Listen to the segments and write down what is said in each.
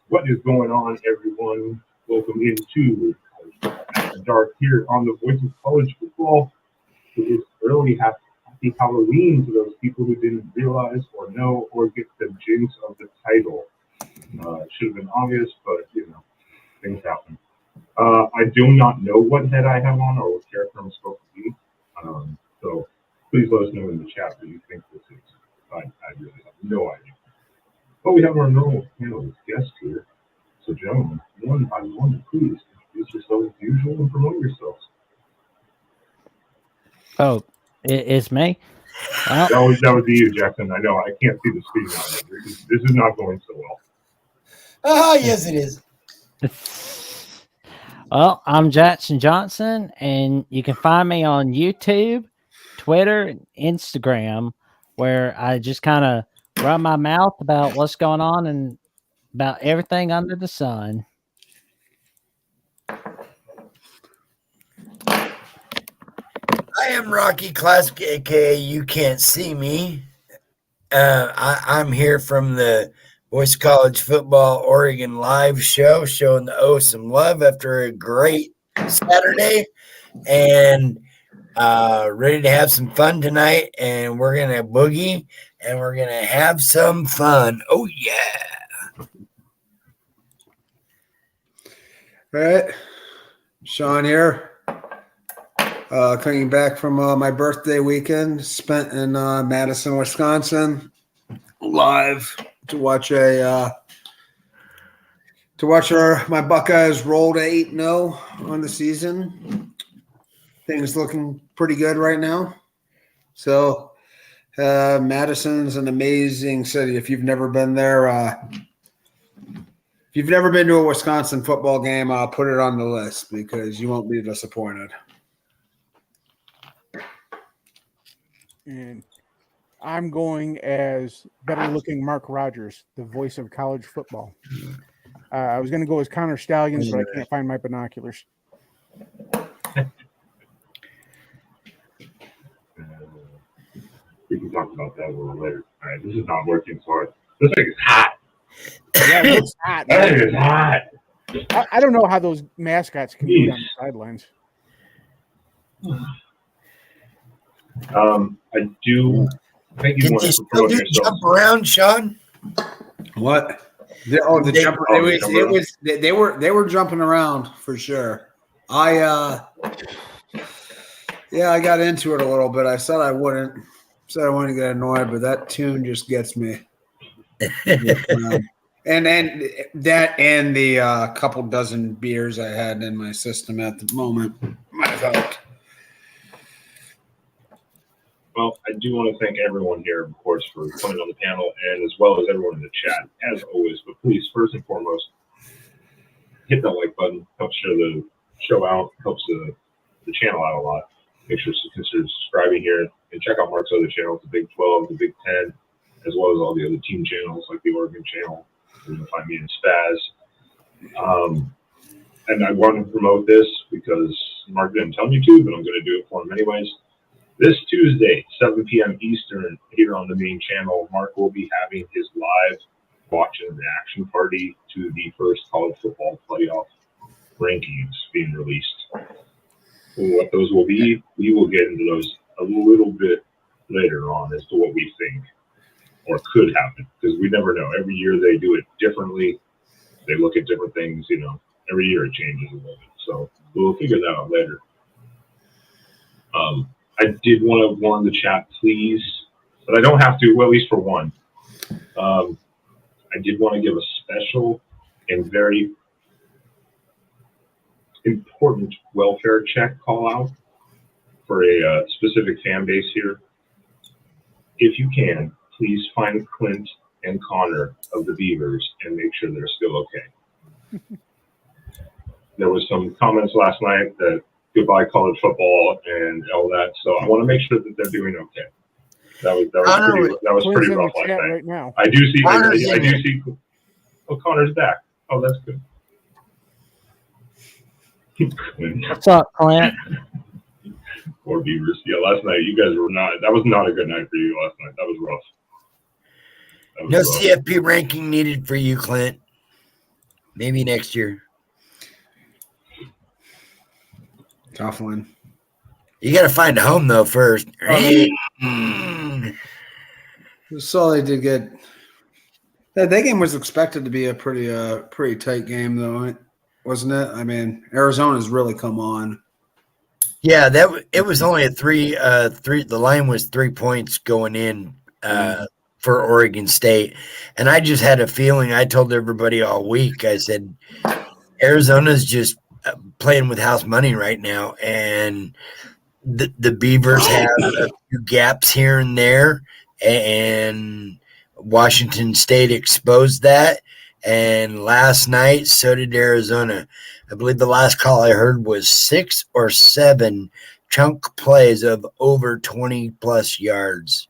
What is going on, everyone? Welcome into Dark here on the Voice of College Football. It is early happy Halloween to those people who didn't realize or know or get the jinx of the title. It should have been obvious, but things happen. I do not know what head I have on or what character I'm supposed to be. So please let us know in the chat what you think this is. I really have no idea. But we have our normal panel of guests here. So, gentlemen, one by one, please introduce yourselves as usual and promote yourselves. Oh, it's me? Well, that would be you, Jackson. I know. I can't see the screen now. This is not going so well. Oh, yes, it is. Well, I'm Jackson Johnson, and you can find me on YouTube, Twitter, and Instagram, where I just kind of run my mouth about what's going on and about everything under the sun. I am Rocky Classic, aka You Can't See Me. I'm here from the Voice College Football Oregon live show, showing the some love after a great Saturday, and ready to have some fun tonight. And we're gonna boogie, and we're gonna have some fun. Oh yeah! All right, Sean here. Coming back from my birthday weekend spent in Madison, Wisconsin, live to watch my Buckeyes roll to 8-0 on the season. Things looking pretty good right now. So Madison's an amazing city. If you've never been there, if you've never been to a Wisconsin football game, I'll put it on the list because you won't be disappointed. And I'm going as better-looking Mark Rogers, the voice of college football. I was going to go as Connor Stallions, but I can't find my binoculars. We can talk about that a little later. All right, this is not working so hard. This thing is hot. Yeah, it's hot. That is hot. I don't know how those mascots can be on the sidelines. I do think you Did want they to still promote do yourself. jump around, Sean? What? The jumper. They were jumping around for sure. I got into it a little bit. I said I wouldn't. Said I wouldn't get annoyed, but that tune just gets me. And then that and the couple dozen beers I had in my system at the moment might have helped. Well, I do want to thank everyone here, of course, for coming on the panel, and as well as everyone in the chat, as always. But please, first and foremost, hit that like button. Helps share the show out. Helps the channel out a lot. Make sure to consider subscribing here and check out Mark's other channels, the Big 12, the Big 10, as well as all the other team channels like the Oregon channel. You can find me in Spaz. And I want to promote this because Mark didn't tell me to, but I'm going to do it for him anyways. This Tuesday, 7 p.m. Eastern, here on the main channel, Mark will be having his live watch and reaction party to the first college football playoff rankings being released. What those will be, we will get into those a little bit later on as to what we think or could happen, because we never know. Every year they do it differently. They look at different things, every year it changes a little bit. So we'll figure that out later. I did want to warn the chat, please, but I don't have to, well, at least for one. I did want to give a special and very important welfare check call out for a specific fan base here. If you can, please find Clint and Connor of the Beavers and make sure they're still okay. There was some comments last night that goodbye college football and all that, so I want to make sure that they're doing okay. That was pretty rough last night. Right now. I do see. Oh, Connor's back. Oh, that's good. What's up, Clint? Poor Beavers. Yeah, last night you guys were not. That was not a good night for you last night. That was rough. That was No rough. CFP ranking needed for you, Clint. Maybe next year. Tough one. You got to find a home though first. So they did good. That game was expected to be a pretty tight game, though, wasn't it? I mean, Arizona's really come on. Yeah, it was only a three. The line was 3 points going in for Oregon State, and I just had a feeling. I told everybody all week. I said Arizona's just playing with house money right now, and the Beavers have a few gaps here and there, and Washington State exposed that. And last night, so did Arizona. I believe the last call I heard was 6 or 7 chunk plays of over 20-plus yards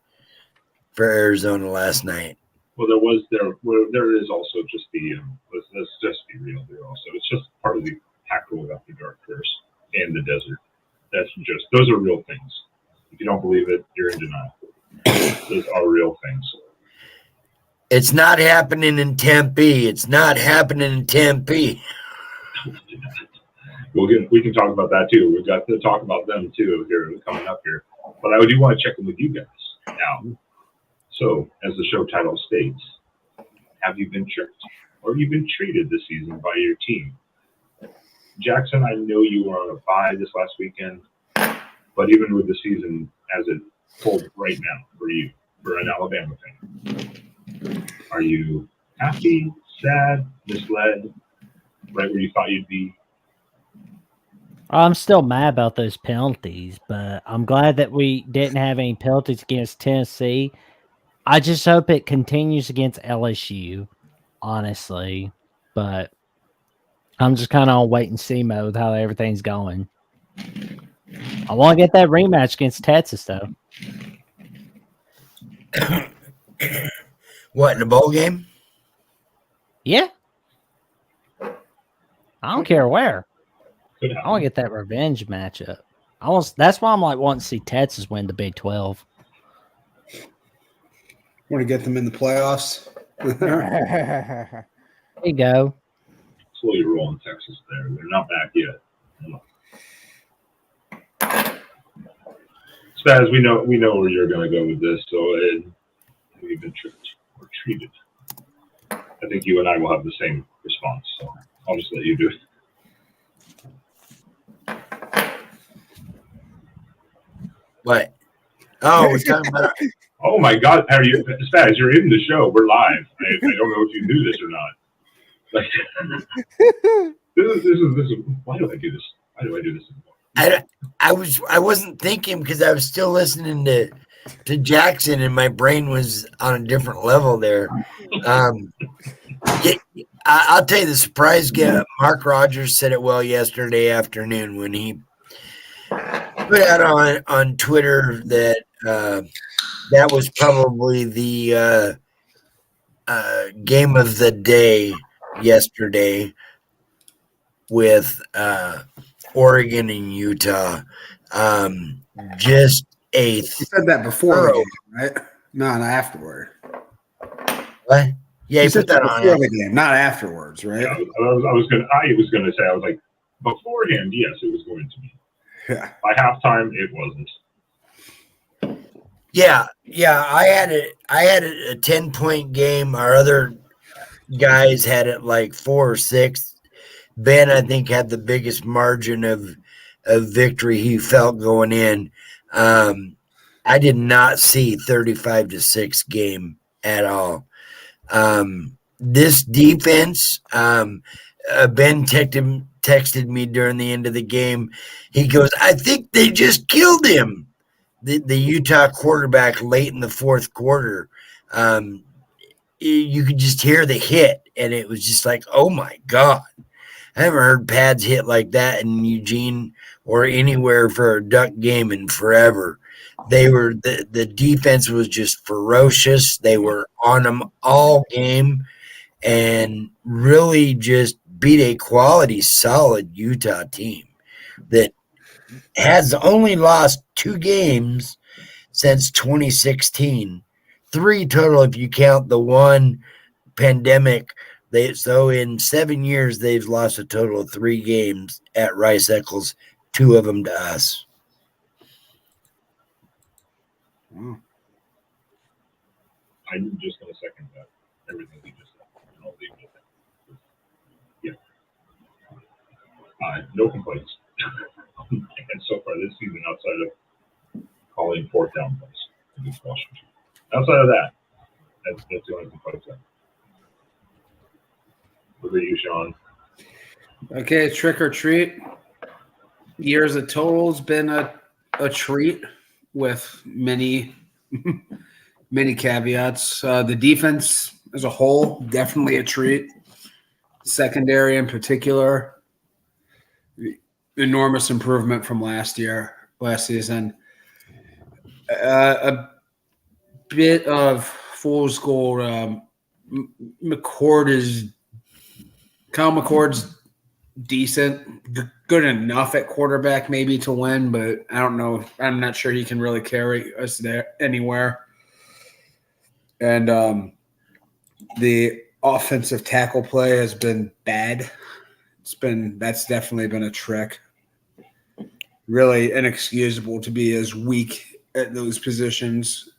for Arizona last night. Well, there is also just the let's just be real here. Also, it's just part of the pack rolled after dark curse and the desert. That's just those are real things. If you don't believe it, you're in denial. Those are real things. It's not happening in Tempe. It's not happening in Tempe. We can talk about that too. We've got to talk about them too here coming up here. But I do want to check in with you guys now. So, as the show title states, have you been tricked or have you been treated this season by your team? Jackson, I know you were on a bye this last weekend, but even with the season as it holds right now for you, for an Alabama fan, are you happy, sad, misled, right where you thought you'd be? I'm still mad about those penalties, but I'm glad that we didn't have any penalties against Tennessee. I just hope it continues against LSU, honestly. But I'm just kind of on wait and see mode how everything's going. I want to get that rematch against Texas, though. What, in a bowl game? Yeah. I don't care where. Could I happen. want to get that revenge matchup. That's why I'm like wanting to see Texas win the Big 12. Want to get them in the playoffs? There you go. Slowly rolling Texas there. They're not back yet. Spaz, we know where you're going to go with this. So we've been tricked or treated. I think you and I will have the same response. So I'll just let you do it. What? Oh, we're talking about. Oh my God, are you, Spaz? You're in the show. We're live. I don't know if you knew this or not. Like, this is. Why do I do this? Why do I do this? I wasn't thinking because I was still listening to Jackson and my brain was on a different level there. I'll tell you the surprise game. Mark Rogers said it well yesterday afternoon when he put out on Twitter that that was probably the game of the day yesterday with Oregon and Utah. Just a You said that before the game, right? Not afterward. what? Yeah, You he said put that before on. the game, not afterwards, right? Yeah, I was gonna say, I was like, beforehand, yes, it was going to be. Yeah. By halftime, it wasn't. Yeah. I had a 10-point game. Our other guys had it like 4 or 6. Ben, I think, had the biggest margin of victory he felt going in. I did not see 35-6 game at all. This defense, Ben texted me during the end of the game. He goes, I think they just killed him. The Utah quarterback late in the fourth quarter, you could just hear the hit, and it was just like, oh my God. I haven't heard pads hit like that in Eugene or anywhere for a Duck game in forever. They were the defense was just ferocious. They were on them all game and really just beat a quality, solid Utah team that has only lost 2 games since 2016 3 total if you count the one pandemic. So in 7 years, they've lost a total of 3 games at Rice Eccles, 2 of them to us. Wow. I'm just going to second that. Everything you just said. And I'll leave it at that. Yeah. No complaints. And so far this season, outside of calling 4th down plays against Washington. Outside of that, that's the only complaints I have. What about you, Sean? Okay, trick or treat. Years of total's been a treat with many many caveats. The defense as a whole, definitely a treat. Secondary in particular, enormous improvement from last season. A bit of fool's gold. Kyle McCord's decent, good enough at quarterback maybe to win, but I don't know. I'm not sure he can really carry us there anywhere. And the offensive tackle play has been bad. That's definitely been a trick. Really inexcusable to be as weak at those positions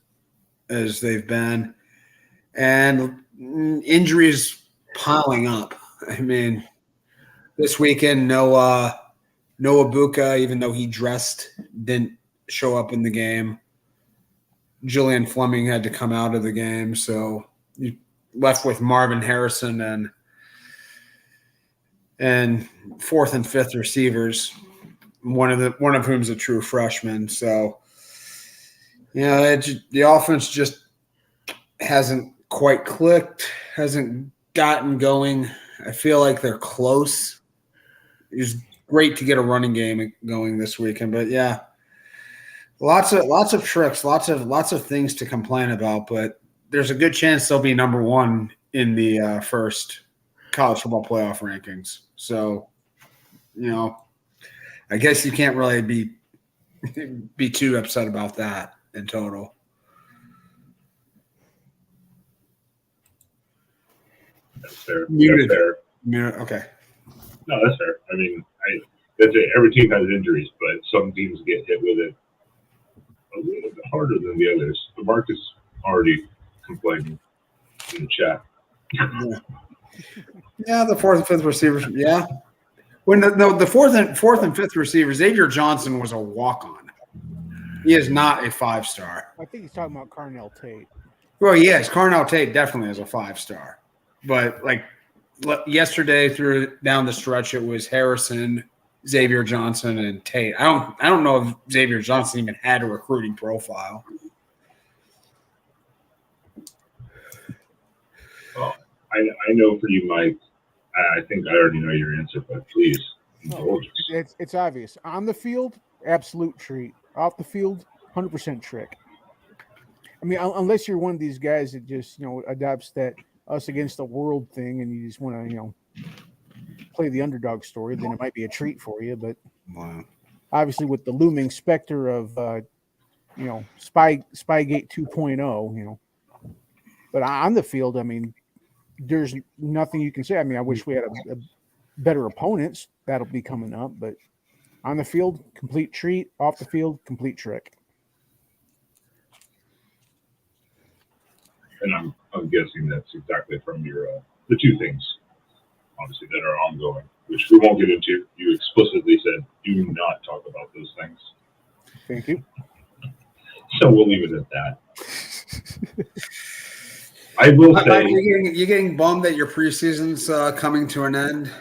as they've been. And injuries piling up. I mean, this weekend, Noah Buka, even though he dressed, didn't show up in the game. Julian Fleming had to come out of the game, so you left with Marvin Harrison and 4th and 5th receivers, one of whom's a true freshman. So, the offense just hasn't quite clicked, hasn't gotten going. I feel like they're close. It's great to get a running game going this weekend, but yeah, lots of tricks, lots of things to complain about. But there's a good chance they'll be number 1 in the first college football playoff rankings. So, I guess you can't really be too upset about that in total. That's fair. Muted. That's fair. Okay. No, that's fair. I mean, that's it. Every team has injuries, but some teams get hit with it a little bit harder than the others. The Marcus already complaining in the chat. Yeah, the 4th and 5th receivers. Yeah. When the 4th and 5th receiver, Xavier Johnson was a walk-on. He is not a 5-star. I think he's talking about Carnell Tate. Well, yes, Carnell Tate definitely is a 5-star. But like yesterday through down the stretch, it was Harrison, Xavier Johnson, and Tate. I don't know if Xavier Johnson even had a recruiting profile. Well, I know for you, Mike, I think I already know your answer, but please indulge us. It's obvious. On the field, absolute treat. Off the field, 100% trick. I mean, unless you're one of these guys that just, adopts that us against the world thing and you just want to, play the underdog story, then it might be a treat for you. But obviously with the looming specter of, Spygate 2.0, but on the field, I mean, there's nothing you can say. I mean, I wish we had a better opponents. That'll be coming up, but on the field, complete treat. Off the field, complete trick. And I'm guessing that's exactly from your the 2 things, obviously, that are ongoing, which we won't get into. You explicitly said do not talk about those things. Thank you. So we'll leave it at that. I will say you're getting bummed that your preseason's coming to an end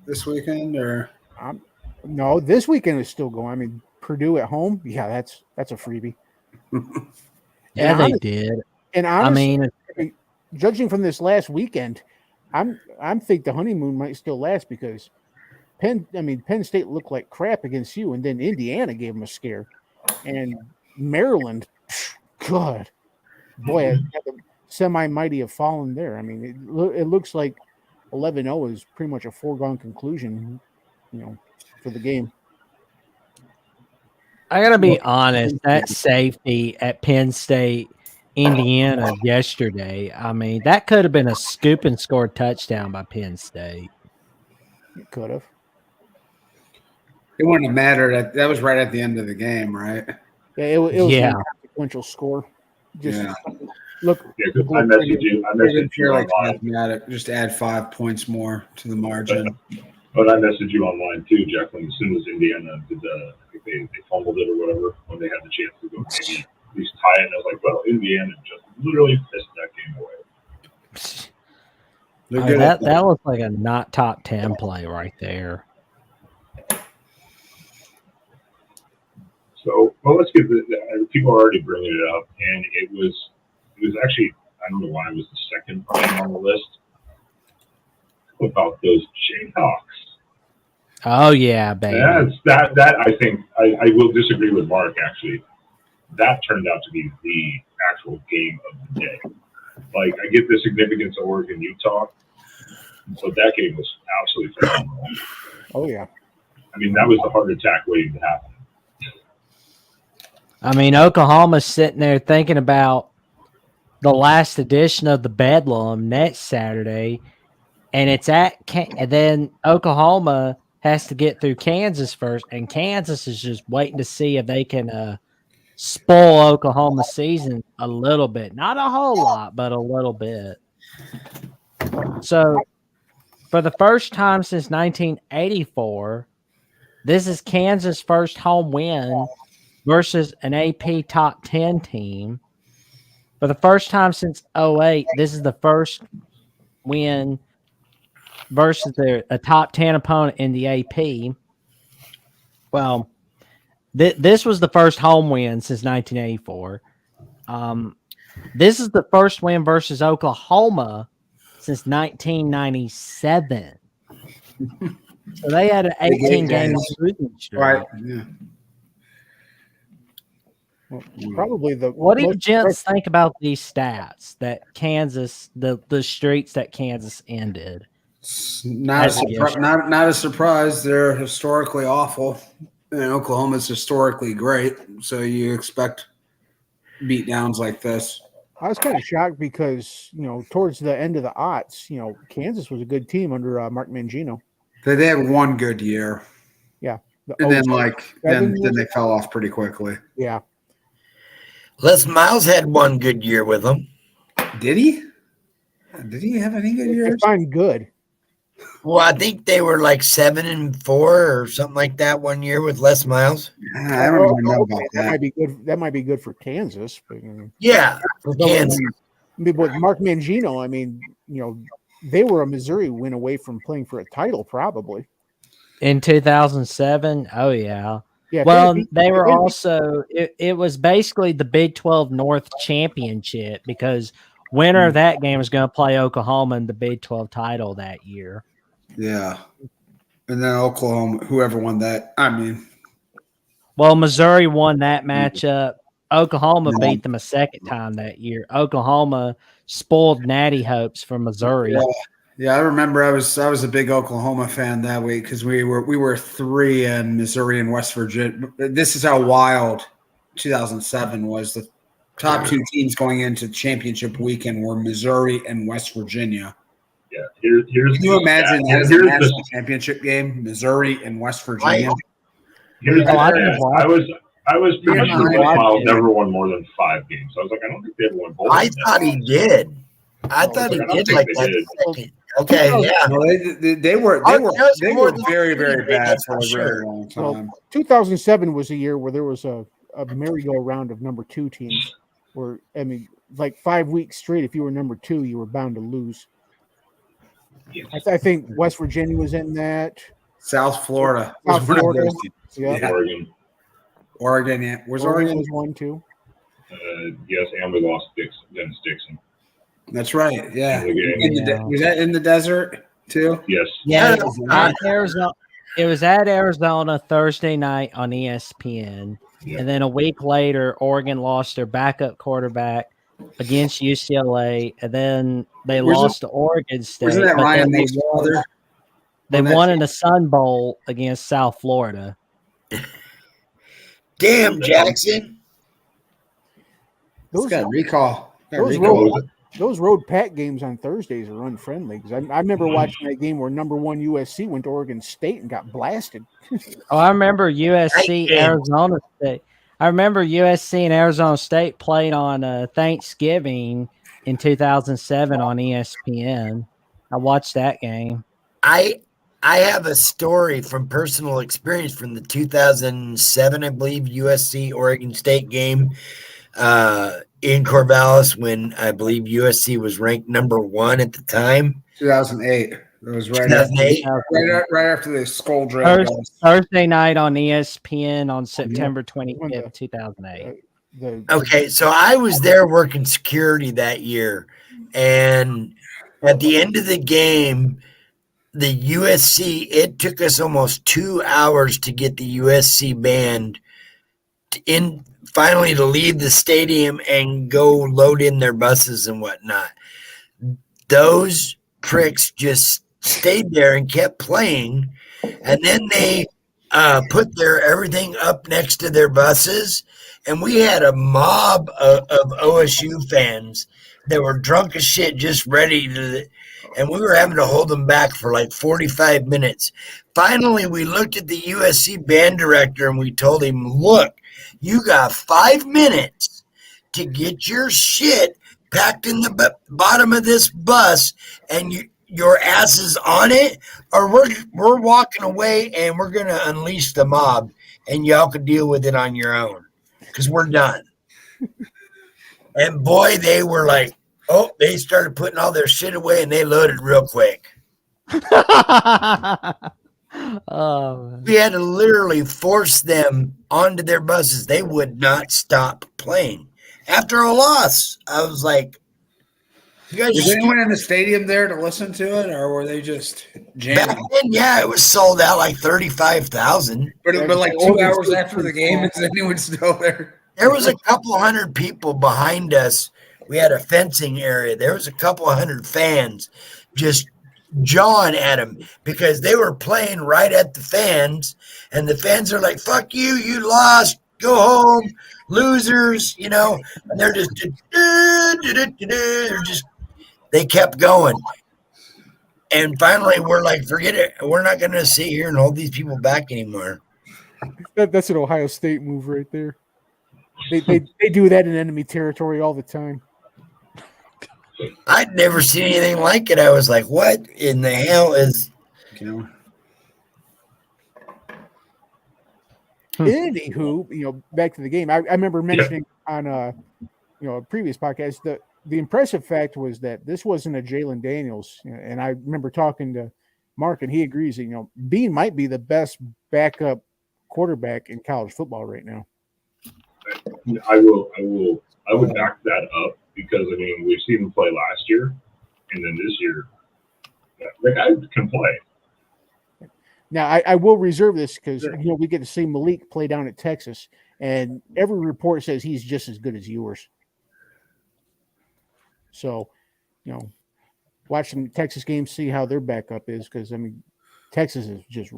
this weekend, or no? This weekend is still going. I mean, Purdue at home. Yeah, that's a freebie. Yeah, they did. And honestly, I mean, judging from this last weekend, I'm think the honeymoon might still last because Penn State looked like crap against you, and then Indiana gave them a scare, and Maryland, God, boy, the semi-mighty have fallen there. I mean, it looks like 11-0 is pretty much a foregone conclusion, for the game. I gotta be honest. That safety at Penn State Indiana yesterday. I mean, that could have been a scoop and score touchdown by Penn State. It could have. It wouldn't have mattered. That was right at the end of the game, right? Yeah, it was Yeah. an consequential score. Just Yeah. look. Yeah, because I messaged you Like online. mathematic. Just add 5 points more to the margin. But I messaged you online too, Jeff. When as soon as Indiana did I think they fumbled it or whatever, when they had the chance to go maybe at least tie it, and I was like, well, Indiana just literally pissed that game away. They're good that at that was like a not top 10 play right there. So, well, let's get people are already bringing it up, and it was actually, I don't know why it was the second game on the list about those Jayhawks. Oh yeah, baby. That I think I will disagree with Mark actually. That turned out to be the actual game of the day. Like, I get the significance of Oregon, Utah, but that game was absolutely phenomenal. Oh yeah. I mean, that was the heart attack waiting to happen. I mean, Oklahoma's sitting there thinking about the last edition of the Bedlam next Saturday, and it's and then Oklahoma has to get through Kansas first, and Kansas is just waiting to see if they can spoil Oklahoma's season a little bit. Not a whole lot, but a little bit. So, for the first time since 1984, this is Kansas' first home win versus an AP top 10 team. For the first time since 2008, this is the first win versus a top 10 opponent in the AP. Well, this was the first home win since 1984. This is the first win versus Oklahoma since 1997. So they had an 18-game losing streak. Right. Yeah. Well, probably the. What do you gents think about these stats that Kansas, the streaks that Kansas ended? Not a surprise. They're historically awful, and Oklahoma's historically great. So you expect beatdowns like this. I was kind of shocked because towards the end of the aughts, Kansas was a good team under Mark Mangino. They had one good year. Yeah, and then then they fell off pretty quickly. Yeah. Les Miles had one good year with them. Did he? Did he have any good years? Define good. Well, I think they were like 7-4 or something like that one year with Les Miles. I don't even know about that. That might be good. That might be good for Kansas. But, yeah, for Kansas. With Mark Mangino, I mean, they were a Missouri win away from playing for a title, probably. In 2007? Oh, yeah. Yeah, well, they were also it was basically the Big 12 North Championship because winner of that game is going to play Oklahoma in the Big 12 title that year. Yeah. And then Oklahoma, whoever won that, well, Missouri won that matchup. Oklahoma beat them a second time that year. Oklahoma spoiled natty hopes for Missouri. Yeah, I remember I was a big Oklahoma fan that week because we were 3 in Missouri and West Virginia. This is how wild 2007 was. The top 2 teams going into championship weekend were Missouri and West Virginia. Yeah, here's can you imagine that as a national championship game, Missouri and West Virginia? Here's the I was pretty sure Les Miles never won more than 5 games. I was like, I don't think they ever won both. I thought he did. I thought he did like that. Okay, yeah. No, they were very, very bad for a very long time. Well, 2007 was a year where there was a merry-go-round of number 2 teams. Where like 5 weeks straight, if you were number 2, you were bound to lose. Yes. I think West Virginia was in that. South Florida. Yeah. Oregon, yeah. Was Oregon was one too? Yes, and we lost Dennis Dixon. That's right. Yeah. Was that in the desert too? Yes. Yeah. It was at Arizona Thursday night on ESPN. Yeah. And then a week later, Oregon lost their backup quarterback against UCLA, and then they lost to Oregon State. Wasn't that Ryan Lee's father? They won in the Sun Bowl against South Florida. Damn, Jackson. It's got recall. Those road pack games on Thursdays are unfriendly. Because I remember watching that game where number 1 USC went to Oregon State and got blasted. Oh, I remember USC Arizona State. I remember USC and Arizona State played on Thanksgiving in 2007 on ESPN. I watched that game. I have a story from personal experience from the 2007, I believe, USC Oregon State game in Corvallis when I believe USC was ranked number 1 at the time. 2008. It was right after the skull draft. Thursday night on ESPN on September 25th, 2008. Okay, so I was there working security that year, and at the end of the game, the USC, it took us almost 2 hours to get the USC band finally to leave the stadium and go load in their buses and whatnot. Those pricks just stayed there and kept playing, and then they put their everything up next to their buses, and we had a mob of OSU fans that were drunk as shit, just ready to, and we were having to hold them back for like 45 minutes. Finally, we looked at the USC band director and we told him, look, you got 5 minutes to get your shit packed in the bottom of this bus and your ass is on it, or we're walking away and we're going to unleash the mob and y'all can deal with it on your own because we're done. And boy, they were like, oh, they started putting all their shit away and they loaded real quick. We had to literally force them onto their buses. They would not stop playing. After a loss, I was like, was anyone in the stadium there to listen to it, or were they just jamming? Back then, yeah, it was sold out like 35,000. But like 2 hours after the game, is anyone still there? There was a couple hundred people behind us. We had a fencing area. There was a couple hundred fans just jawing at them because they were playing right at the fans, and the fans are like, fuck you, you lost, go home, losers, you know, and they're just they kept going. And finally we're like, forget it, we're not going to sit here and hold these people back anymore. That's an Ohio State move right there. They do that in enemy territory all the time. I'd never seen anything like it. I was like, what in the hell is, Anywho, back to the game. I remember mentioning on a previous podcast the impressive fact was that this wasn't a Jalen Daniels, and I remember talking to Mark, and he agrees that Bean might be the best backup quarterback in college football right now. I would back that up because I mean we've seen him play last year, and then this year, the guy can play. Now, I will reserve this because we get to see Malik play down at Texas, and every report says he's just as good as yours. So, watch some Texas games, see how their backup is, because I mean, Texas is just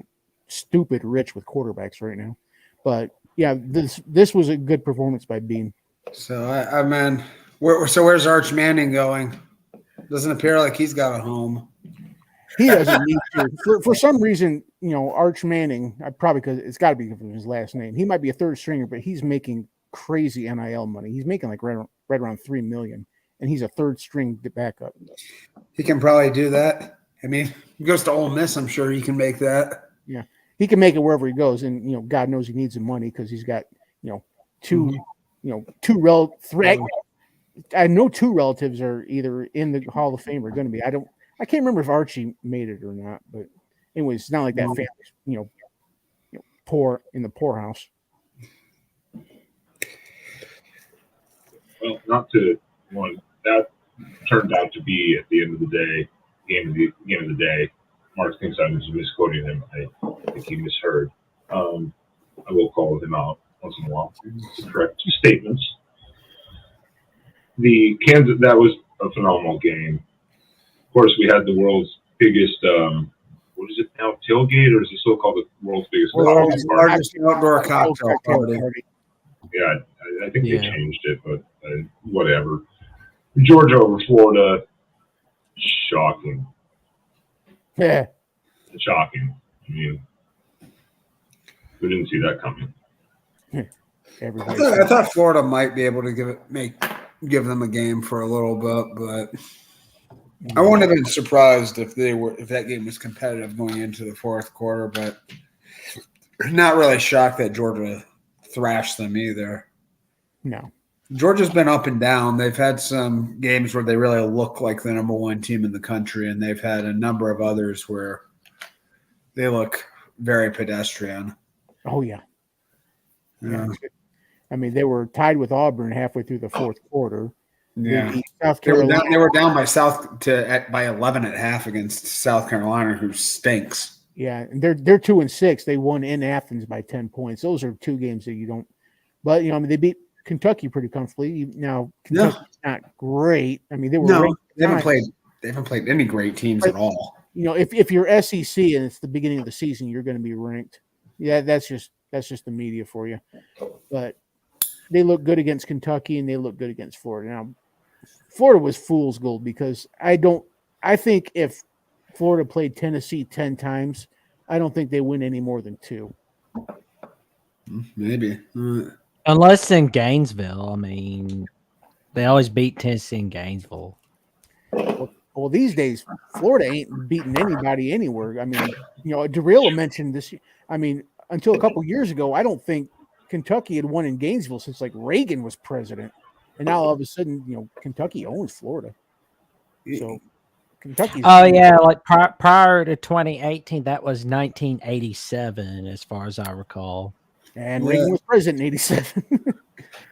stupid rich with quarterbacks right now. But yeah, this was a good performance by Bean. So where's Arch Manning going? Doesn't appear like he's got a home. He doesn't need to. For some reason, Arch Manning, probably because it's got to be his last name. He might be a third stringer, but he's making crazy NIL money. He's making like right around $3 million, and he's a third string backup. He can probably do that. I mean, he goes to Ole Miss. I'm sure he can make that. Yeah, he can make it wherever he goes, and God knows he needs the money because he's got two I know two relatives are either in the Hall of Fame or going to be. I can't remember if Archie made it or not, but anyways, it's not like that family, poor in the poorhouse. Well, that turned out to be at the end of the day, game of the day. Mark thinks I was misquoting him. I think he misheard. I will call him out once in a while. Correct statements. That was a phenomenal game. Of course, we had the world's biggest, what is it now, tailgate, or is it still called the world's biggest largest outdoor cocktail party? Yeah, I think they changed it, but whatever. Georgia over Florida, shocking. Yeah. Shocking. I mean, we didn't see that coming. I thought Florida might be able to give them a game for a little bit, but I wouldn't have been surprised if that game was competitive going into the fourth quarter, but not really shocked that Georgia thrashed them either. No. Georgia's been up and down. They've had some games where they really look like the number one team in the country, and they've had a number of others where they look very pedestrian. Oh, yeah. I mean, they were tied with Auburn halfway through the fourth quarter. Yeah, South Carolina. They were down by 11 at half against South Carolina, who stinks. Yeah, and they're 2-6. They won in Athens by 10 points. Those are two games that you don't. But I mean, they beat Kentucky pretty comfortably. Now Kentucky's not great. I mean, they were they haven't played any great teams at all. If you're SEC and it's the beginning of the season, you're going to be ranked. Yeah, that's just the media for you. But they look good against Kentucky and they look good against Florida. Now, Florida was fool's gold because I think if Florida played Tennessee 10 times, I don't think they win any more than 2. Maybe. Unless in Gainesville. I mean, they always beat Tennessee in Gainesville. Well, these days, Florida ain't beating anybody anywhere. I mean, Darrell mentioned this. I mean, until a couple years ago, I don't think Kentucky had won in Gainesville since like Reagan was president. And now all of a sudden, Kentucky owns Florida. So Kentucky's. Oh, yeah. Like prior to 2018, that was 1987, as far as I recall. And Reagan was president in 87.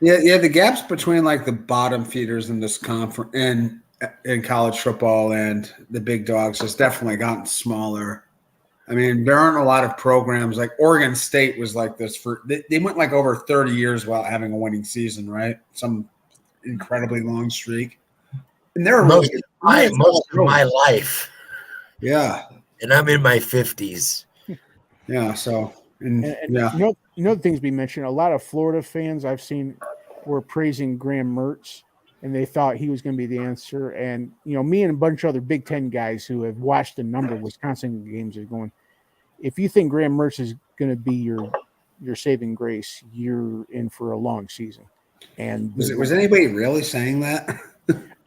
Yeah. The gaps between like the bottom feeders in this conference and in college football and the big dogs has definitely gotten smaller. I mean, there aren't a lot of programs like Oregon State was like this they went like over 30 years without having a winning season, right? Some incredibly long streak. And they're most of my life. Yeah. And I'm in my 50s. Yeah. So, the things we mentioned, a lot of Florida fans I've seen were praising Graham Mertz, and they thought he was going to be the answer. And, me and a bunch of other Big Ten guys who have watched a number of Wisconsin games are going, if you think Graham Mertz is going to be your saving grace, you're in for a long season. And was anybody really saying that?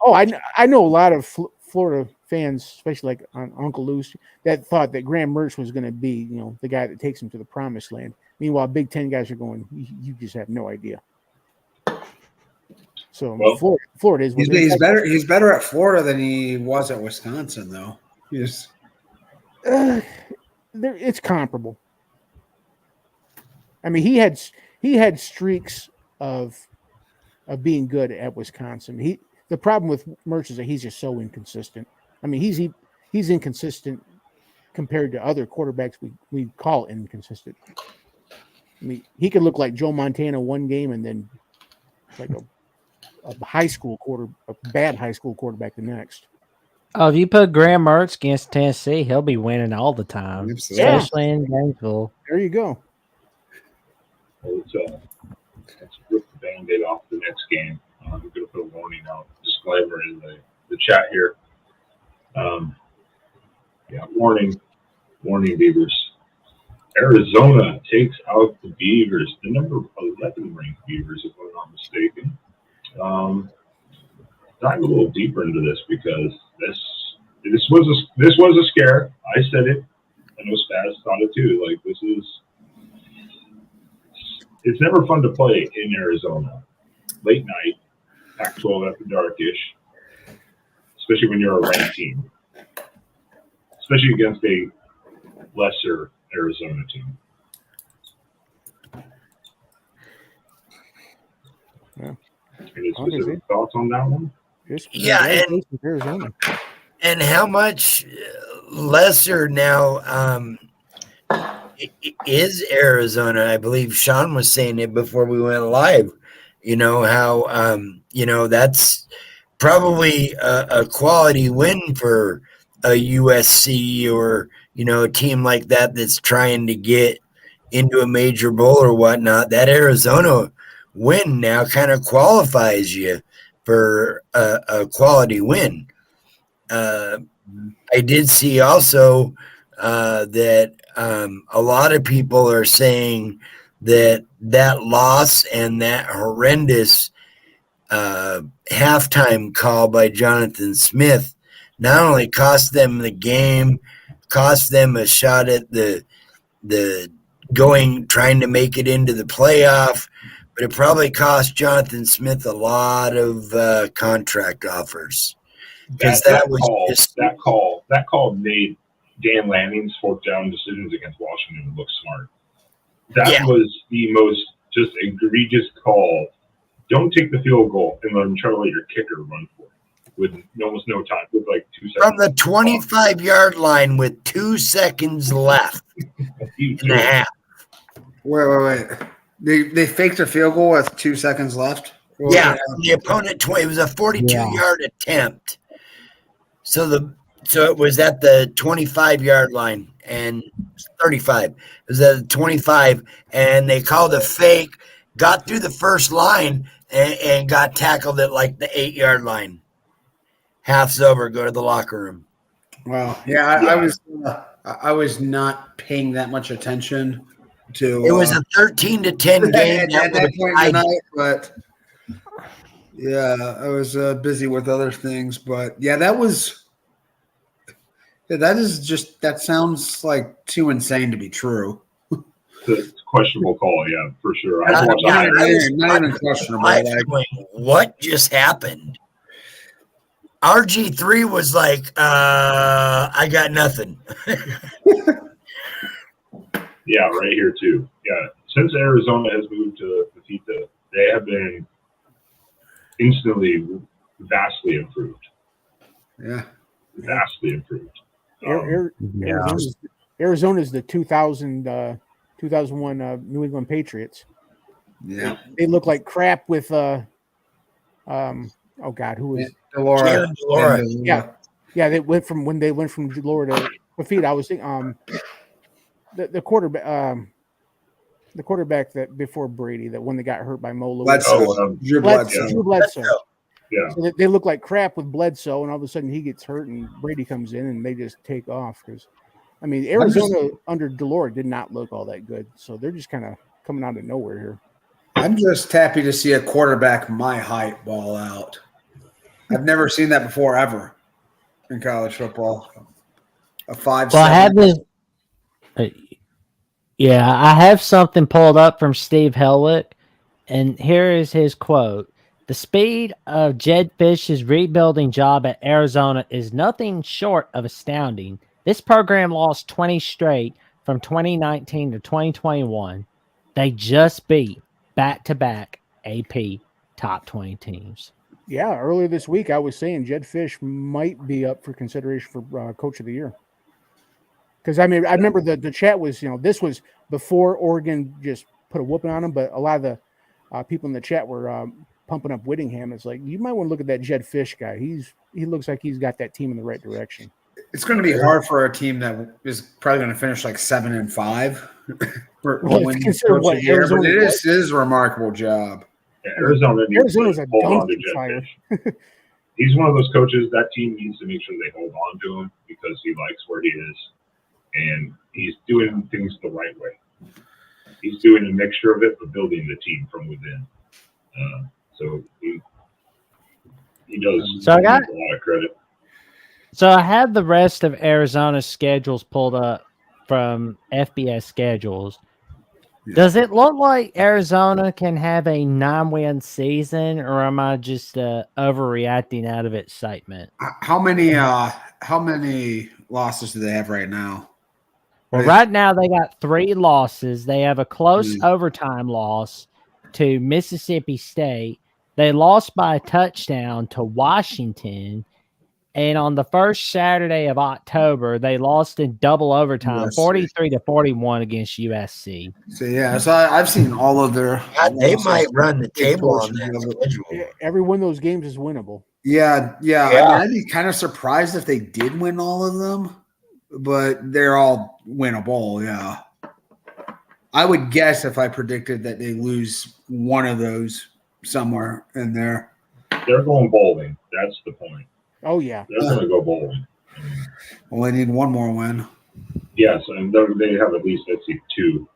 Oh, I know a lot of Florida fans, especially like on Uncle Lou's, that thought that Graham Mertz was going to be, the guy that takes him to the promised land. Meanwhile, Big Ten guys are going, you just have no idea. So Florida is. He's better. He's better at Florida than he was at Wisconsin, though. It's comparable. I mean, he had streaks of being good at Wisconsin. The problem with Mertz is that he's just so inconsistent. I mean, he's inconsistent compared to other quarterbacks we call inconsistent. I mean, he could look like Joe Montana one game and then like a bad high school quarterback the next. Oh, if you put Graham Mertz against Tennessee, he'll be winning all the time, especially in Gainesville. There you go. Let's rip the Band-Aid off the next game. We're going to put a warning out, disclaimer in the chat here. Warning, Beavers. Arizona takes out the Beavers, the number 11 ranked Beavers, if I'm not mistaken. Dive a little deeper into this because this was a scare. I said it. I know Spaz thought it too. Like it's never fun to play in Arizona. Late night, Pac-12 after darkish, especially when you're a ranked team, especially against a lesser Arizona team. Yeah. Any specific thoughts on that one? Yeah, and how much lesser now is Arizona? I believe Sean was saying it before we went live. How that's probably a quality win for a USC or a team like that that's trying to get into a major bowl or whatnot. That Arizona win now kind of qualifies you for a quality win. I did see also that a lot of people are saying that loss and that horrendous halftime call by Jonathan Smith not only cost them the game, cost them a shot at the trying to make it into the playoff, but it probably cost Jonathan Smith a lot of contract offers. Because that call made Dan Lanning's fourth down decisions against Washington look smart. That was the most just egregious call. Don't take the field goal and then try to let your kicker run for it with almost no time, with like 2 seconds. From the 25-yard line with 2 seconds left and a half. Wait. They faked a field goal with 2 seconds left? Yeah, the opponent, it was a 42-yard attempt. So it was at the 25-yard line and 35. It was at the 25, and they called a fake, got through the first line, and got tackled at like the 8-yard line. Half's over, go to the locker room. Wow. Yeah, I was not paying that much attention to. It was a 13-10 game at that point in the night, but yeah, I was busy with other things. But yeah, that sounds like too insane to be true. It's a questionable call, yeah, for sure. Not even questionable. What just happened? RG3 was like, I got nothing. Yeah, right here too. Yeah, since Arizona has moved to Fafita, they have been instantly vastly improved. Yeah, vastly improved. Arizona's the 2001 New England Patriots. Yeah, they look like crap with oh God, who was Delora? Yeah. They went from Delora to Fafita. I was thinking the quarterback that before Brady, that one that got hurt by Mo Lewis. Drew Bledsoe. Yeah. So they look like crap with Bledsoe, and all of a sudden he gets hurt, and Brady comes in, and they just take off. Because, I mean, Arizona under Delora did not look all that good, so they're just kind of coming out of nowhere here. I'm just happy to see a quarterback my height ball out. I've never seen that before ever in college football. A 5'7". Well, I have this. I have something pulled up from Steve Helwick, and here is his quote. The speed of Jedd Fisch's rebuilding job at Arizona is nothing short of astounding. This program lost 20 straight from 2019 to 2021. They just beat back-to-back AP top 20 teams. Yeah, earlier this week I was saying Jedd Fisch might be up for consideration for Coach of the Year. Because, I mean, I remember the chat was, this was before Oregon just put a whooping on them, but a lot of the people in the chat were pumping up Whittingham. It's like, you might want to look at that Jedd Fisch guy. He looks like he's got that team in the right direction. It's going to be hard for a team that is probably going to finish like 7-5. It is a remarkable job. Yeah, Arizona's a hold on to dumpster fire. He's one of those coaches that team needs to make sure they hold on to him because he likes where he is, and he's doing things the right way. He's doing a mixture of it, but building the team from within. So he does a lot of credit. So I had the rest of Arizona's schedules pulled up from FBS schedules. Yeah. Does it look like Arizona can have a 9-win season, or am I just overreacting out of excitement? How many losses do they have right now? Well, right now they got 3 losses. They have a close overtime loss to Mississippi State. They lost by a touchdown to Washington. And on the first Saturday of October, they lost in double overtime, 43-41 against USC. So I've seen all of their. They might run the table on that schedule. Every one of those games is winnable. Yeah. I mean, I'd be kind of surprised if they did win all of them, but they're all winnable. Yeah, I would guess if I predicted that they lose one of those somewhere in there. They're going bowling. That's the point. Oh yeah. They're going to go bowling. Well, they need one more win. Yes, and they have at least, I see, 2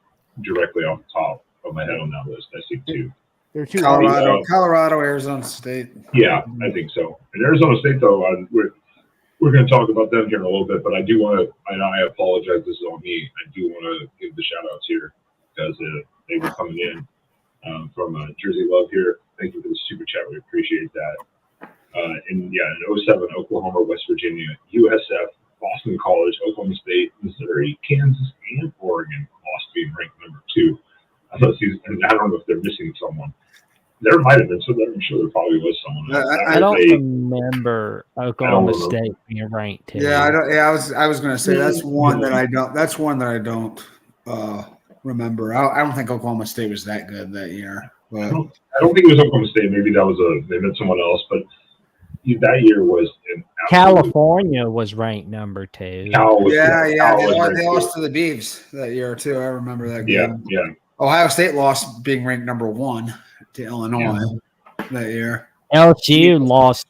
directly off the top of my head on that list. I see 2. They're too Colorado, Arizona State. Yeah, I think so. And Arizona State, though, we're going to talk about them here in a little bit, but I do want to, and I apologize, this is on me. I do want to give the shout outs here because they were coming in from Jersey Love here. Thank you for the super chat. We appreciate that. In 07, Oklahoma, West Virginia, USF, Boston College, Oklahoma State, Missouri, Kansas, and Oregon lost being ranked number 2. I don't know if they're missing someone. There might have been, so I'm sure there probably was someone else. I don't remember Oklahoma State being ranked 2. Yeah, I was going to say that's one that I don't. That's one that I don't remember. I don't think Oklahoma State was that good that year. But I don't think it was Oklahoma State. Maybe that was they meant someone else. But that year was California was ranked number 2. They lost to the Beavs that year too. I remember that game. Yeah. Ohio State lost being ranked number 1 to Illinois that year. LSU lost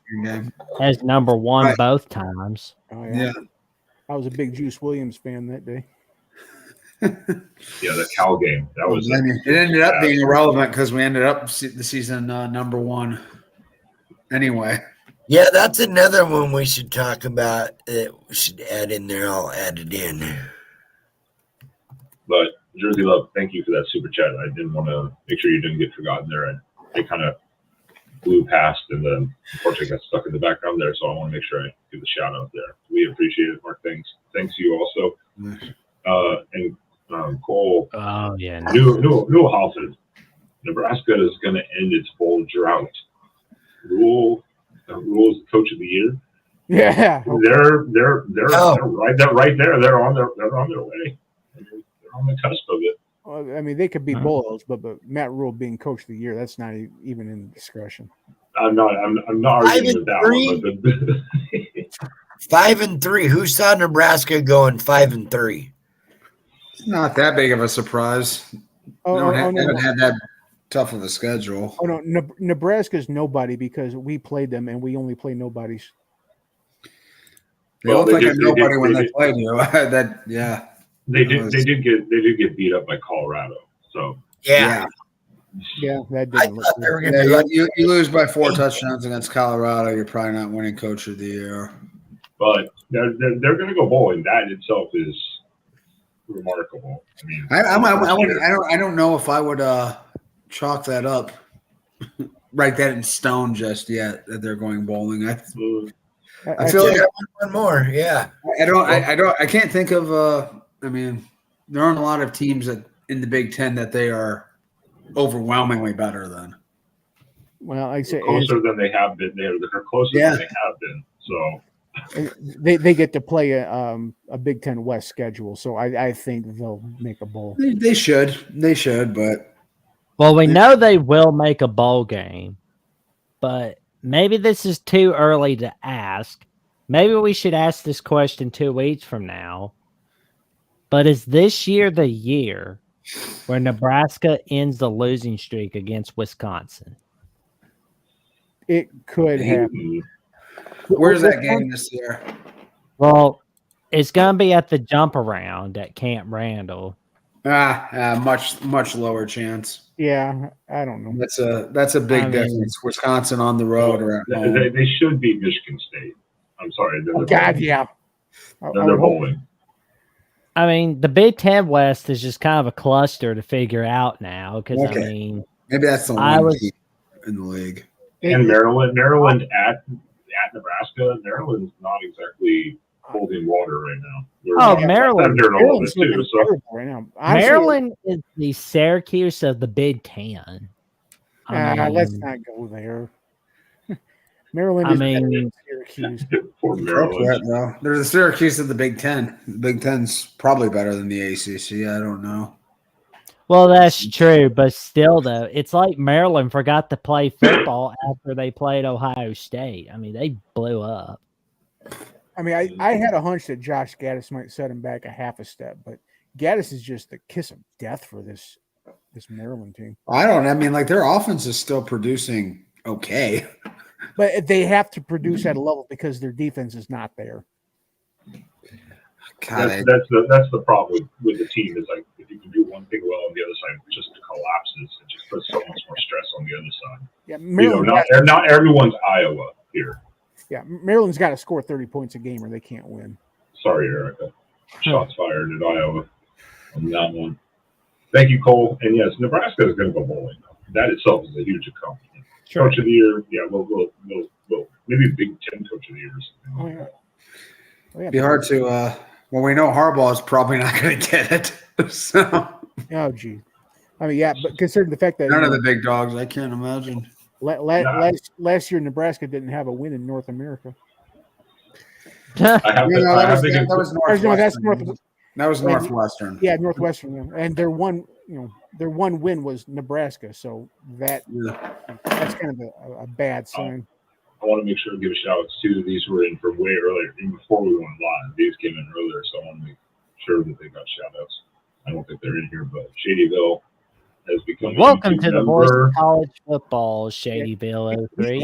as number 1 both times. Oh, yeah. I was a big Juice Williams fan that day. The Cal game. That was it ended up being irrelevant because we ended up the season number 1 anyway. Yeah, that's another one we should talk about that we should add in there. I'll add it in. But Jersey Love, thank you for that super chat. I didn't want to make sure you didn't get forgotten there. And they kind of blew past and then unfortunately got stuck in the background there. So I want to make sure I give the shout out there. We appreciate it, Mark. Thanks to you also. And Cole. Oh yeah. New Halford. Nebraska is going to end its bowl drought. Rule is coach of the year. Yeah. They're right there. They're on their way. They're on the cusp of it. Well, I mean, they could be bowls, but Matt Rule being coach of the year, that's not even in discussion. I'm not arguing with that one. 5-3. Who saw Nebraska going 5-3? It's not that big of a surprise. Haven't had that tough of a schedule. Oh no, Nebraska's nobody because we played them and we only play nobodies. They look like a nobody when they played you. They did get beat up by Colorado. So yeah, that didn't look good. You lose by 4 touchdowns against Colorado, you're probably not winning coach of the year. But they're going to go bowling. That itself is remarkable. I mean, I don't know if I would chalk that up, write that in stone just yet that they're going bowling. I feel like one more. Yeah, I can't think of. I mean, there aren't a lot of teams in the Big Ten that they are overwhelmingly better than. Well, I say closer than they have been. They're closer than they have been. So. They get to play a Big Ten West schedule, so I think they'll make a bowl. They should, but we know they will make a bowl game, but maybe this is too early to ask. Maybe we should ask this question 2 weeks from now. But is this year the year where Nebraska ends the losing streak against Wisconsin? It could happen. Where's that game this year? Well, it's going to be at the jump around at Camp Randall. Much lower chance. Yeah, I don't know. That's a big difference. Wisconsin on the road or at home. They should beat Michigan State. I'm sorry. Yeah. They're bowling. I mean, the Big Ten West is just kind of a cluster to figure out now because maybe that's the one team in the league. And Maryland at Nebraska. Maryland's not exactly holding water right now. Maryland. Right now. Maryland is the Syracuse of the Big Ten. Let's not go there. Maryland is better than Syracuse. For Maryland. They're the Syracuse of the Big Ten. The Big Ten's probably better than the ACC. I don't know. Well, that's true, but still, though, it's like Maryland forgot to play football after they played Ohio State. I mean, they blew up. I mean, I had a hunch that Josh Gaddis might set him back a half a step, but Gaddis is just the kiss of death for this Maryland team. I mean, like their offense is still producing okay. But they have to produce at a level because their defense is not there. That's the problem with the team is like if you can do one thing well on the other side, it just collapses and just puts so much more stress on the other side. Yeah, Maryland not everyone's Iowa here. Yeah, Maryland's got to score 30 points a game or they can't win. Sorry, Erica. Shots fired at Iowa on that one. Thank you, Cole. And yes, Nebraska is going to go bowling. That itself is a huge accomplishment. Sure. Coach of the year, yeah, we'll maybe Big Ten Coach of the Year. Oh yeah. It'd be hard to. Well, we know Harbaugh is probably not going to get it. So. Oh, gee. I mean, yeah, but considering the fact that none of the big dogs, I can't imagine. Last year, Nebraska didn't have a win in North America. That was Northwestern. Yeah, Northwestern, yeah. And their one win was Nebraska. So that's kind of a bad sign. I want to make sure to give a shout out to these who were in from way earlier, even before we went live. These came in earlier, so I want to make sure that they got shout outs. I don't think they're in here, but Shadyville has become. Welcome to the Voice of College Football, Shadyville 03.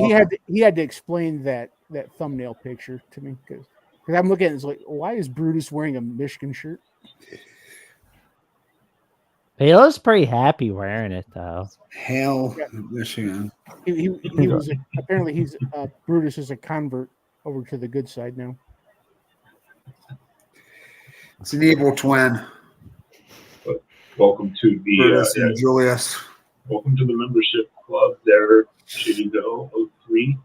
He had to explain that thumbnail picture to me because I'm looking at it, it's like, why is Brutus wearing a Michigan shirt? He was pretty happy wearing it, though. Hell, Michigan. He was apparently Brutus is a convert over to the good side now. It's an evil twin. But welcome to the Brutus and Julius. Welcome to the membership club there, Shadyville 03,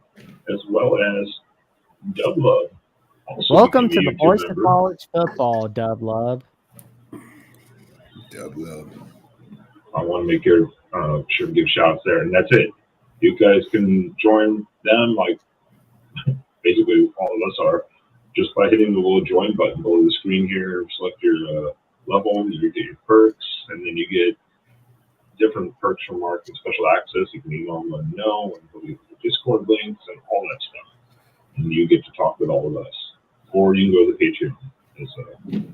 as well as Dub Love. Welcome to the Voice of College Football, Dub Love. Dub Love. I want to make sure to give shouts there, and that's it. You guys can join them, like basically all of us are, just by hitting the little join button below the screen here. Select your level, you get your perks, and then you get different perks from Mark and special access. You can email them and know, and the Discord links and all that stuff, and you get to talk with all of us. Or you can go to the Patreon, as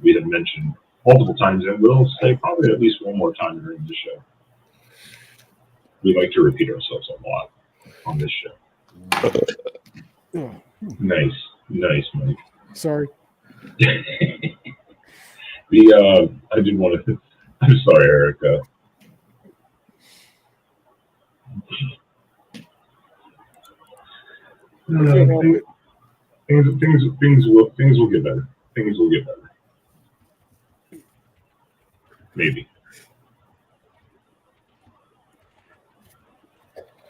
we have mentioned multiple times, and we'll say probably at least one more time during the show. We like to repeat ourselves a lot on this show. Nice, Mike. Sorry. I didn't want to. I'm sorry, Erica. Things will get better. Things will get better. Maybe.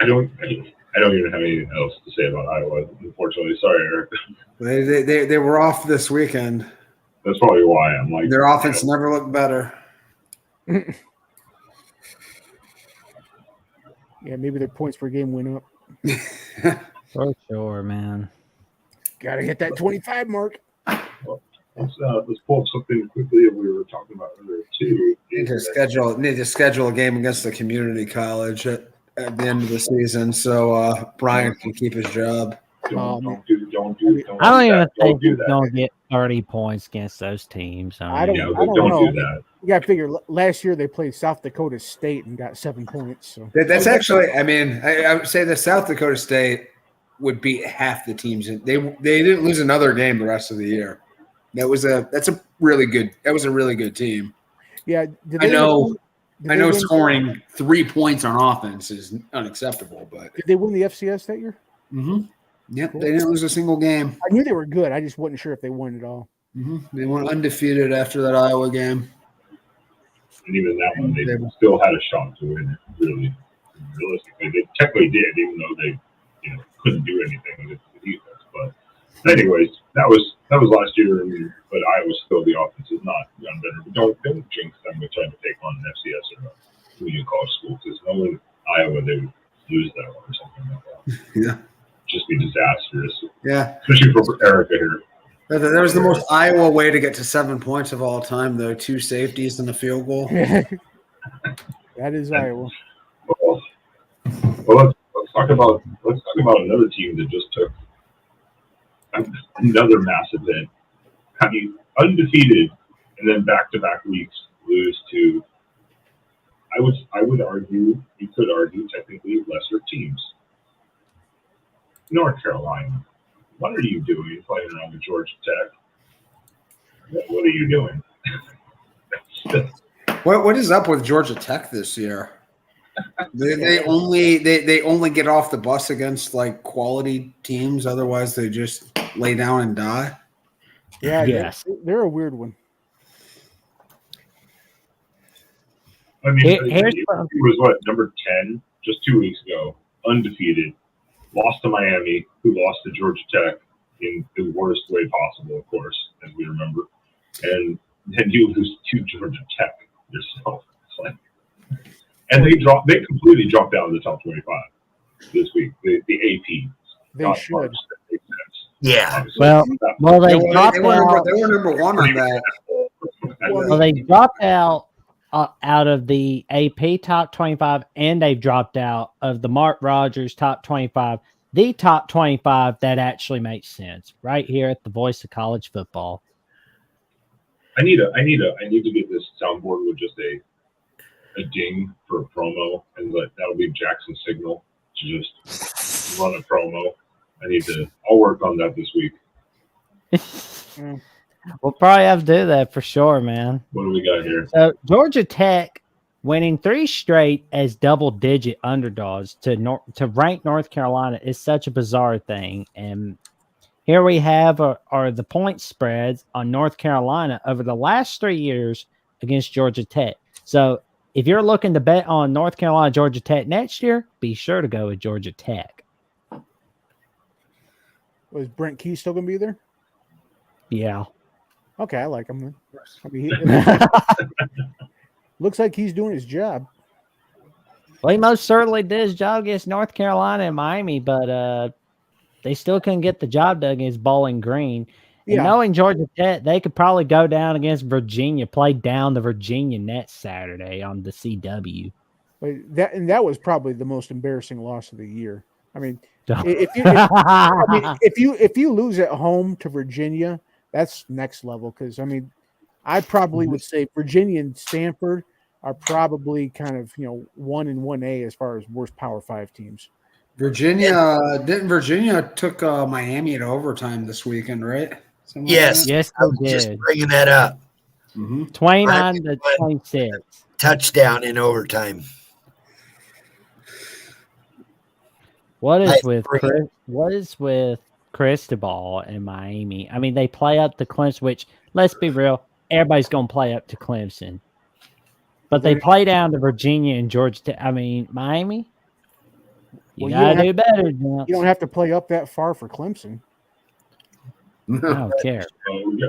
I don't even have anything else to say about Iowa, unfortunately. Sorry, Eric. They were off this weekend. That's probably why I'm like their offense never looked better. Yeah, maybe their points per game went up. For sure, man. Gotta hit that 25 mark. Let's pull up something quickly that we were talking about earlier too. Need to schedule a game against the community college at the end of the season, so Brian can keep his job. Don't I don't even think he's gonna get 30 points against those teams. I don't know. Do that. You got to figure. Last year they played South Dakota State and got 7 points. So that's actually. I mean, I would say that South Dakota State would beat half the teams. They didn't lose another game the rest of the year. That was a really good team. Yeah, I know scoring 3 points on offense is unacceptable, but did they win the FCS that year? Mm-hmm. Yep, cool. They didn't lose a single game. I knew they were good. I just wasn't sure if they won it all. Mm-hmm. They went undefeated after that Iowa game. And even that one, they still had a shot to win it. Really, realistically, they technically did, even though they, couldn't do anything against the defense. But, anyways, that was last year. But Iowa still, the offense is not gotten better. But don't jinx them with trying to take on an FCS or a community college school, because knowing Iowa, they would lose that one or something like that. Yeah, just be disastrous. Yeah, especially for Erica here. That was the most Iowa way to get to 7 points of all time, though. 2 safeties and a field goal. That is Iowa. Well, let's talk about another team that just took another massive hit. Having undefeated and then back-to-back weeks lose to, you could argue technically lesser teams. North Carolina, what are you doing playing around with Georgia Tech? What are you doing? What is up with Georgia Tech this year? They only get off the bus against like quality teams. Otherwise, they just lay down and die. Yeah, Yes. they're a weird one. I mean, Here's it was what, number 10 just 2 weeks ago, undefeated, lost to Miami, who lost to Georgia Tech in the worst way possible, of course, as we remember, and then you lose to Georgia Tech yourself. It's like, and they completely dropped out of the top 25 this week. The AP. They should. Yeah. Well, they They dropped were out. number one on that. Well, they dropped out of the AP top 25, and they've dropped out of the Mark Rogers top 25. The top 25 that actually makes sense right here at the voice of college football. I need to get this soundboard with just a ding for a promo, and that'll be Jackson's signal to just run a promo. I'll work on that this week. We'll probably have to do that for sure, man. What do we got here? So Georgia Tech winning 3 straight as double-digit underdogs to rank North Carolina is such a bizarre thing. And here we have are the point spreads on North Carolina over the last 3 years against Georgia Tech. So if you're looking to bet on North Carolina, Georgia Tech next year, be sure to go with Georgia Tech. Was Brent Key still going to be there? Yeah. Okay, I like him. I mean, looks like he's doing his job. Well, he most certainly did his job against North Carolina and Miami, but they still couldn't get the job done against Bowling Green. And knowing Georgia Tech, they could probably go down against Virginia, play down the Virginia Nets Saturday on the CW. But that was probably the most embarrassing loss of the year. I mean, if you lose at home to Virginia, that's next level. Because I mean, I probably would say Virginia and Stanford are probably kind of 1 and 1A as far as worst Power 5 teams. Virginia took Miami to overtime this weekend, right? Yes. Yes, I was they just did. bringing that up. 29 to 26. Touchdown in overtime. What is with Cristobal and Miami? I mean, they play up to Clemson, which, let's be real, everybody's going to play up to Clemson. But they play down to Virginia and Georgia Tech. I mean, Miami, you got to do better. You don't have to play up that far for Clemson. I don't care.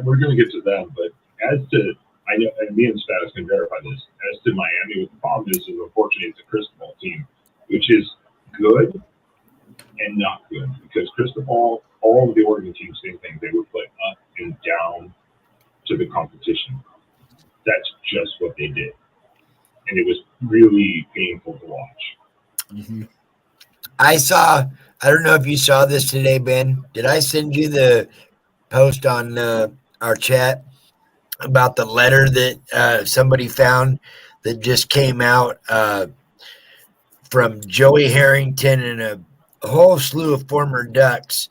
We're going to get to them, but as to, I know, and me and Spatus can verify this, as to Miami, the problem is, unfortunately, it's a Cristobal team, which is good and not good, because Cristobal, all of the Oregon teams, same thing, they would play up and down to the competition. That's just what they did. And it was really painful to watch. Mm-hmm. I don't know if you saw this today, Ben. Did I send you the post on our chat about the letter that somebody found that just came out from Joey Harrington and a whole slew of former Ducks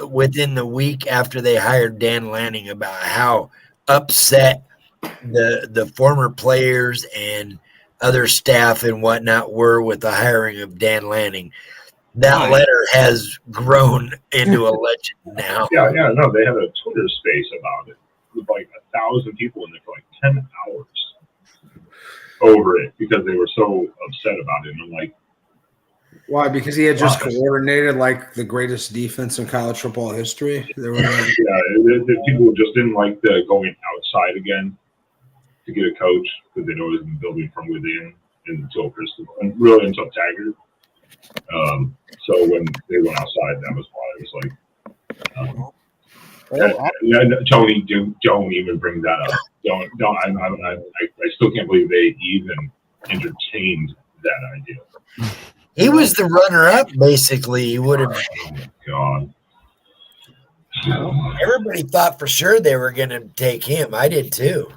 within the week after they hired Dan Lanning, about how upset the former players and other staff and whatnot were with the hiring of Dan Lanning. That letter has grown into a legend now. Yeah, no, they had a Twitter space about it with like 1,000 people in there for like 10 hours over it because they were so upset about it. And I'm like, why? Because he had just coordinated like the greatest defense in college football history. They were the people just didn't like the going outside again to get a coach because they know he's been building from within until Cristobal and really until Taggart. So when they went outside, that was why it was like, Tony, don't even bring that up. Don't. I still can't believe they even entertained that idea. He was the runner-up, basically. He would have. Oh God. Everybody thought for sure they were going to take him. I did too.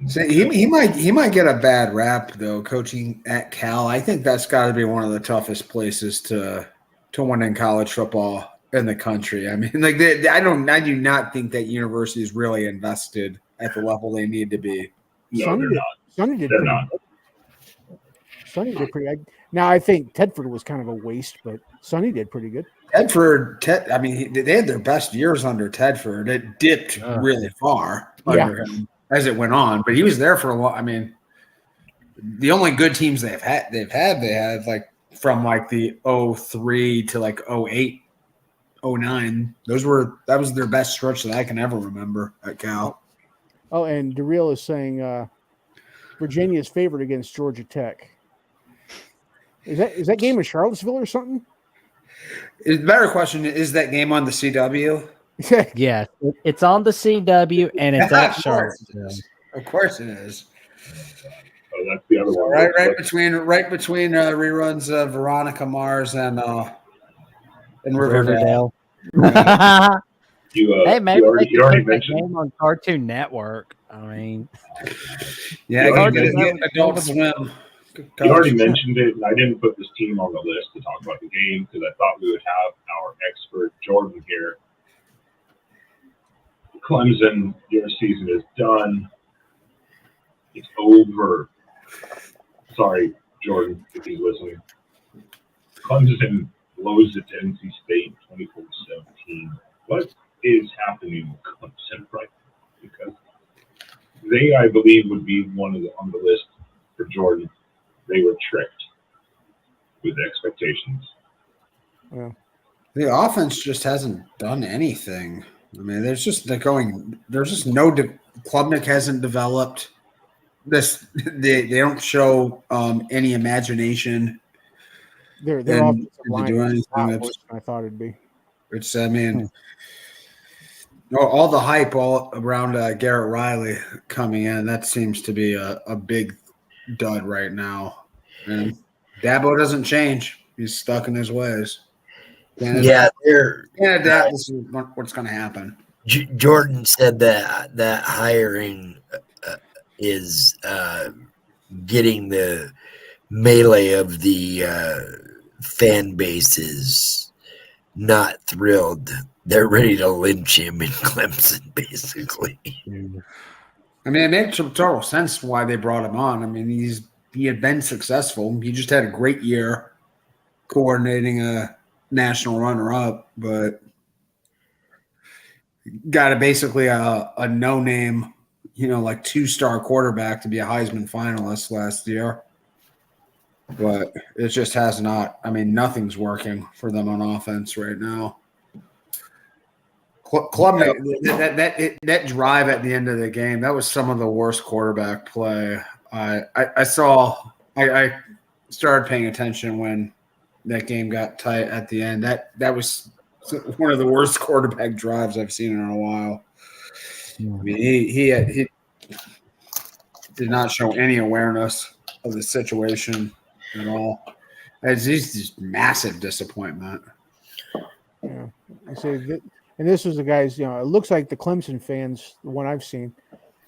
So he might get a bad rap though, coaching at Cal. I think that's got to be one of the toughest places to to winning college football in the country. I mean, like I do not think that university is really invested at the level they need to be. No, Sonny they're did, not. Sonny did They're pretty not. good. Sonny did pretty. Now I think Tedford was kind of a waste, but Sonny did pretty good. I mean, they had their best years under Tedford. It dipped really far under him as it went on, but he was there for a long. I mean, the only good teams they had like from like the 03 to like 08, 09. That was their best stretch that I can ever remember at Cal. Oh, and DeReal is saying Virginia's favored against Georgia Tech. Is that game in Charlottesville or something? The better question is that game on the CW? Yeah, it's on the CW and it's at Charlottesville. Of course it is. Oh, that's the other one. Right between reruns of Veronica Mars and Riverdale. Hey, maybe you already they could put that mentioned game on Cartoon Network. I mean, yeah, you Adult Swim. You already mentioned it, and I didn't put this team on the list to talk about the game because I thought we would have our expert Jordan here. Clemson, your season is done. It's over. Sorry, Jordan, if he's listening. Clemson blows it to NC State 24-17. What is happening with Clemson right now? Because they, I believe, would be on the list for Jordan. They were tricked with expectations. Yeah. The offense just hasn't done anything. I mean, there's just no Klubnik hasn't developed this. They don't show any imagination. Their offensive line is a lot worse than I thought it'd be. It's I mean, all the hype all around Garrett Riley coming in, that seems to be a big dud right now. And Dabo doesn't change. He's stuck in his ways. Can't adapt. This is what's going to happen. Jordan said that hiring is getting the melee of the fan bases not thrilled. They're ready to lynch him in Clemson, basically. I mean, it makes total sense why they brought him on. I mean, he had been successful. He just had a great year coordinating a national runner-up, but got basically a no-name, like 2-star quarterback to be a Heisman finalist last year. But it just has not. I mean, nothing's working for them on offense right now. That drive at the end of the game, that was some of the worst quarterback play. I started paying attention when that game got tight at the end. That was one of the worst quarterback drives I've seen in a while. I mean, he did not show any awareness of the situation at all. It's just massive disappointment. Yeah, I say that, and this was the guys. It looks like the Clemson fans, the one I've seen,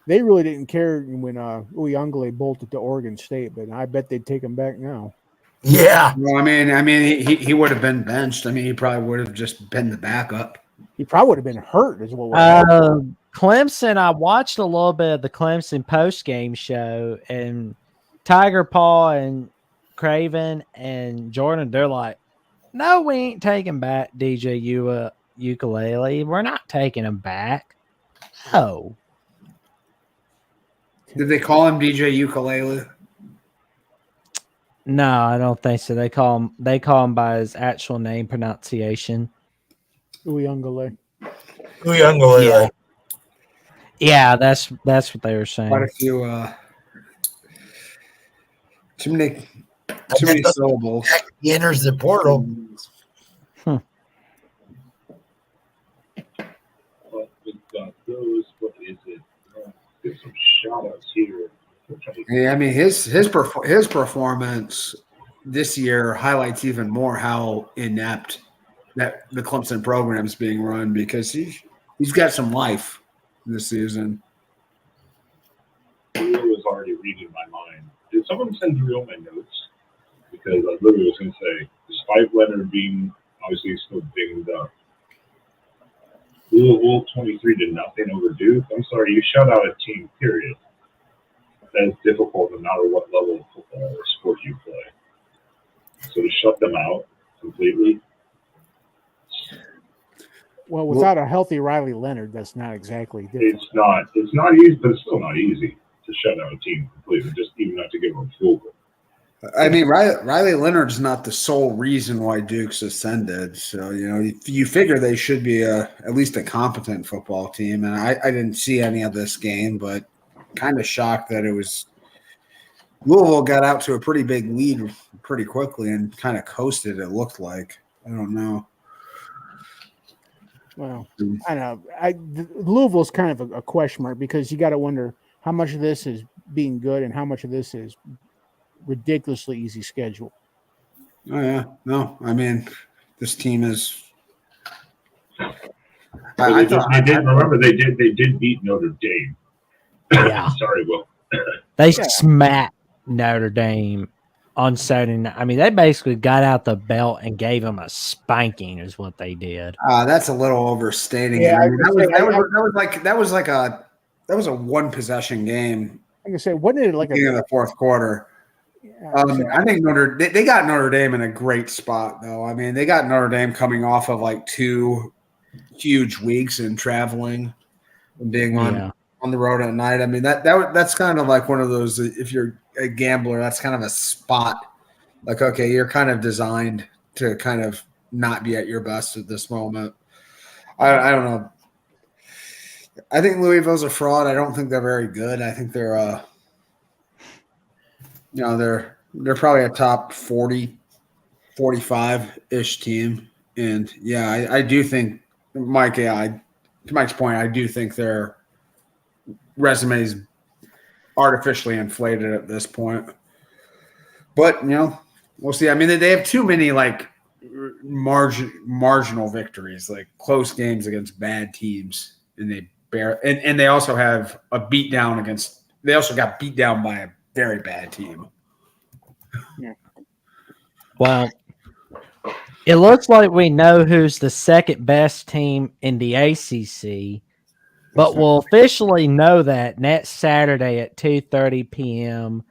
they really didn't care when Uyunglele bolted to Oregon State, but I bet they'd take him back now. Yeah. Well, I mean, he would have been benched. I mean, he probably would have just been the backup. He probably would have been hurt as well. Clemson, I watched a little bit of the Clemson post-game show, and Tiger Paw and Craven and Jordan, they're like, no, we ain't taking back DJ Ukulele. We're not taking him back. No. Did they call him DJ Ukulele? No, I don't think so. They call him by his actual name pronunciation. Uyunglele. Uyunglele. Yeah, that's what they were saying. Quite a few too many syllables. He enters the portal. Well, we've got those. What is it? Get some shout outs here. Yeah, I mean his performance this year highlights even more how inept that the Clemson program is being run, because he's got some life this season. Real was already reading my mind. Did someone send Real my notes? Because I literally was going to say, despite Leonard being obviously still dinged up. Louisville 23-0 over Duke. I'm sorry, you shut out a team, period. That's difficult no matter what level of football or sport you play. So to shut them out completely. Well, without a healthy Riley Leonard, that's not exactly difficult. It's not easy, but it's still not easy to shut out a team completely, just even not to give them a fool. I mean, Riley Leonard's not the sole reason why Duke's ascended. So, you figure they should be at least a competent football team. And I didn't see any of this game, but kind of shocked that it was Louisville got out to a pretty big lead pretty quickly and kind of coasted, it looked like. I don't know. Well, I don't know. Louisville's kind of a question mark because you got to wonder how much of this is being good and how much of this is ridiculously easy schedule. Oh yeah, no, I mean this team is. They did beat Notre Dame. Yeah. Sorry, Will. They smacked Notre Dame on Saturday night. I mean, they basically got out the belt and gave them a spanking, is what they did. That's a little overstating. Yeah, I mean, that was a one possession game. I'm gonna say, wasn't it like in the fourth quarter? Yeah, I think they got Notre Dame in a great spot, though. I mean, they got Notre Dame coming off of like 2 huge weeks and traveling and being on the road at night. I mean, that's kind of like one of those. If you're a gambler, that's kind of a spot. Like, okay, you're kind of designed to kind of not be at your best at this moment. I don't know. I think Louisville's a fraud. I don't think they're very good. I think they're they're probably a top 40, 45-ish team. And, yeah, I do think, Mike, to Mike's point, I do think their resume is artificially inflated at this point. But, we'll see. I mean, they have too many, like, marginal victories, like close games against bad teams. And they also have a beatdown against – they also got beat down by a very bad team. Yeah. Well, it looks like we know who's the second best team in the ACC, but we'll officially know that next Saturday at 2:30 p.m.,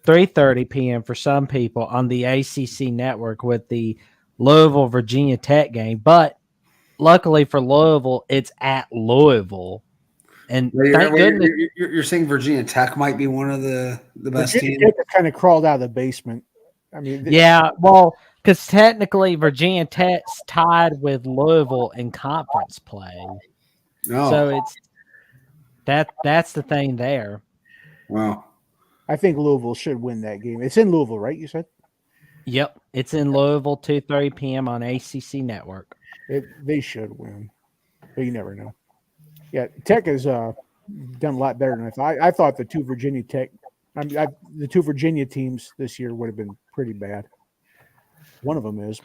3:30 p.m. for some people on the ACC network with the Louisville Virginia Tech game. But luckily for Louisville, it's at Louisville. And thank goodness you're saying Virginia Tech might be one of the best teams. Virginia Tech kind of crawled out of the basement. I mean, because technically Virginia Tech's tied with Louisville in conference play. Oh. So that's the thing there. Wow. I think Louisville should win that game. It's in Louisville, right? You said? Yep, it's in Louisville, 2:30 p.m. on ACC Network. They should win, but you never know. Yeah, Tech has done a lot better than I thought. I thought the two Virginia teams this year would have been pretty bad. One of them is.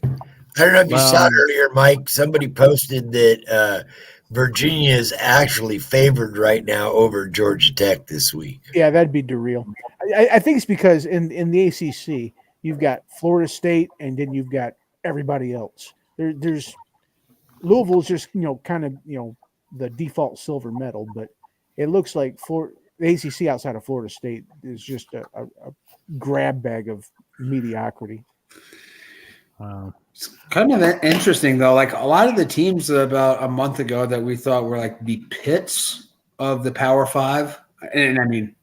I don't know if you saw it earlier, Mike. Somebody posted that Virginia is actually favored right now over Georgia Tech this week. Yeah, that'd be surreal. I think it's because in the ACC, you've got Florida State, and then you've got everybody else. There's Louisville's just kind of the default silver medal, but it looks like the ACC outside of Florida State is just a grab bag of mediocrity. It's kind of interesting, though. Like a lot of the teams about a month ago that we thought were like the pits of the Power Five, and I mean,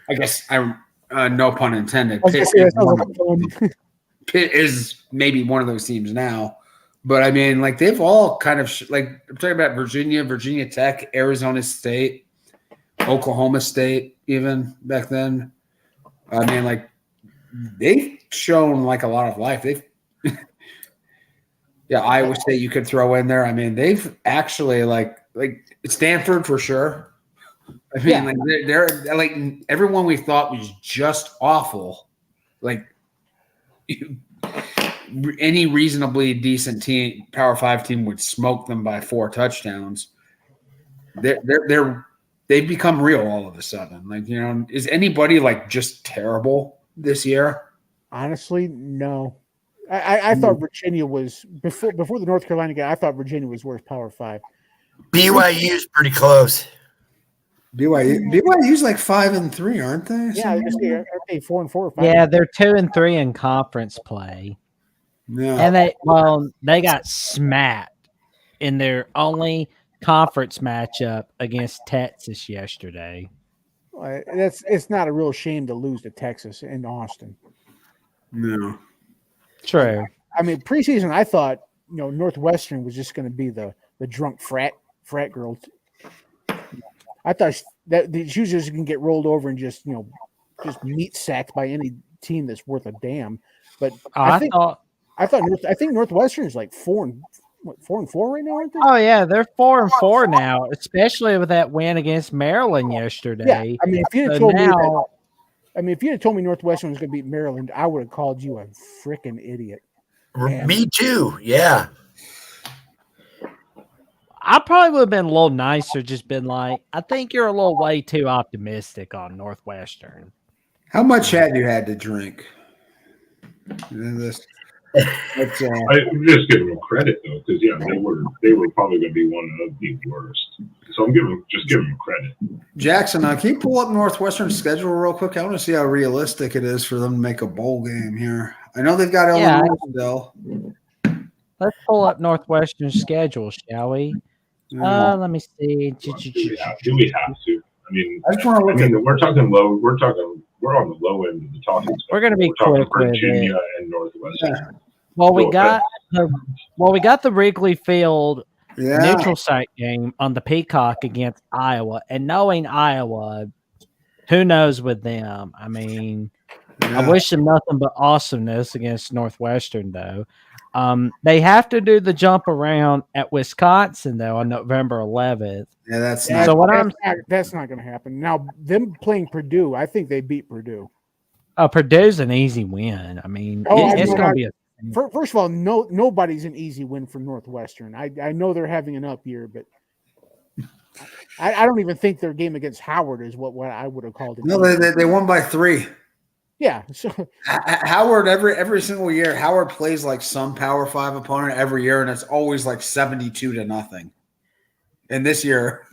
I guess no pun intended. Pitt is maybe one of those teams now. But, I mean, like, they've all kind of I'm talking about Virginia Tech, Arizona State, Oklahoma State even back then. I mean, like, they've shown, like, a lot of life. Iowa State you could throw in there. I mean, they've actually, like Stanford for sure. I mean, like, they're like, everyone we thought was just awful. Like, any reasonably decent team, Power 5 team would smoke them by 4 touchdowns. They've become real all of a sudden. Like, is anybody like just terrible this year? Honestly, no. I thought Virginia was before the North Carolina game. I thought Virginia was worth Power 5. BYU's pretty close. BYU's like 5-3, aren't they? Yeah, aren't they 4-4 or 5? Yeah, they're 2-3 in conference play. Yeah. And they got smacked in their only conference matchup against Texas yesterday. It's not a real shame to lose to Texas and Austin. No. True. I mean, preseason, I thought Northwestern was just going to be the drunk frat girl. I thought that she was just going to get rolled over and just meat sacked by any team that's worth a damn. But I think Northwestern is like 4-4 right now, aren't they? Oh yeah, they're 4-4 now, especially with that win against Maryland yesterday. Yeah, I mean, if you had told me Northwestern was going to beat Maryland, I would have called you a freaking idiot. Me too. Yeah. I probably would have been a little nicer, just been like, I think you're a little way too optimistic on Northwestern. How much had you had to drink? I'm just giving them credit though, because they were probably going to be one of the worst. So I'm just giving them credit. Jackson, can you pull up Northwestern's schedule real quick? I want to see how realistic it is for them to make a bowl game here. I know they've got Illinois still. Let's pull up Northwestern's schedule, shall we? Let me see. Do we have to? I mean, I just want to look at. We're talking low. We're on the low end of the talking. We're going to be quick with Virginia it. And Northwestern. Yeah. Well, we got the Wrigley Field Yeah. neutral site game on the Peacock against Iowa, and knowing Iowa, who knows with them? I mean, I wish them nothing but awesomeness against Northwestern, though. They have to do the jump around at Wisconsin though on November 11th. Yeah, that's not going to happen. Now, them playing Purdue, I think they beat Purdue. Purdue's an easy win. I mean, it's going to be first of all, nobody's an easy win for Northwestern. I know they're having an up year, but I don't even think their game against Howard is what I would have called it. No, they won by 3. Yeah. So Howard every single year, Howard plays like some Power 5 opponent every year, and it's always like 72-0. And this year,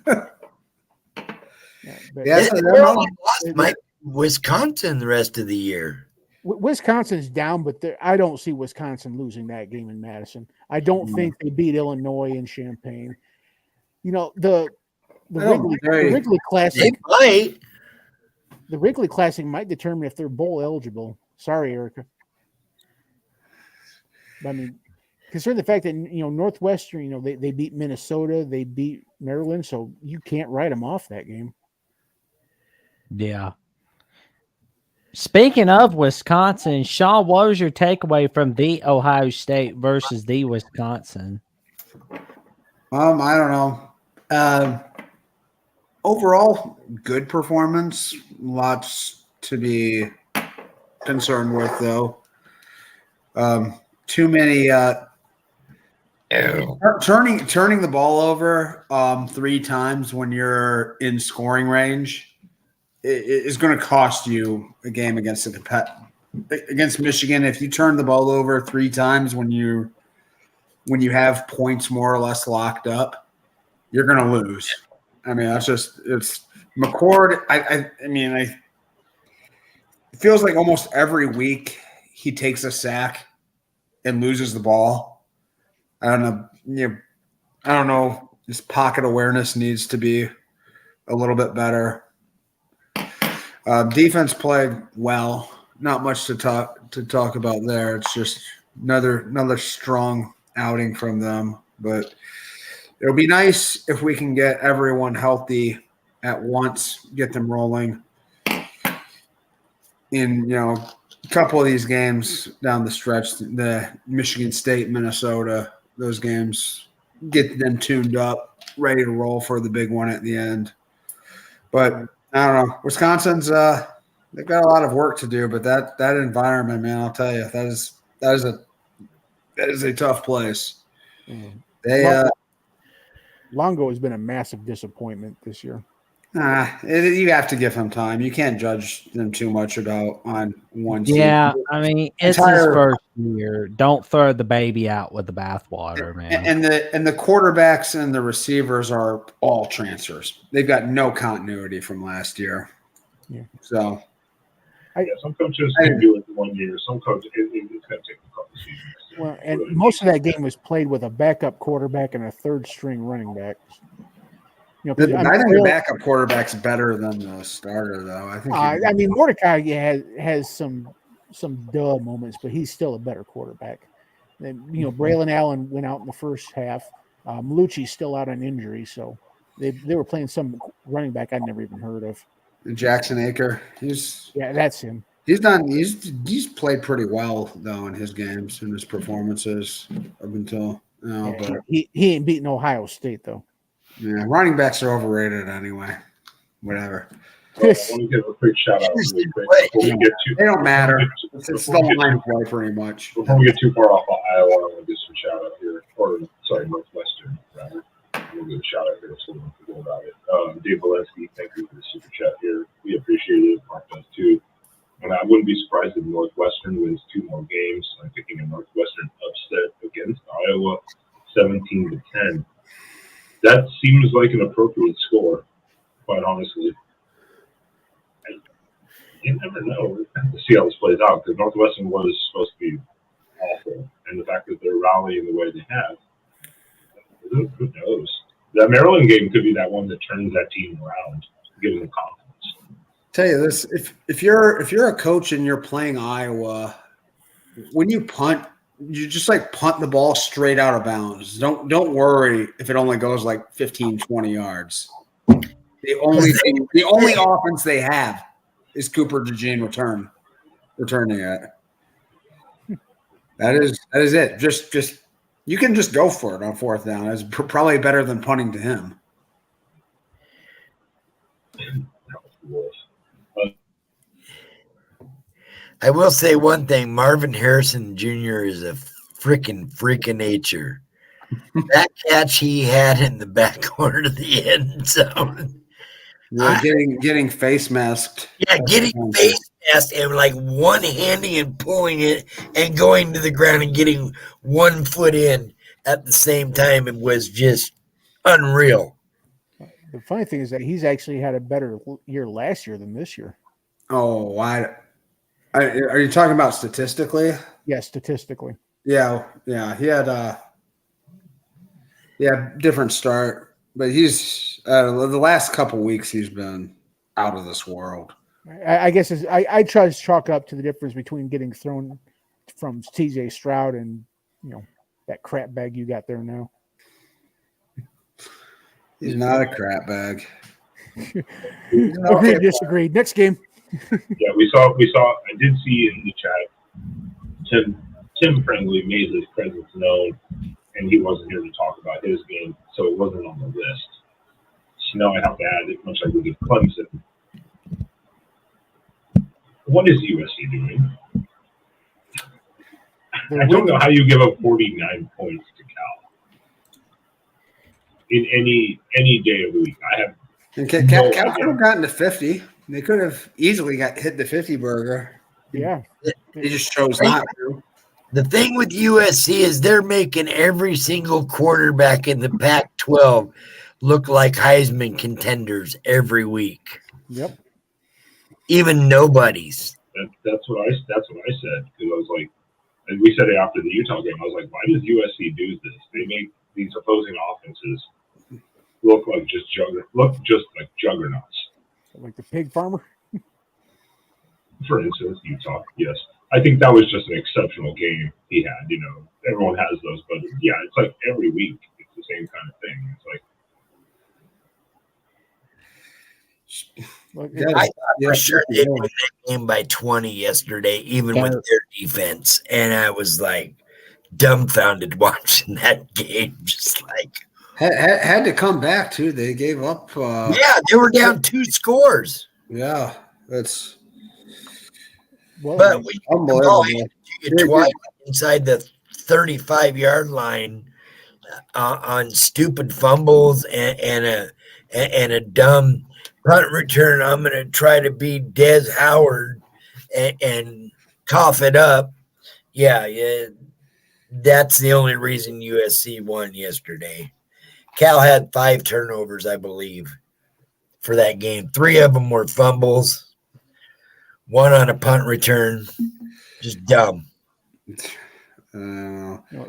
Wisconsin the rest of the year. Wisconsin's down, but I don't see Wisconsin losing that game in Madison. I don't think they beat Illinois in Champaign. The Wrigley Classic. They might. The Wrigley Classic might determine if they're bowl eligible. Sorry, Erica. I mean, consider the fact that Northwestern, they beat Minnesota, they beat Maryland, so you can't write them off that game. Yeah. Speaking of Wisconsin, Sean, what was your takeaway from the Ohio State versus the Wisconsin? I don't know. Overall, good performance. Lots to be concerned with, though. Too many turning the ball over 3 times when you're in scoring range is going to cost you a game against Michigan. If you turn the ball over 3 times when you have points more or less locked up, you're going to lose. I mean, it's McCord. It feels like almost every week he takes a sack and loses the ball. I don't know. His pocket awareness needs to be a little bit better. Defense played well. Not much to talk about there. It's just another strong outing from them. But it'll be nice if we can get everyone healthy at once, get them rolling. In a couple of these games down the stretch, the Michigan State, Minnesota, those games, get them tuned up, ready to roll for the big one at the end. But I don't know. Wisconsin's they've got a lot of work to do, but that environment, man, I'll tell you, that is a tough place. Longo has been a massive disappointment this year. You have to give him time. You can't judge them too much on one season. Yeah, I mean, it's his Entire- first year. Don't throw the baby out with the bathwater, man. And the quarterbacks and the receivers are all transfers. They've got no continuity from last year. Yeah. So some coaches can do it in 1 year. Some coaches, it's going to take a couple seasons. Well, and most of that game was played with a backup quarterback and a third-string running back. You know, I think the backup quarterback's better than the starter, though. I think. I mean, Mordecai has some duh moments, but he's still a better quarterback. And Braylon Allen went out in the first half. Malucci's still out on injury, so they were playing some running back I'd never even heard of. Jackson Aker, that's him. He's played pretty well though in his games and his performances up until but he ain't beating Ohio State though. Yeah, running backs are overrated anyway. Whatever. Well, I want to give a quick shout out really quick before we get too. They don't matter. It's the line play pretty much. Before we get too far off of Iowa, I want to do some shout out here, or sorry, Northwestern rather. I'm gonna give a shout out here so we don't forget about it. Dave Valensky, thank you for the super chat here. We appreciate it. Mark does too. And I wouldn't be surprised if Northwestern wins 2 more games. I'm picking a Northwestern upset against Iowa, 17-10. That seems like an appropriate score, quite honestly. You never know. We'll have to see how this plays out because Northwestern was supposed to be awful, and the fact that they're rallying the way they have, who knows? That Maryland game could be that one that turns that team around, giving them confidence. Tell you this: if you're a coach and you're playing Iowa, when you punt, you just punt the ball straight out of bounds. Don't worry if it only goes 15, 20 yards. The only offense they have is Cooper DeJean returning it. That is it. Just you can just go for it on 4th down. It's probably better than punting to him. I will say one thing. Marvin Harrison Jr. is a freaking freak of nature. That catch he had in the back corner of the end zone. Yeah, getting face masked. Yeah, getting face masked and one-handing and pulling it and going to the ground and getting 1 foot in at the same time. It was just unreal. The funny thing is that he's actually had a better year last year than this year. Oh, are you talking about statistically? Yeah, statistically. Yeah. He had different start, but he's the last couple weeks he's been out of this world. I guess I try to chalk up to the difference between getting thrown from TJ Stroud and that crap bag you got there now. He's not a crap bag. Agreed, disagreed. Next game. Yeah, we saw. I did see in the chat, Tim Friendly made his presence known, and he wasn't here to talk about his game, so it wasn't on the list. So now I have to add it, much like we did Clemson. What is USC doing? I don't know how you give up 49 points to Cal in any day of the week. I have. And Cal could have gotten to 50. They could have easily hit the 50 burger. Yeah. They just chose not to. The thing with USC is they're making every single quarterback in the Pac-12 look like Heisman contenders every week. Yep. Even nobodies. That's what I said because I was like, and we said it after the Utah game. I was like, why does USC do this? They make these opposing offenses look just like juggernauts. Like the pig farmer? For instance, Utah, yes. I think that was just an exceptional game he had. Everyone has those, but yeah, it's like every week it's the same kind of thing. It's like I thought for sure they won that game by 20 yesterday, even with their defense, and I was dumbfounded watching that game, just had to come back too. They gave up. They were down 2 scores. Yeah, that's. But we twice inside the 35-yard line on stupid fumbles and a dumb punt return, I'm going to try to be Des Howard and cough it up. Yeah, that's the only reason USC won yesterday. Cal had 5 turnovers, I believe, for that game. 3 of them were fumbles, 1 on a punt return. Just dumb.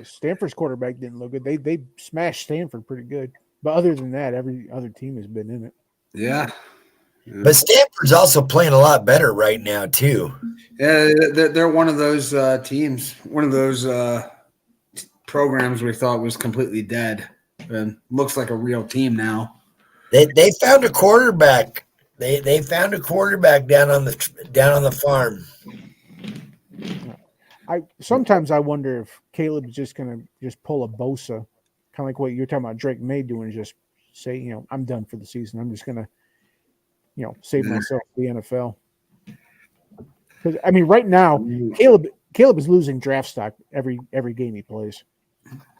Stanford's quarterback didn't look good. They smashed Stanford pretty good. But other than that, every other team has been in it. Yeah. But Stanford's also playing a lot better right now, too. Yeah, they're one of those teams, one of those programs we thought was completely dead, and looks like a real team now. They found a quarterback. They found a quarterback down on the farm. Sometimes I wonder if Caleb's just gonna pull a Bosa, kind of like what you're talking about Drake May doing, just say, I'm done for the season. I'm just gonna, save myself for the NFL. Because right now, Caleb is losing draft stock every game he plays.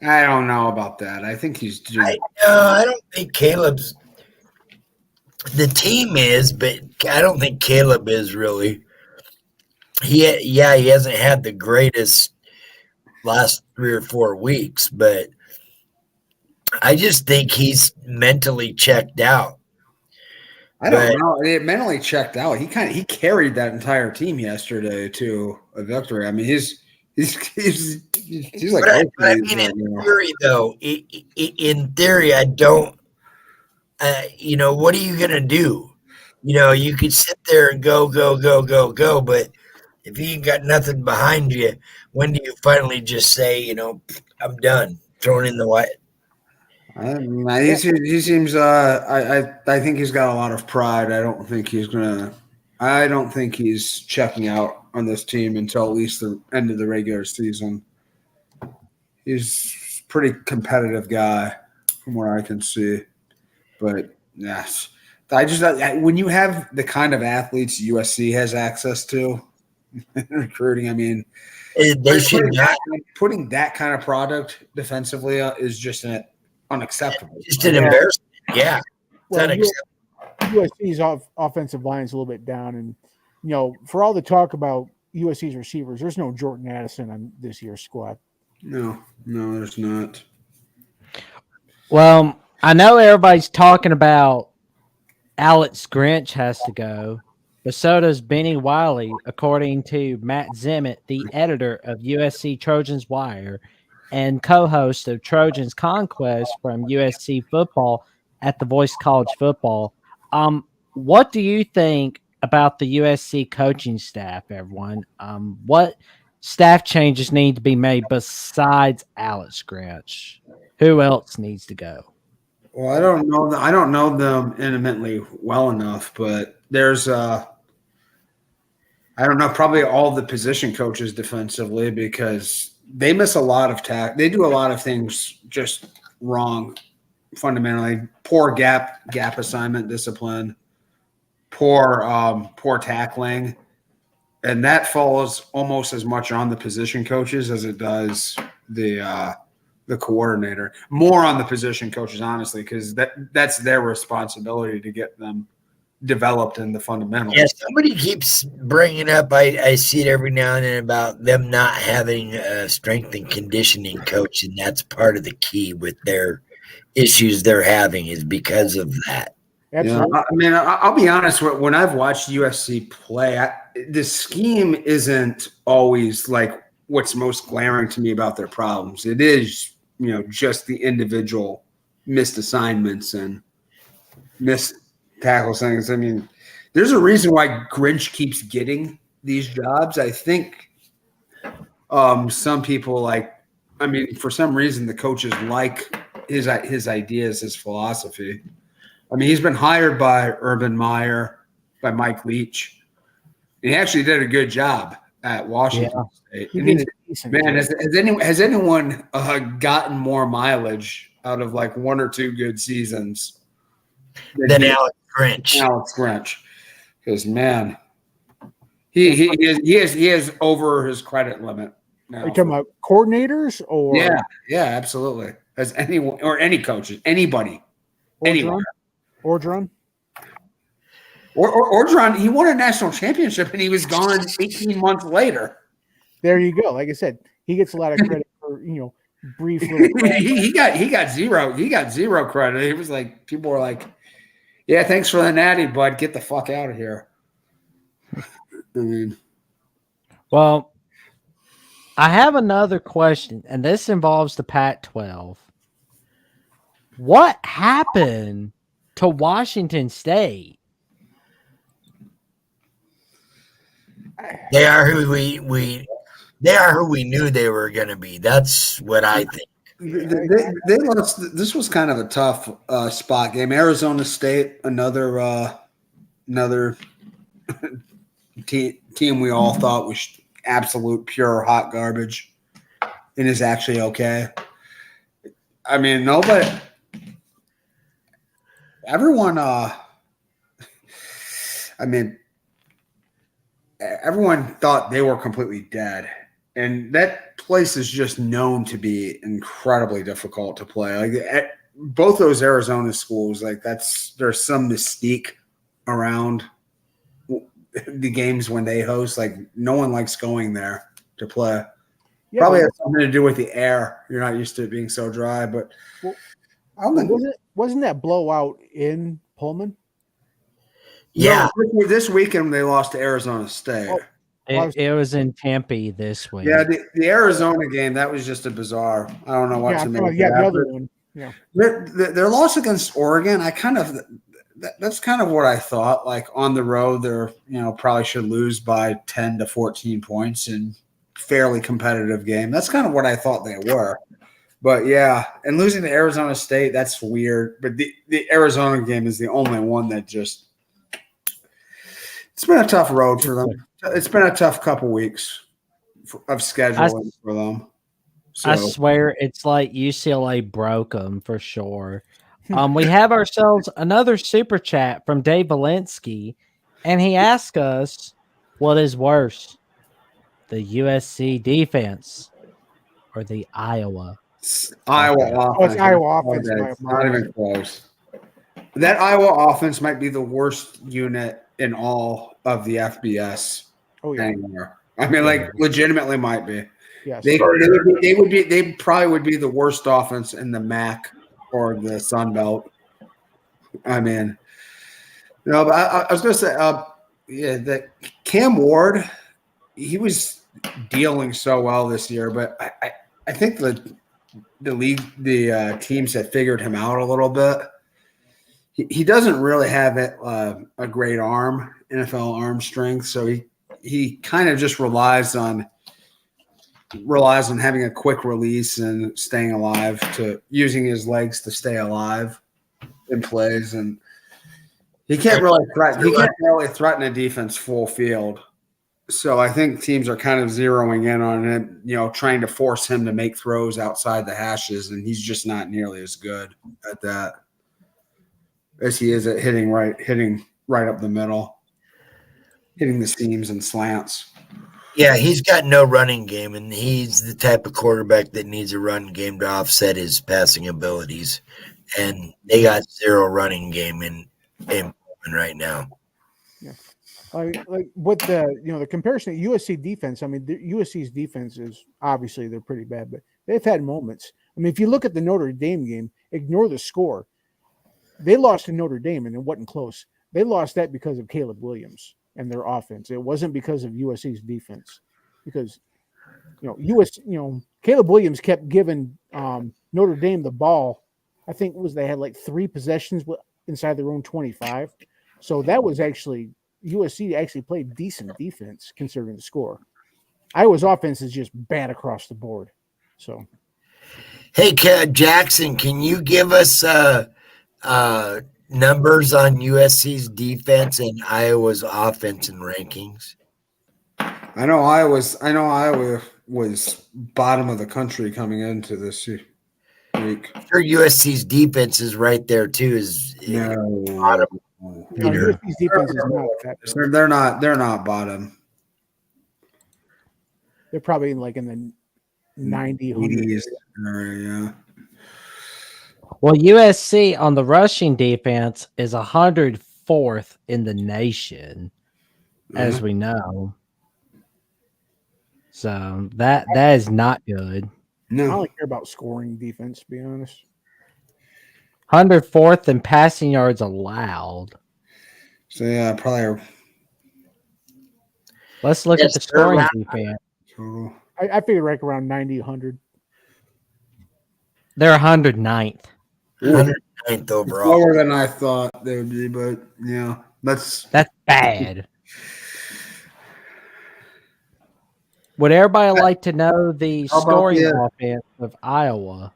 I don't know about that. I think he's doing. I don't think Caleb's. The team is, but I don't think Caleb is really. He hasn't had the greatest last 3 or 4 weeks, but I just think he's mentally checked out. I don't know. It mentally checked out. He carried that entire team yesterday to a victory. I mean, he's like. But I mean, in theory, though, in theory, I don't. What are you gonna do? You could sit there and go, but if you ain't got nothing behind you, when do you finally just say, I'm done, throwing in the white? He seems. I think he's got a lot of pride. I don't think he's checking out on this team until at least the end of the regular season. He's a pretty competitive guy, from what I can see. But yes, when you have the kind of athletes USC has access to in recruiting, I mean, they should not putting that kind of product defensively is just unacceptable. Just an embarrassment. Yeah. Well, USC's offensive line is a little bit down, and for all the talk about USC's receivers, there's no Jordan Addison on this year's squad. No, there's not. Well, I know everybody's talking about Alex Grinch has to go, but so does Benny Wiley, according to Matt Zimmett, the editor of USC Trojans Wire and co-host of Trojans Conquest from USC Football at The Voice College Football. What do you think about the USC coaching staff, everyone? What staff changes need to be made besides Alex Grinch? Who else needs to go? Well, I don't know them intimately well enough, but there's I don't know, probably all the position coaches defensively, because they miss a lot of they do a lot of things just wrong, fundamentally. Poor gap assignment discipline, poor tackling, and that falls almost as much on the position coaches as it does the coordinator. More on the position coaches, honestly, because that's their responsibility to get them developed in the fundamentals. Yeah, somebody keeps bringing up, I see it every now and then, about them not having a strength and conditioning coach, and that's part of the key with their issues they're having is because of that. Absolutely. Yeah, I mean, I'll be honest, when I've watched USC play, the scheme isn't always like what's most glaring to me about their problems. It is, just the individual missed assignments and missed tackle things. I mean, there's a reason why Grinch keeps getting these jobs. I think some people for some reason the coaches like his ideas, his philosophy. I mean, he's been hired by Urban Meyer, by Mike Leach. He actually did a good job at Washington State. Man, has anyone gotten more mileage out of like 1 or 2 good seasons than Alex Grinch? Alex Grinch, because man, he is over his credit limit now. Are you talking about coordinators or? Yeah, absolutely. Has anyone or any coaches, anybody, anywhere? Orgeron? Orgeron, he won a national championship and he was gone 18 months later. There you go. Like I said, he gets a lot of credit for brief little. he got zero credit. He was like, people were like, "Yeah, thanks for the natty, bud. Get the fuck out of here." I mean, Well, I have another question, and this involves the Pac-12. What happened to Washington State? They are who they are who we knew they were going to be. That's what I think. they lost. This was kind of a tough spot game. Arizona State, another team we all thought was absolute pure hot garbage, and is actually okay. I mean, everyone. Everyone thought they were completely dead, and that place is just known to be incredibly difficult to play. Like both those Arizona schools, like there's some mystique around the games when they host. Like no one likes going there to play. Yeah, probably has something to do with the air. You're not used to it being so dry, but wasn't that blowout in Pullman? Yeah, no, this weekend they lost to Arizona State. It was in Tempe this week. Yeah, the Arizona game, that was just a bizarre. I don't know what to make. Yeah, the other one. Yeah, their loss against Oregon, that's kind of what I thought. Like on the road, they're probably should lose by 10 to 14 points in fairly competitive game. That's kind of what I thought they were. But yeah, and losing to Arizona State, that's weird. But the Arizona game is the only one that just. It's been a tough road for them. It's been a tough couple weeks of scheduling for them. So. I swear it's like UCLA broke them for sure. We have ourselves another super chat from Dave Valensky, and he asked us, what is worse, the USC defense or the Iowa? Iowa offense. Oh, it's Iowa offense. It's not even close. That Iowa offense might be the worst unit in all of the FBS anymore. I mean, like legitimately might be. Yes. They probably would be the worst offense in the MAC or the Sun Belt. I mean, but I was going to say, that Cam Ward, he was dealing so well this year, but I think the teams have figured him out a little bit. He doesn't really have a great arm, NFL arm strength, so he kind of just relies on having a quick release and staying alive, to using his legs to stay alive in plays, and he can't really threaten a defense full field. So I think teams are kind of zeroing in on him, trying to force him to make throws outside the hashes, and he's just not nearly as good at that as he is at hitting right up the middle, hitting the seams and slants. Yeah, he's got no running game, and he's the type of quarterback that needs a run game to offset his passing abilities. And they got zero running game in right now. Yeah, like with the comparison to USC defense. I mean, USC's defense is obviously they're pretty bad, but they've had moments. I mean, if you look at the Notre Dame game, ignore the score. They lost to Notre Dame, and it wasn't close. They lost that because of Caleb Williams and their offense. It wasn't because of USC's defense, because Caleb Williams kept giving Notre Dame the ball. I think they had like 3 possessions inside their own 25. So that was actually USC actually played decent defense considering the score. Iowa's offense is just bad across the board. So, hey, Jackson, can you give us numbers on USC's defense and Iowa's offense and rankings? I know Iowa was bottom of the country coming into this week. Sure, USC's defense is right there too. Bottom. USC's defense is not that. They're not bottom. They're probably in the 90, 80s area. Well, USC on the rushing defense is 105th 104th in the nation, as we know. So that is not good. I No. only care about scoring defense, to be honest. 104th in passing yards allowed. So yeah, probably Let's look at the scoring defense. total. I figure like around 90, 100. They're 109th. 109th overall. Lower than I thought they would be, but yeah, that's bad. Would everybody like to know the How about scoring the- offense of Iowa?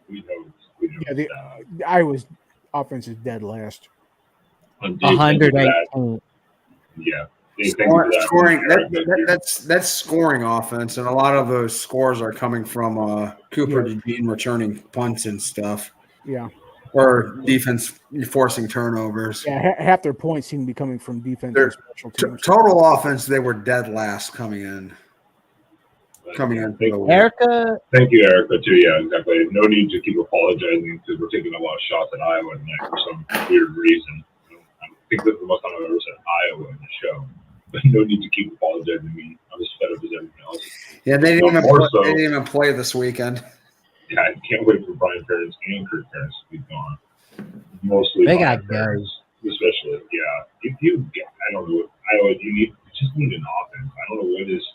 We know Yeah, the Iowa's offense is dead last. on Dave, thank you for that. 118th. Yeah. Dave, thank you for that. scoring. Very good here. That's scoring offense, and a lot of those scores are coming from Cooper DeJean returning punts and stuff, Yeah. or defense forcing turnovers. Yeah, half their points seem to be coming from defense They're- and special teams. Total offense, they were dead last coming in. Thank, Erica, thank you, Erica, too. Yeah, exactly. No need to keep apologizing because we're taking a lot of shots at Iowa tonight for some weird reason. I think this is the most time I've ever said Iowa in the show. But no need to keep apologizing to me. I'm as fed up as everyone else. Yeah, they didn't, More so. they didn't even play this weekend. Yeah, I can't wait for Brian Ferentz and Kurt Ferentz to be gone. Mostly They Brian got Ferentz, especially. Yeah, if you get, I don't know, Iowa, you just need an offense. I don't know what is.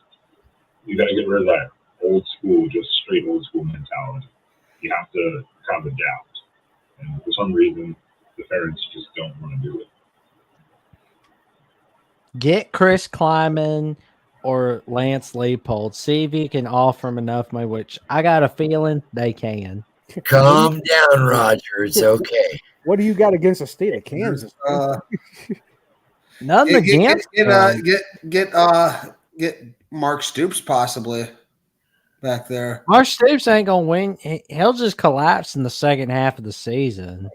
You got to get rid of that old school, just straight old school mentality. You have to kind of adapt, and for some reason, the Ferentz just don't want to do it. get Chris Kleiman or Lance Leopold. See if you can offer them enough money, which I got a feeling they can. Calm down, Roger. It's okay. What do you got against the state of Kansas? Nothing against them. Get Mark Stoops possibly back there. Mark Stoops ain't gonna win. He'll just collapse in the second half of the season.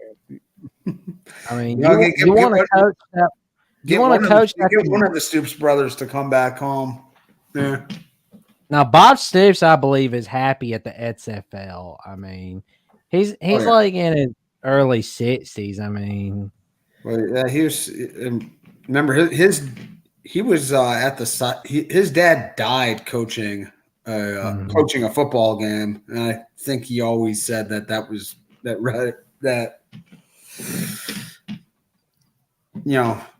I mean, you want to coach that? You want to coach that? Get one of the Stoops brothers to come back home. Yeah. Now, Bob Stoops, I believe, is happy at the XFL. I mean, he's like in his early 60s. I mean, Well, yeah, he was. Remember he was at the side. His dad died coaching coaching a football game, and I think he always said that was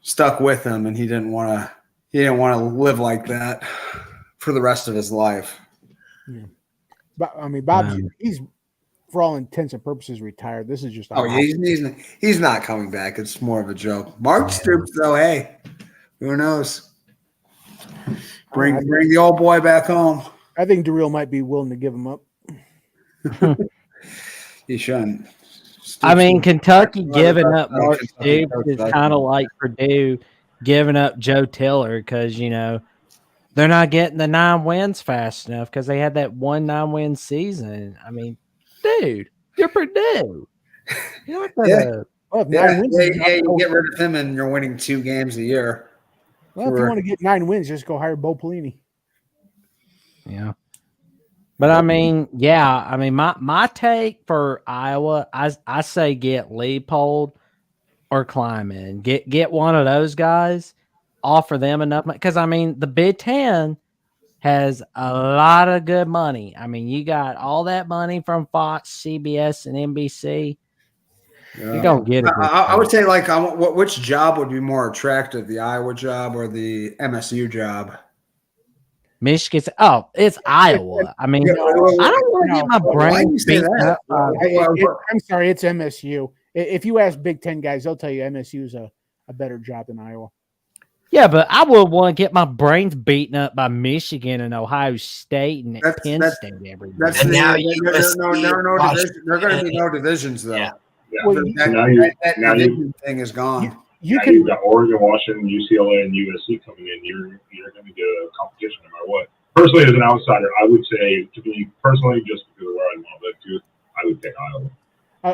stuck with him, and he didn't want to live like that for the rest of his life. Yeah. But I mean, Bob, he's for all intents and purposes retired. This is just He's not coming back. It's more of a joke. Mark Stoops, though, hey, who knows? Bring the old boy back home. I think Darrell might be willing to give him up. He shouldn't. I mean, Kentucky giving up Mark Stoops is kind of like Purdue giving up Joe Tiller because, they're not getting the 9 wins fast enough because they had that 1 9-win season. I mean, dude, you're Purdue. You get rid of him and you're winning 2 games a year. Well, if you want to get 9 wins, just go hire Bo Pelini. Yeah. But I mean, my take for Iowa, I say get Leopold or Kleiman. Get one of those guys, offer them enough money. Because I mean, the Big Ten has a lot of good money. I mean, you got all that money from Fox, CBS, and NBC. Yeah. You're gonna get it. I would say, which job would be more attractive, the Iowa job or the MSU job? Michigan's it's Iowa. I mean, I don't want to get my brain beaten up. I'm sorry, it's MSU. If you ask Big Ten guys, they'll tell you MSU is a better job than Iowa. Yeah, but I would want to get my brains beaten up by Michigan and Ohio State and Penn State every day. And now there are going to be no divisions, though. Yeah. Well, that division thing is gone. You've got Oregon, Washington, UCLA, and USC coming in. You're going to get a competition no matter what. Personally, as an outsider, I would say, to me personally, just because of where I want to live to, I would pick Iowa.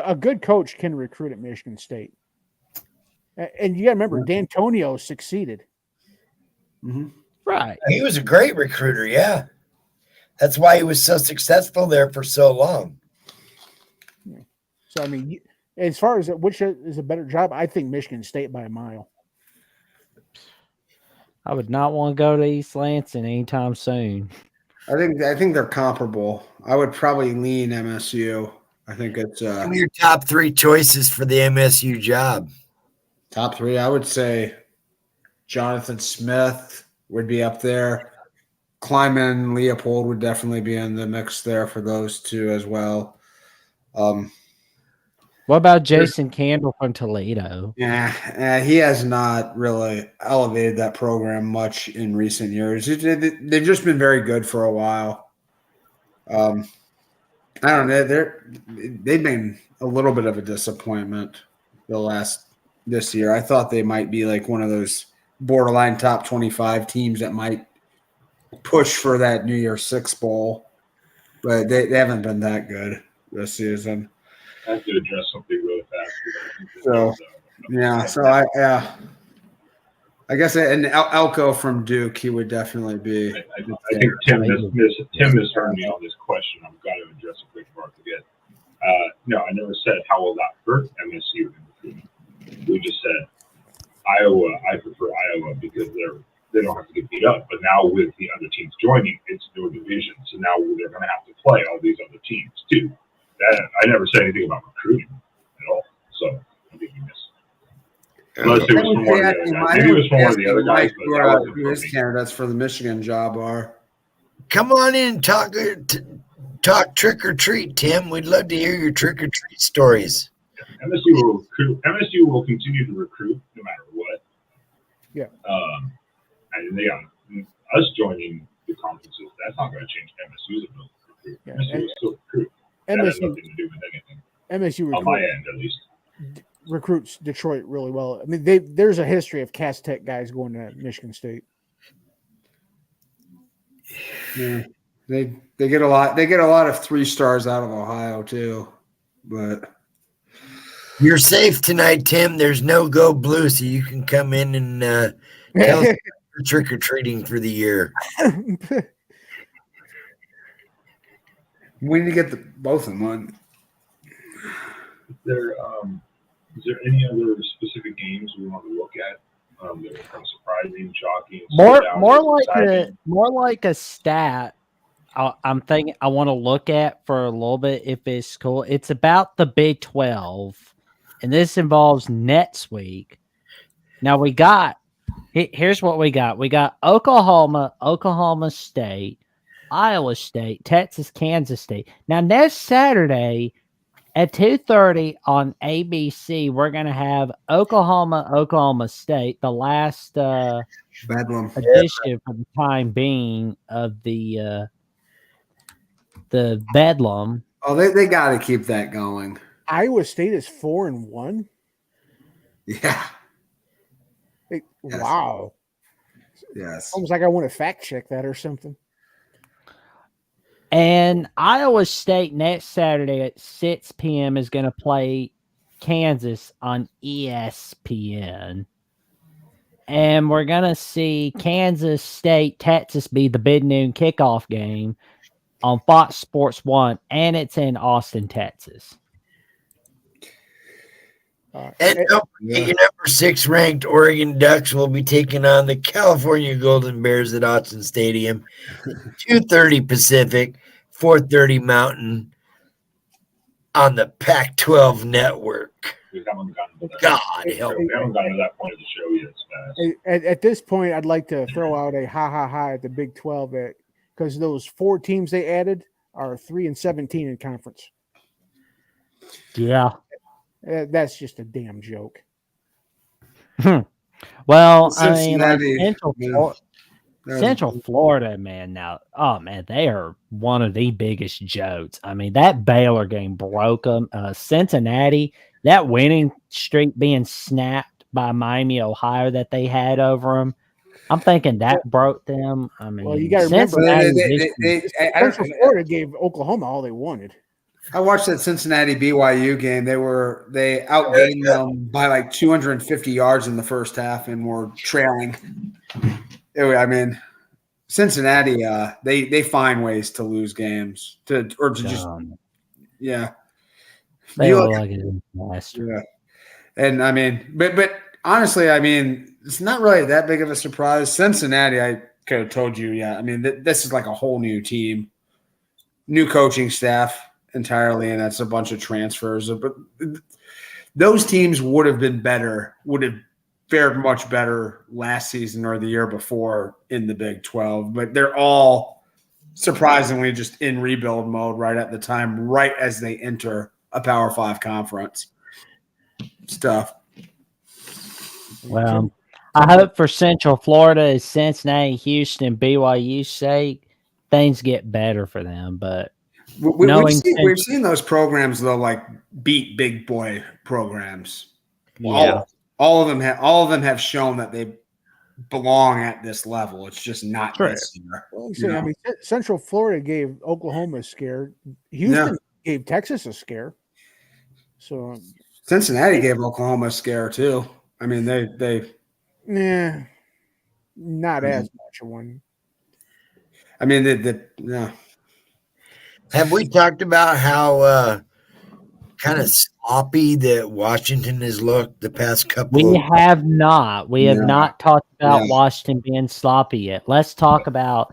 A good coach can recruit at Michigan State. And you got to remember, D'Antonio succeeded. Mm-hmm. Right. He was a great recruiter, yeah. That's why he was so successful there for so long. Yeah. So, I mean, As far as which is a better job, I think Michigan State by a mile. I would not want to go to East Lansing anytime soon. I think they're comparable. I would probably lean MSU. I think it's Give me your top 3 choices for the MSU job. top 3. I would say Jonathan Smith would be up there. Kleiman, Leopold would definitely be in the mix there for those two as well. What about Jason Campbell from Toledo? Yeah, he has not really elevated that program much in recent years. They've just been very good for a while. I don't know. They've been a little bit of a disappointment this year. I thought they might be like one of those borderline top 25 teams that might push for that New Year's Six Bowl, but they haven't been that good this season. I have to address something really fast. I guess and Elko from Duke, he would definitely be. I think Tim misheard me on this question. I've got to address it quick before I forget. No, I never said how will that hurt MSU in recruiting. We just said Iowa. I prefer Iowa because they don't have to get beat up. But now with the other teams joining, it's their division. So now they're going to have to play all these other teams too. I never said anything about recruiting at all. So I think you missed. Unless it was from one of the other guys. Maybe it was from one of the other guys. But who his candidates for the Michigan job are. Come on in, talk trick or treat, Tim. We'd love to hear your trick or treat stories. MSU will recruit. MSU will continue to recruit no matter what. Yeah. And us joining the conferences, that's not going to change MSU's ability to recruit. Yeah, MSU will still recruit. That has nothing to do with anything. MSU on my end, at least. Recruits Detroit really well. I mean, there's a history of Cass Tech guys going to Michigan State. Yeah, they get a lot. They get a lot of 3 stars out of Ohio too, but you're safe tonight, Tim. There's no go blue, so you can come in and tell us trick or treating for the year. We need to get both in one. Is there any other specific games we want to look at that are kind of surprising, shocking? More like a stat. I'm thinking I want to look at for a little bit if it's cool. It's about the Big 12, and this involves next week. Now here's what we got. We got Oklahoma State, Iowa State, Texas, Kansas State. Now next Saturday at 2:30 on ABC, we're going to have Oklahoma State, the last Bedlam edition for the time being of the Bedlam. Oh, they got to keep that going. Iowa State is 4-1. Yeah. Yes. Wow. Yes. Almost like I want to fact check that or something. And Iowa State next Saturday at 6 p.m. is going to play Kansas on ESPN. And we're going to see Kansas State, Texas be the big noon kickoff game on Fox Sports 1. And it's in Austin, Texas. And don't forget your number 6 ranked Oregon Ducks will be taking on the California Golden Bears at Autzen Stadium, 2:30 Pacific, 4:30 Mountain on the Pac-12 network. We haven't gotten to that. God help We haven't gotten to that point of the show yet. At this point, I'd like to throw out a ha at the Big 12 because those 4 teams they added are 3-17 in conference. Yeah. That's just a damn joke. Well, Cincinnati, I mean, Central Florida, man, now, oh, man, they are one of the biggest jokes. I mean, that Baylor game broke them. Cincinnati, that winning streak being snapped by Miami, Ohio that they had over them, I'm thinking that broke them. I mean, well, you got to remember, Central Florida gave Oklahoma all they wanted. I watched that Cincinnati BYU game. They outgained them by like 250 yards in the first half and were trailing. I mean, Cincinnati, they find ways to lose games They You look look- like a disaster. Yeah. And I mean, but honestly, I mean, it's not really that big of a surprise. Cincinnati, I could have told you, yeah. I mean, this is like a whole new team, new coaching staff entirely, and that's a bunch of transfers. But those teams would have been better, would have fared much better last season or the year before in the Big 12. But they're all surprisingly just in rebuild mode right at the time, right as they enter a Power 5 conference. Stuff. Well, I hope for Central Florida, Cincinnati, Houston, BYU's sake, things get better for them. But We've seen those programs though, like beat big boy programs. Yeah. All of them have shown that they belong at this level. It's just not Sure. this year. Well, You know? I mean, Central Florida gave Oklahoma a scare. Houston gave Texas a scare. So Cincinnati gave Oklahoma a scare too. I mean, they not as much of one. I mean, yeah. Have we talked about how kind of sloppy that Washington has looked the past couple We of have not. We have No. not talked about No. Washington being sloppy yet. Let's talk about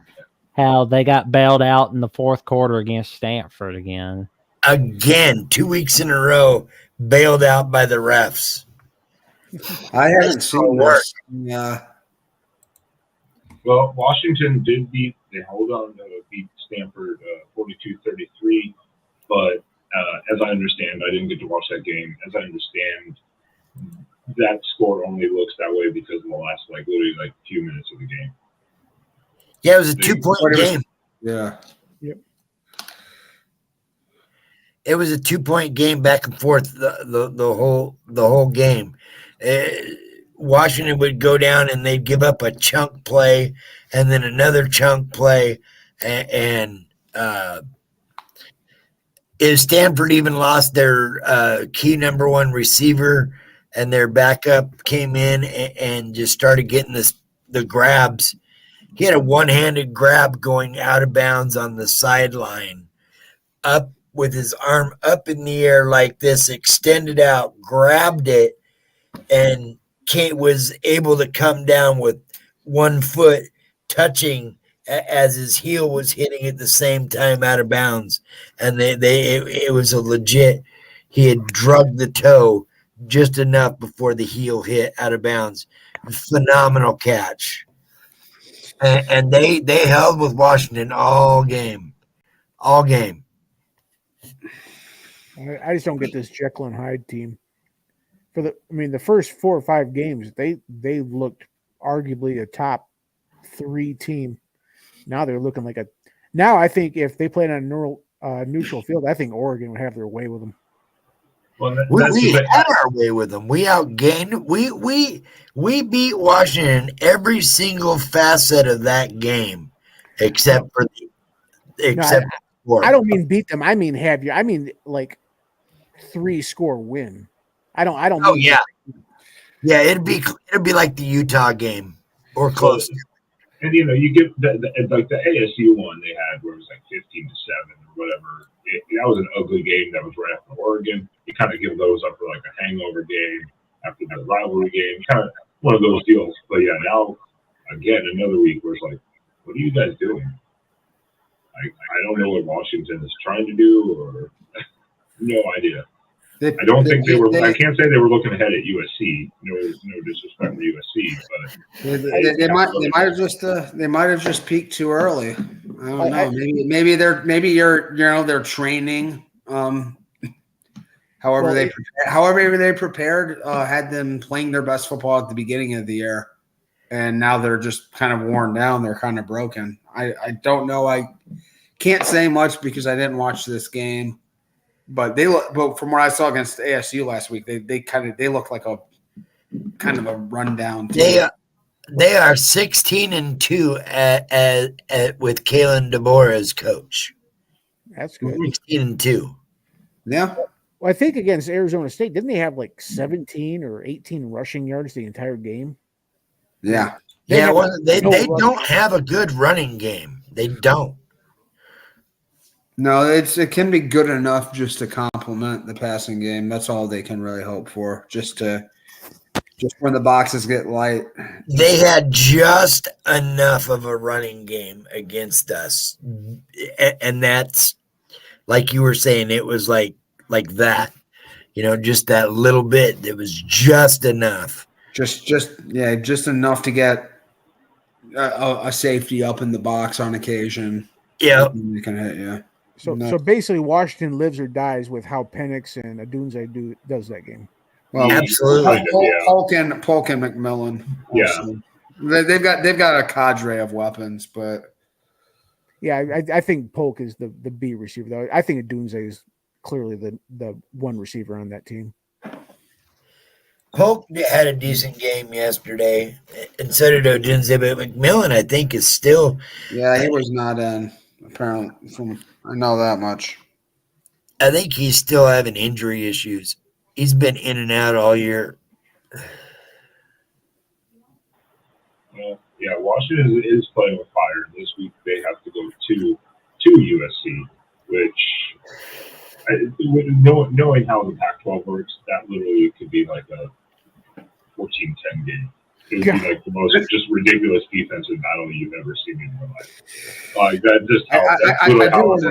how they got bailed out in the fourth quarter against Stanford again. again, 2 weeks in a row, bailed out by the refs. I haven't That's seen how it this. Yeah. Well, Washington did beat Stanford 42-33, but as I understand, I didn't get to watch that game. As I understand, that score only looks that way because of the last literally few minutes of the game. Yeah, it was a 2-point game. Yeah. It was a 2-point game back and forth the whole game. Washington would go down and they'd give up a chunk play and then another chunk play, and if Stanford even lost their key number one receiver, and their backup came in and just started getting the grabs. He had a one-handed grab going out of bounds on the sideline, up with his arm up in the air like this, extended out, grabbed it, and was able to come down with 1 foot touching as his heel was hitting at the same time out of bounds. And it was a legit, he had drugged the toe just enough before the heel hit out of bounds. Phenomenal catch. And they held with Washington all game. All game. I just don't get this Jekyll and Hyde team. The first 4 or 5 games, they looked arguably a top 3 team. Now they're looking like now I think if they played on a neutral field, I think Oregon would have their way with them. Well, We had our way with them. We outgained. We beat Washington in every single facet of that game, except for I don't mean beat them. I mean I mean like 3-score win. I don't. Oh yeah, yeah. It'd be like the Utah game or close. And you get the ASU one they had where it was 15-7 or whatever. That was an ugly game. That was right after Oregon. You kind of give those up for a hangover game after the rivalry game. Kind of one of those deals. But yeah, now again another week where it's what are you guys doing? I don't know what Washington is trying to do, or no idea. I don't think they were. I can't say they were looking ahead at USC. No disrespect to USC, but they might have just peaked too early. I don't know. Maybe they're training. However they prepared had them playing their best football at the beginning of the year, and now they're just kind of worn down. They're kind of broken. I don't know. I can't say much because I didn't watch this game. But from what I saw against ASU last week, they look like a kind of a rundown team. They are 16-2 at with Kalen DeBoer as coach. That's good. 16-2. Yeah. Well, I think against Arizona State, didn't they have 17 or 18 rushing yards the entire game? Yeah. They don't have a good running game. They don't. No, it can be good enough just to complement the passing game. That's all they can really hope for. Just when the boxes get light. They had just enough of a running game against us, and that's like you were saying. It was like that, just that little bit. It was just enough. Just enough to get a safety up in the box on occasion. Yeah. You can hit, yeah. So basically, Washington lives or dies with how Penix and Adunze does that game. Well, absolutely. Polk and McMillan. Also. Yeah, they've got a cadre of weapons, but yeah, I think Polk is the B receiver though. I think Adunze is clearly the one receiver on that team. Polk had a decent game yesterday, and so did Odunze, but McMillan, I think, is still. Yeah, he was not in. Apparently, I know that much. I think he's still having injury issues. He's been in and out all year. Yeah, Washington is playing with fire. This week they have to go to USC, which, knowing how the Pac-12 works, that literally could be like a 14-10 game. It would be like the most just ridiculous defensive battle you've ever seen in your life. Like that's just how it works.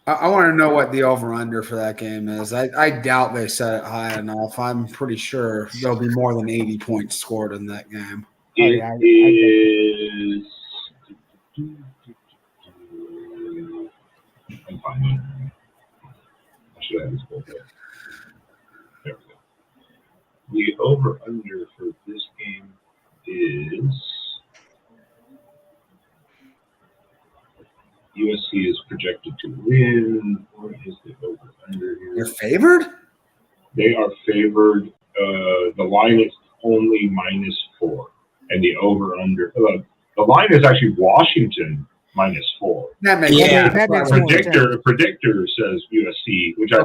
I want to know what the over-under for that game is. I doubt they set it high enough. I'm pretty sure there'll be more than 80 points scored in that game. It is. I'm finding it. I should have this pulled up. There we go. The over-under for this game is USC is projected to win. What is the over-under here? You're favored? They are favored. The line is only -4, and the over-under. The line is actually Washington -4. That makes Predictor says USC, which I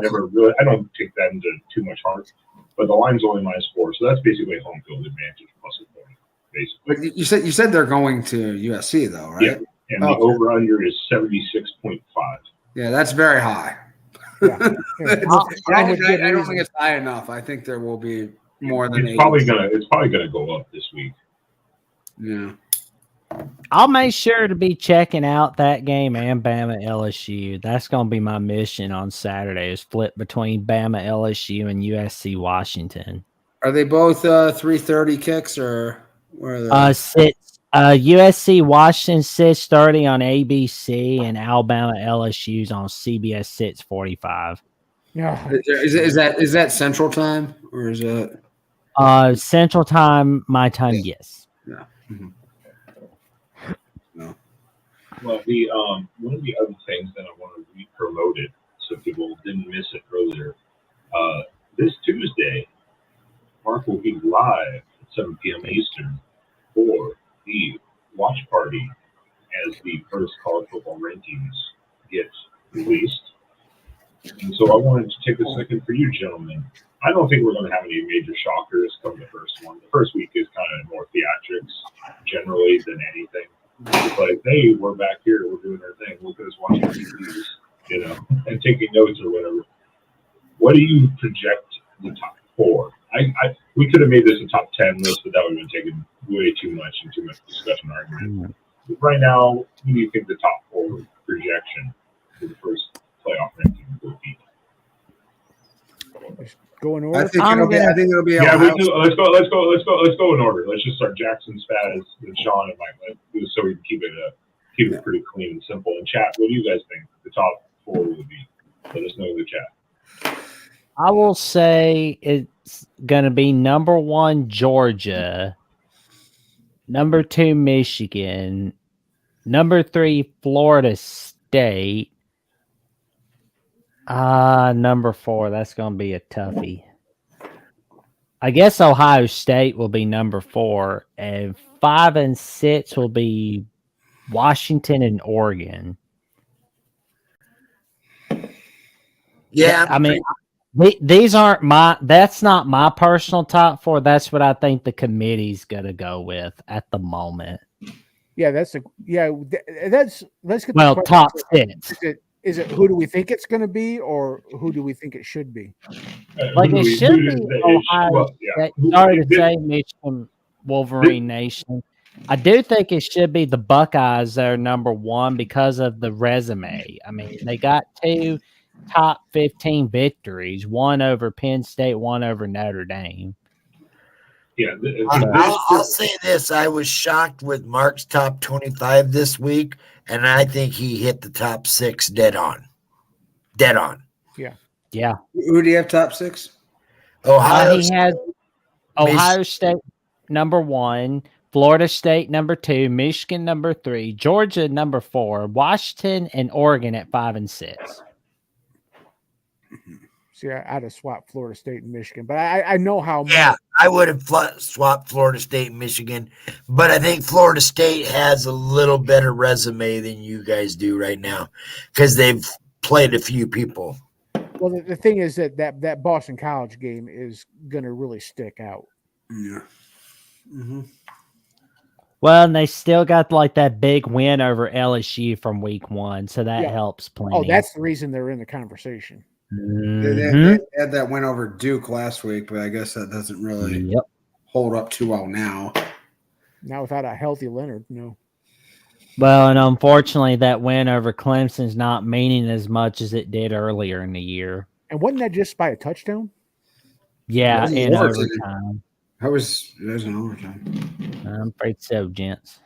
don't take that into too much heart. But the line's only -4, so that's basically home field advantage plus a point, basically. But you said they're going to USC though, right? Yeah, and the over/under is 76.5. Yeah, that's very high. Yeah. I don't think it's high enough. I think there will be more than. It's probably gonna go up this week. Yeah. I'll make sure to be checking out that game and Bama LSU. That's going to be my mission on Saturday, is flip between Bama LSU and USC Washington. Are they both 3:30 kicks or where are they? USC Washington 6:30 on ABC and Alabama LSU's on CBS 6:45. Yeah. Is that Central Time or is it Central Time, my time? Yes. Yeah. Mm-hmm. Well, one of the other things that I want to re-promote it so people didn't miss it earlier. This Tuesday, Mark will be live at 7 p.m. Eastern for the watch party as the first college football rankings get released. And so I wanted to take a second for you, gentlemen. I don't think we're going to have any major shockers come the first one. The first week is kind of more theatrics generally than anything. It's like, hey, we're back here, we're doing our thing. Look at us watching TVs, and taking notes or whatever. What do you project the top 4? We could have made this a top 10 list, but that would have been taking way too much and too much discussion argument. But right now, who do you think the top 4 projection for the first playoff ranking will be? Go in order. I think it'll be. Yeah, let's go in order. Let's just start Jackson, Spaz, and Sean, and Mike, so we can keep it pretty clean and simple. And chat, what do you guys think the top 4 will be? Let us know in the chat. I will say it's going to be number 1 Georgia, number 2 Michigan, number 3 Florida State. Number 4, that's going to be a toughie. I guess Ohio State will be number 4, and 5 and 6 will be Washington and Oregon. Yeah, I mean, these aren't that's not my personal top 4. That's what I think the committee's going to go with at the moment. Yeah, let's get top 6. Is it who do we think it's going to be, or who do we think it should be? Like Who it do we- should who be do they- Ohio well, yeah. State. Who- Sorry to this- say, Michigan Wolverine Nation. I do think it should be the Buckeyes that are number one because of the resume. I mean, they got 2 top 15 victories, one over Penn State, one over Notre Dame. Yeah, I'll say this. I was shocked with Mark's top 25 this week, and I think he hit the top 6 dead on. Dead on. Yeah. Who do you have top 6? Ohio He has Ohio State number 1, Florida State number 2, Michigan number 3, Georgia number 4, Washington and Oregon at 5 and 6. See, I'd have swapped Florida State and Michigan, but I know how. Yeah, I would have swapped Florida State and Michigan, but I think Florida State has a little better resume than you guys do right now because they've played a few people. Well, the thing is that Boston College game is going to really stick out. Yeah. Mm-hmm. Well, and they still got like that big win over LSU from week 1, so that helps plenty. Oh, that's the reason they're in the conversation. They had that win over Duke last week, but I guess that doesn't really hold up too well now. Now without a healthy Leonard, no. Well, and unfortunately, that win over Clemson's not meaning as much as it did earlier in the year. And wasn't that just by a touchdown? Yeah, in overtime. overtime. That was an overtime. I'm afraid so, gents.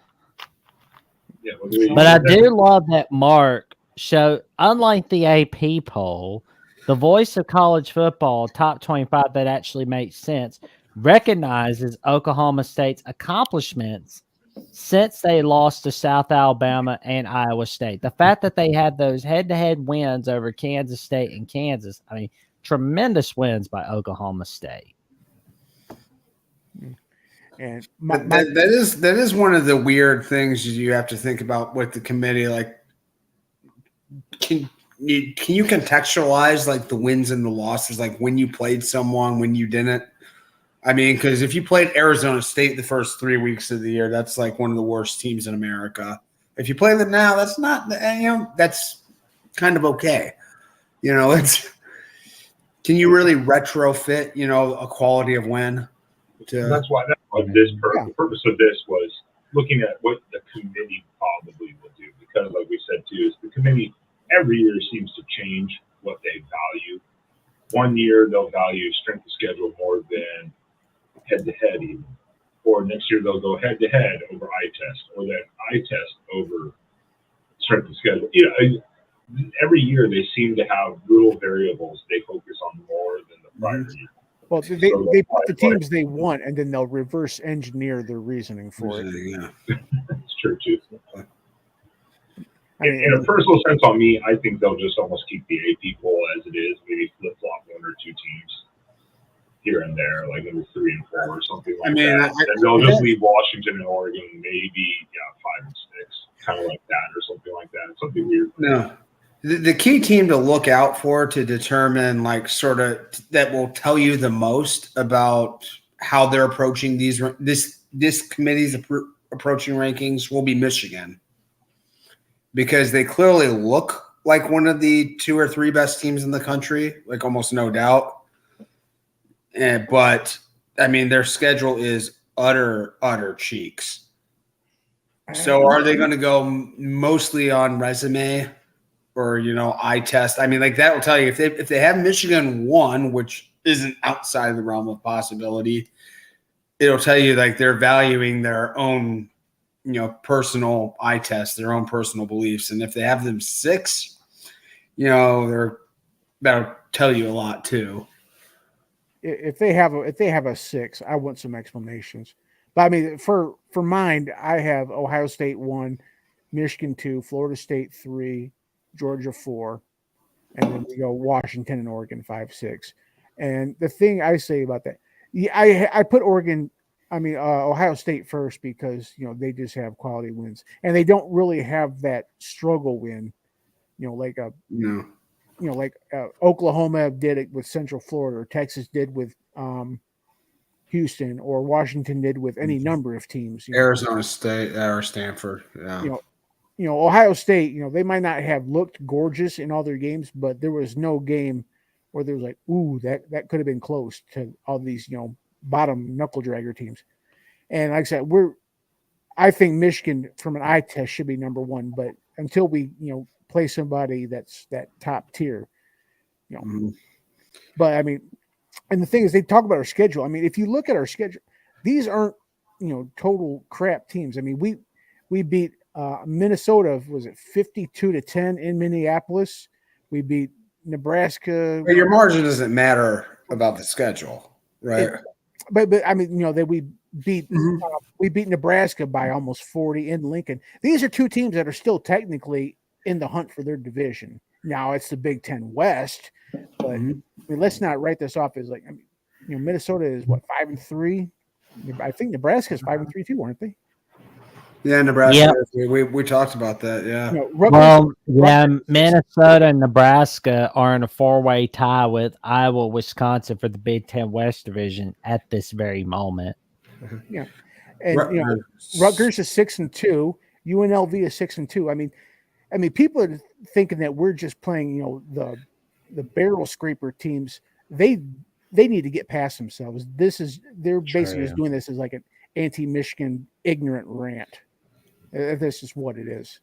Yeah, But I do love that Mark showed, unlike the AP poll, the voice of college football, top 25 that actually makes sense, recognizes Oklahoma State's accomplishments since they lost to South Alabama and Iowa State. The fact that they had those head-to-head wins over Kansas State and Kansas, I mean, tremendous wins by Oklahoma State. And that is one of the weird things you have to think about with the committee. Like, can you contextualize like the wins and the losses, like when you played someone, when you didn't? I mean, because if you played Arizona State the first 3 weeks of the year, that's like one of the worst teams in America. If you play them now, that's not, that's kind of okay. Can you really retrofit, a quality of win? That's why the purpose of this was looking at what the committee probably will do, because like we said too, is the committee every year seems to change what they value. One year they'll value strength of schedule more than head-to-head even. Or next year they'll go head-to-head over eye test, or that eye test over strength of schedule. Every year they seem to have little variables they focus on more than the prior year. Well, they put the teams they want, and then they'll reverse engineer their reasoning for it. Yeah. It's true too. In a personal sense on me, I think they'll just almost keep the AP poll as it is, maybe flip-flop 1 or 2 teams here and there, like maybe 3 and 4 or something like that. And they'll just leave Washington and Oregon, maybe 5 and 6, kind of like that or something like that. Something weird. No. The key team to look out for to determine like sort of that will tell you the most about how they're approaching this committee's approaching rankings will be Michigan, because they clearly look like one of the 2 or 3 best teams in the country, like almost no doubt. But I mean, their schedule is utter cheeks. So are they going to go mostly on resume or, eye test? I mean, like that will tell you if they have Michigan 1, which isn't outside of the realm of possibility, it'll tell you like they're valuing their own, personal eye test, their own personal beliefs. And if they have them 6, that'll tell you a lot too. If they have a 6, I want some explanations. But I mean, for mine, I have Ohio State 1, Michigan 2, Florida State 3, Georgia 4, and then we go Washington and Oregon 5, 6. And the thing I say about that, I put Ohio State first because they just have quality wins, and they don't really have that struggle win, like Oklahoma did it with Central Florida, or Texas did with Houston, or Washington did with any number of teams. Arizona State or Stanford. Yeah. Ohio State, they might not have looked gorgeous in all their games, but there was no game where there was like, ooh, that could have been close to all these, bottom knuckle dragger teams. And like I said, I think Michigan from an eye test should be number one, but until we, play somebody that's that top tier, But I mean, and the thing is, they talk about our schedule. I mean, if you look at our schedule, these aren't, total crap teams. I mean, we beat Minnesota, was it 52-10 in Minneapolis? We beat Nebraska. But your margin doesn't matter about the schedule, right? But I mean, that we beat Nebraska by almost 40 in Lincoln. These are two teams that are still technically in the hunt for their division. Now it's the Big Ten West, but I mean, let's not write this off as like, Minnesota is what, 5-3. I think Nebraska is 5-3 too, aren't they? Yeah, Nebraska. Yep. We talked about that. Yeah. Minnesota and Nebraska are in a 4-way tie with Iowa, Wisconsin for the Big Ten West division at this very moment. Yeah, and Rutgers is 6-2. UNLV is 6-2. I mean, people are thinking that we're just playing, the barrel scraper teams. They need to get past themselves. They're basically just doing this as like an anti-Michigan ignorant rant. This is what it is.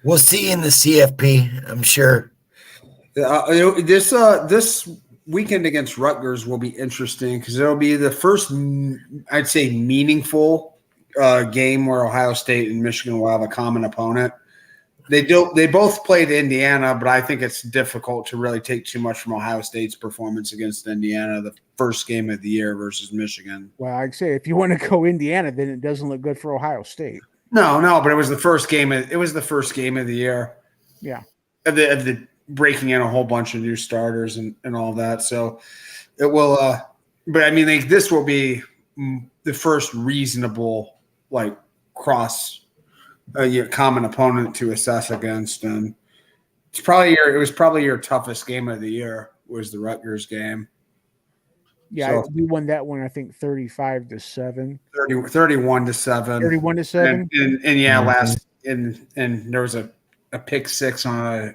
We'll see in the CFP, I'm sure. This weekend against Rutgers will be interesting because it'll be the first, I'd say, meaningful game where Ohio State and Michigan will have a common opponent. They both played Indiana, but I think it's difficult to really take too much from Ohio State's performance against Indiana, the first game of the year versus Michigan. Well, I'd say if you want to go Indiana, then it doesn't look good for Ohio State. No, but it was the first game. It was the first game of the year. Yeah, of the breaking in a whole bunch of new starters and all that. So it will. But I mean, this will be the first reasonable cross. Common opponent to assess against, and it was probably your toughest game of the year was the Rutgers game. Yeah, we won that one, I think 35-7. 31-7. 31-7. And yeah, and there was a pick six on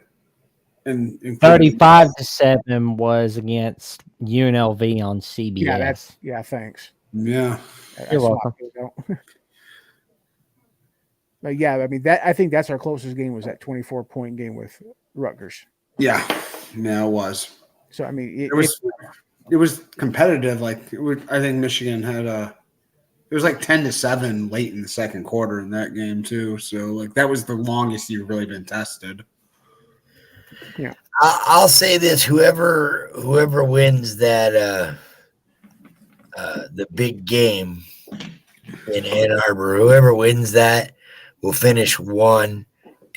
in 35-7 was against UNLV on CBS. Thanks. Yeah. You're welcome. But yeah, I mean I think that's our closest game was that 24-point game with Rutgers. Yeah, it was. So I mean, it was competitive. I think Michigan had it was 10-7 late in the second quarter in that game too. So that was the longest you've really been tested. Yeah, I'll say this: whoever wins that the big game in Ann Arbor, whoever wins that will finish 1,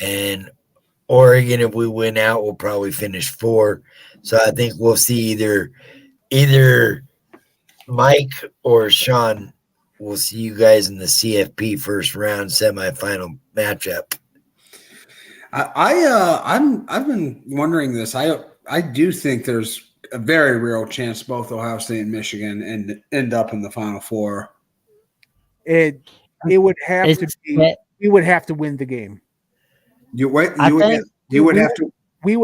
and Oregon, if we win out, will probably finish 4. So I think we'll see either Mike or Sean. We'll see you guys in the CFP first round semifinal matchup. I've been wondering this. I do think there's a very real chance both Ohio State and Michigan end up in the Final Four. It would have to be. We would have to win the game. We would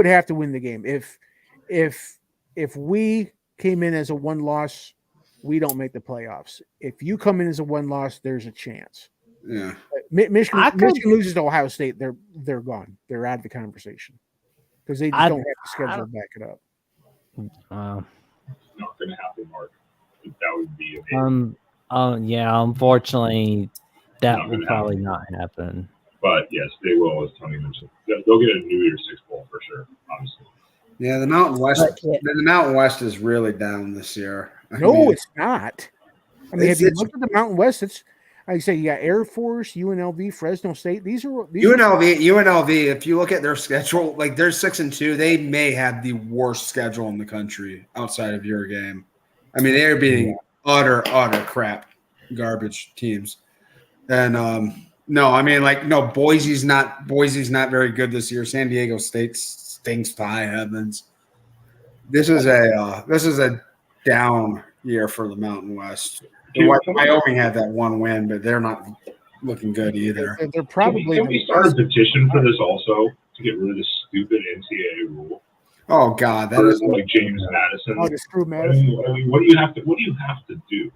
have to win the game. If we came in as a 1-loss, we don't make the playoffs. If you come in as a 1-loss, there's a chance. Yeah. Michigan loses to Ohio State, they're gone. They're out of the conversation because they just don't have the schedule to back it up. It's not going to happen, Mark. That would be amazing. Yeah, unfortunately, that will probably not happen. But yes, they will, as Tony mentioned. They'll get a New Year's Six bowl for sure, obviously. Yeah, the Mountain West. The Mountain West is really down this year. It's not. I mean, have you looked at the Mountain West? It's like I say, you got Air Force, UNLV, Fresno State. These are UNLV. If you look at their schedule, they're 6-2. They may have the worst schedule in the country outside of your game. I mean, they're beating utter crap, garbage teams. And Boise's not very good this year. San Diego State stinks to high heavens. This is a down year for the Mountain West. Wyoming had that one win, but they're not looking good either. They're probably Can we start a petition for this also to get rid of this stupid NCAA rule? Oh God, that For, is like James Madison. to screw I Madison. mean, what do you have to do?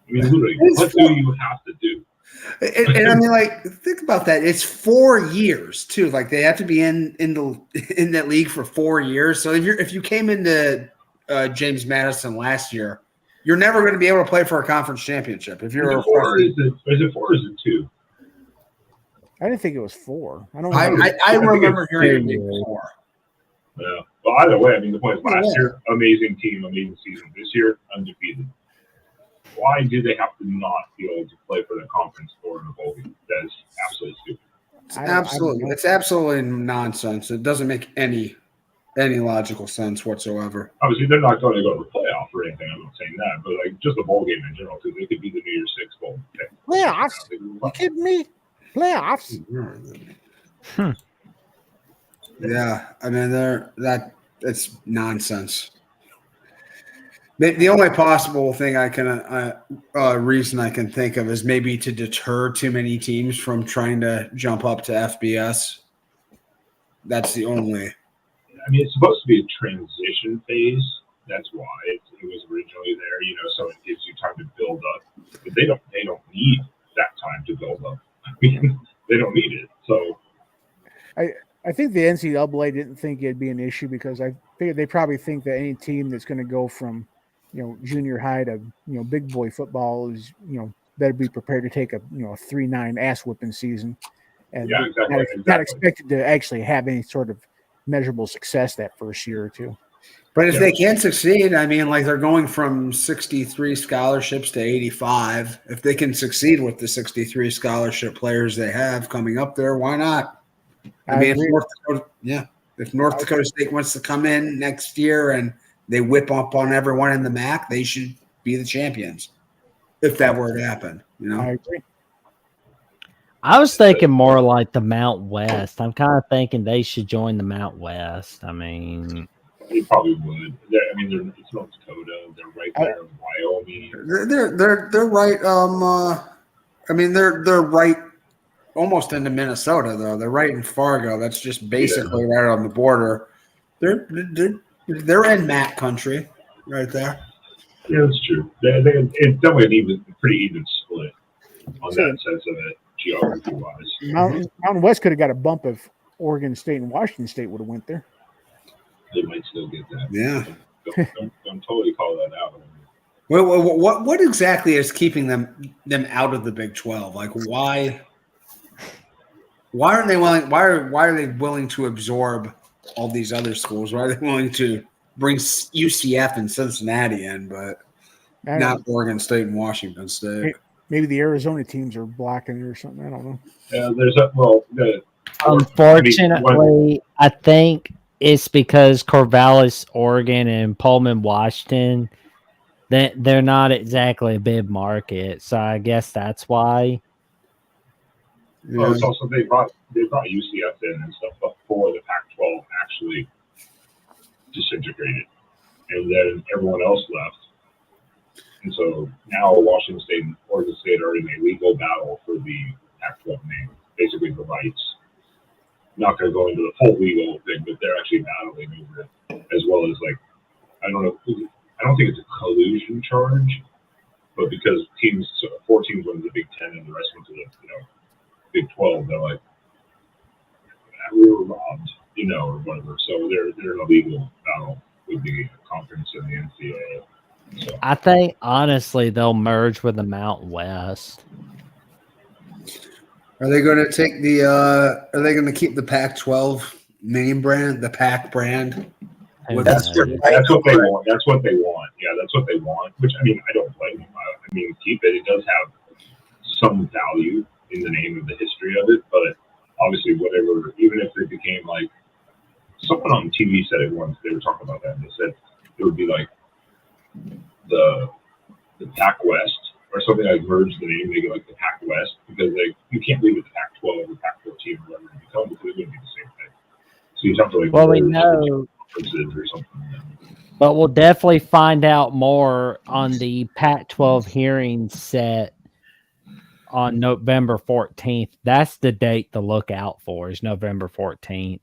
I mean, literally, what do you have to do? and I mean, like, think about that. It's 4 years too. Like they have to be in that league for 4 years. So if you came into James Madison last year, you're never going to be able to play for a conference championship. If you're is it 4 or is it 2? I didn't think it was 4. I don't. I remember hearing it being 4. Yeah. Well, either way, I mean, the point is last year, amazing team, amazing season. This year, undefeated. Why do they have to not be able to play for the conference or in the bowl game? That is absolutely stupid. It's absolutely nonsense. It doesn't make any logical sense whatsoever. Obviously, they're not going to go to the playoff or anything. I'm not saying that, but like just the bowl game in general, because they could be the New Year's Six bowl. Playoffs? You kidding me? Playoffs? Yeah, I mean, it's nonsense. The only possible thing I can reason I can think of is maybe to deter too many teams from trying to jump up to FBS. That's the only. I mean, it's supposed to be a transition phase. That's why it was originally there. So it gives you time to build up. But they don't need that time to build up. I mean, they don't need it. So. I think the NCAA didn't think it'd be an issue because I figured they probably think that any team that's going to go from, junior high to, big boy football is, better be prepared to take a 3-9 ass whipping season, and not expected to actually have any sort of measurable success that first year or two. But if they can succeed, I mean, like they're going from 63 scholarships to 85. If they can succeed with the 63 scholarship players they have coming up there, why not? I mean, if North Dakota State wants to come in next year and they whip up on everyone in the MAC, they should be the champions. If that were to happen, I agree. I was thinking more like the Mount West. I'm kind of thinking they should join the Mount West. I mean, they probably would. It's North Dakota. They're right there in Wyoming. They're right. I mean, they're right. Almost into Minnesota, though. They're right in Fargo. That's just basically right on the border. They're in MAC country, right there. Yeah, that's true. It's definitely a pretty even split on that sense of it, geography-wise. Mountain West could have got a bump if Oregon State and Washington State would have went there. They might still get that. Yeah. Don't totally call that out. Well, what exactly is keeping them out of the Big 12? Like, why? Why aren't they willing? Why are they willing to absorb all these other schools? Why are they willing to bring UCF and Cincinnati in, but not Oregon State and Washington State? Maybe the Arizona teams are blocking it or something. I don't know. Yeah, unfortunately, I think it's because Corvallis, Oregon, and Pullman, Washington, they're not exactly a big market. So I guess that's why. Yeah. Well, it's also they brought UCF in and stuff before the Pac-12 actually disintegrated, and then everyone else left, and so now Washington State and Oregon State are in a legal battle for the Pac-12 name, basically the rights. Not going to go into the full legal thing, but they're actually battling over it, as well as I don't think it's a collusion charge, but because 4 teams went to the Big Ten and the rest went to the Big 12, they're like, we were robbed, or whatever. So they're in a legal battle with the conference and the NCAA. So. I think honestly they'll merge with the Mountain West. Are they going to take are they going to keep the Pac-12 name brand, the Pac brand? That's what they want. That's what they want. Yeah, that's what they want. Which I don't blame them. I mean, keep it. It does have some value in the name of the history of it, but obviously whatever, even if it became like someone on TV said it once, they were talking about that and they said it would be like the Pac West or something, like merge the name, make it like the Pac West, because you can't leave it the Pac-12 or Pac-14 or whatever it becomes, because it wouldn't be the same thing. So you have to we know or something. But we'll definitely find out more on the Pac-12 hearing set on November 14th. That's the date to look out for. Is November 14th.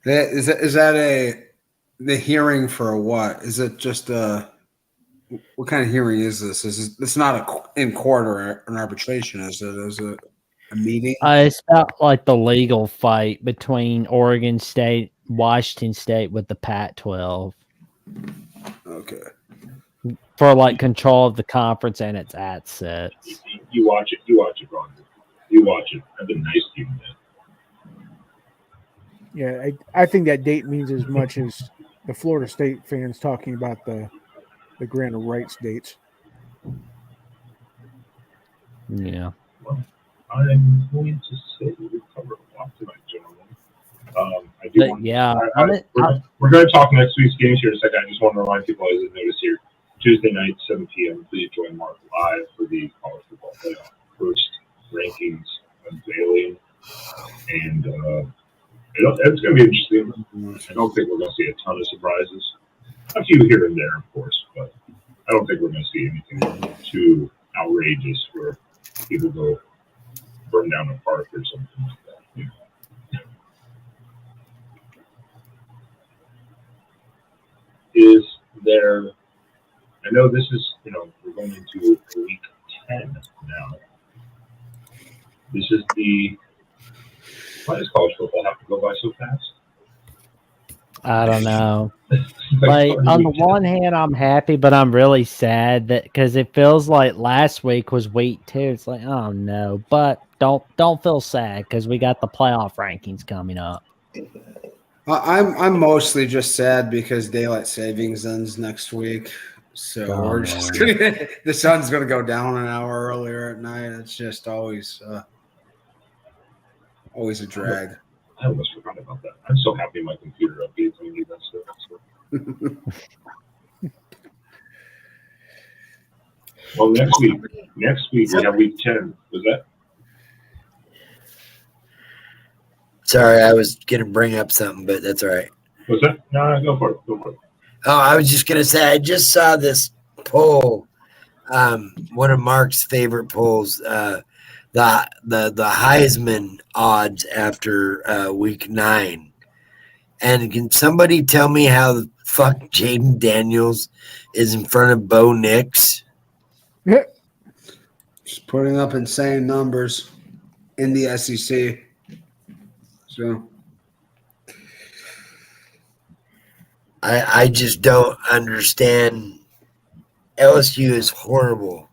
Is that the hearing for a what? Is it just what kind of hearing is this? It's not in court or an arbitration, is it? Is it a meeting? It's about like the legal fight between Oregon State, Washington State with the Pac-12 Okay. for like control of the conference and its assets. You watch it. You watch it, Ron. You watch it. I've been nice to you, man. Yeah, I think that date means as much as the Florida State fans talking about the grant of rights dates. Yeah. Well, I'm going to say we covered a lot tonight, gentlemen. I do But want yeah, we're going to talk next week's games here in a second. I just want to remind people, as I notice here, Tuesday night, 7 p.m., please join Mark live for the college football playoff first rankings unveiling. And it's going to be interesting. I don't think we're going to see a ton of surprises. A few here and there, of course, but I don't think we're going to see anything too outrageous where people go burn down a park or something like that. You know? Is there? I know this is, we're going into week 10 now. This is why does college football have to go by so fast? I don't know. Like on the one hand, I'm happy, but I'm really sad that because it feels like last week was week 2. It's like, oh no, but don't feel sad because we got the playoff rankings coming up. I'm mostly just sad because daylight savings ends next week, so we're just the sun's gonna go down an hour earlier at night. It's just always a drag. I almost forgot about that. I'm so happy my computer updates when I need that stuff. Well, next week we have week 10. Was that? Sorry, I was going to bring up something, but that's all right. Was that? No, go for it. Oh, I was just going to say, I just saw this poll, one of Mark's favorite polls, the Heisman odds after week 9. And can somebody tell me how the fuck Jaden Daniels is in front of Bo Nix? Yeah. Just putting up insane numbers in the SEC. So I just don't understand. LSU is horrible.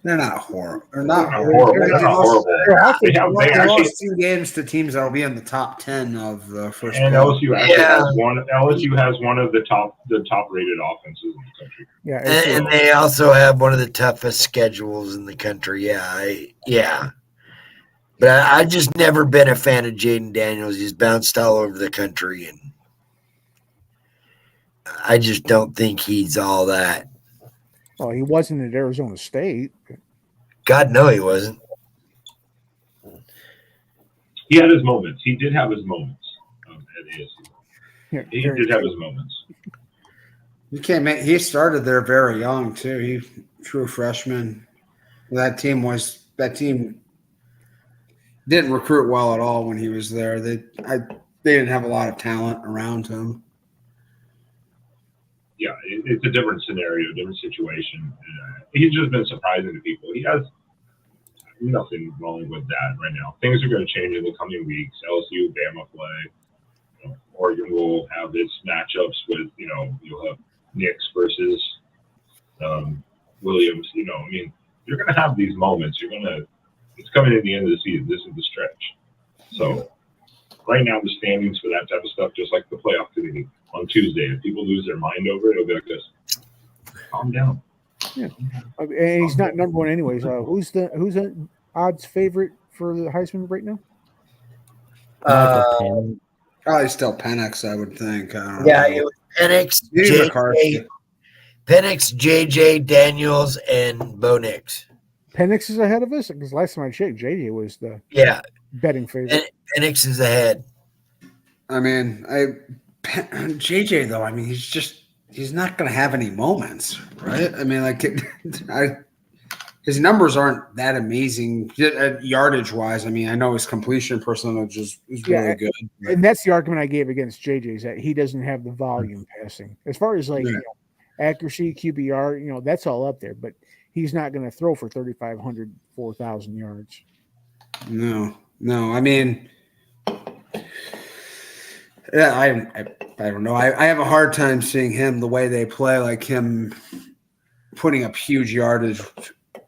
they're not horrible. They're not horrible. horrible. They're not horrible. They actually lost 2 games to teams that will be in the top 10 of the first. And round. LSU actually has one of the top rated offenses in the country. Yeah, And they also have one of the toughest schedules in the country. Yeah. But I just never been a fan of Jaden Daniels. He's bounced all over the country, and I just don't think he's all that. well, he wasn't at Arizona State. God, no, he wasn't. He had his moments. He did have his moments at ASU. Yeah, He did have his moments. You can't make. He started there very young too. He true freshman. That team didn't recruit well at all when he was there. They didn't have a lot of talent around him. Yeah, it's a different scenario, different situation. He's just been surprising to people. He has nothing wrong with that right now. Things are going to change in the coming weeks. LSU, Bama play. Oregon will have its matchups with, you'll have Nix versus Williams. You're going to have these moments. It's coming at the end of the season. This is the stretch. So right now, the standings for that type of stuff, just like the playoff committee on Tuesday, if people lose their mind over it, it'll be like this. Calm down. Yeah, and he's not number 1 anyways. Who's the odds favorite for the Heisman right now? Probably still Penix, I would think. I don't Yeah, know. it was Penix, JJ Daniels, and Bo Nix. Penix is ahead of us because last time I checked, JJ was the betting favorite. And Penix is ahead. I mean, JJ though. I mean, he's not going to have any moments, right? I mean, his numbers aren't that amazing yardage wise. I mean, I know his completion percentage is really good. And that's the argument I gave against JJ, is that he doesn't have the volume passing. As far as like accuracy, QBR, that's all up there, but he's not going to throw for 3,500, 4,000 yards. No. I mean, yeah, I don't know. I have a hard time seeing him the way they play, like him putting up huge yardage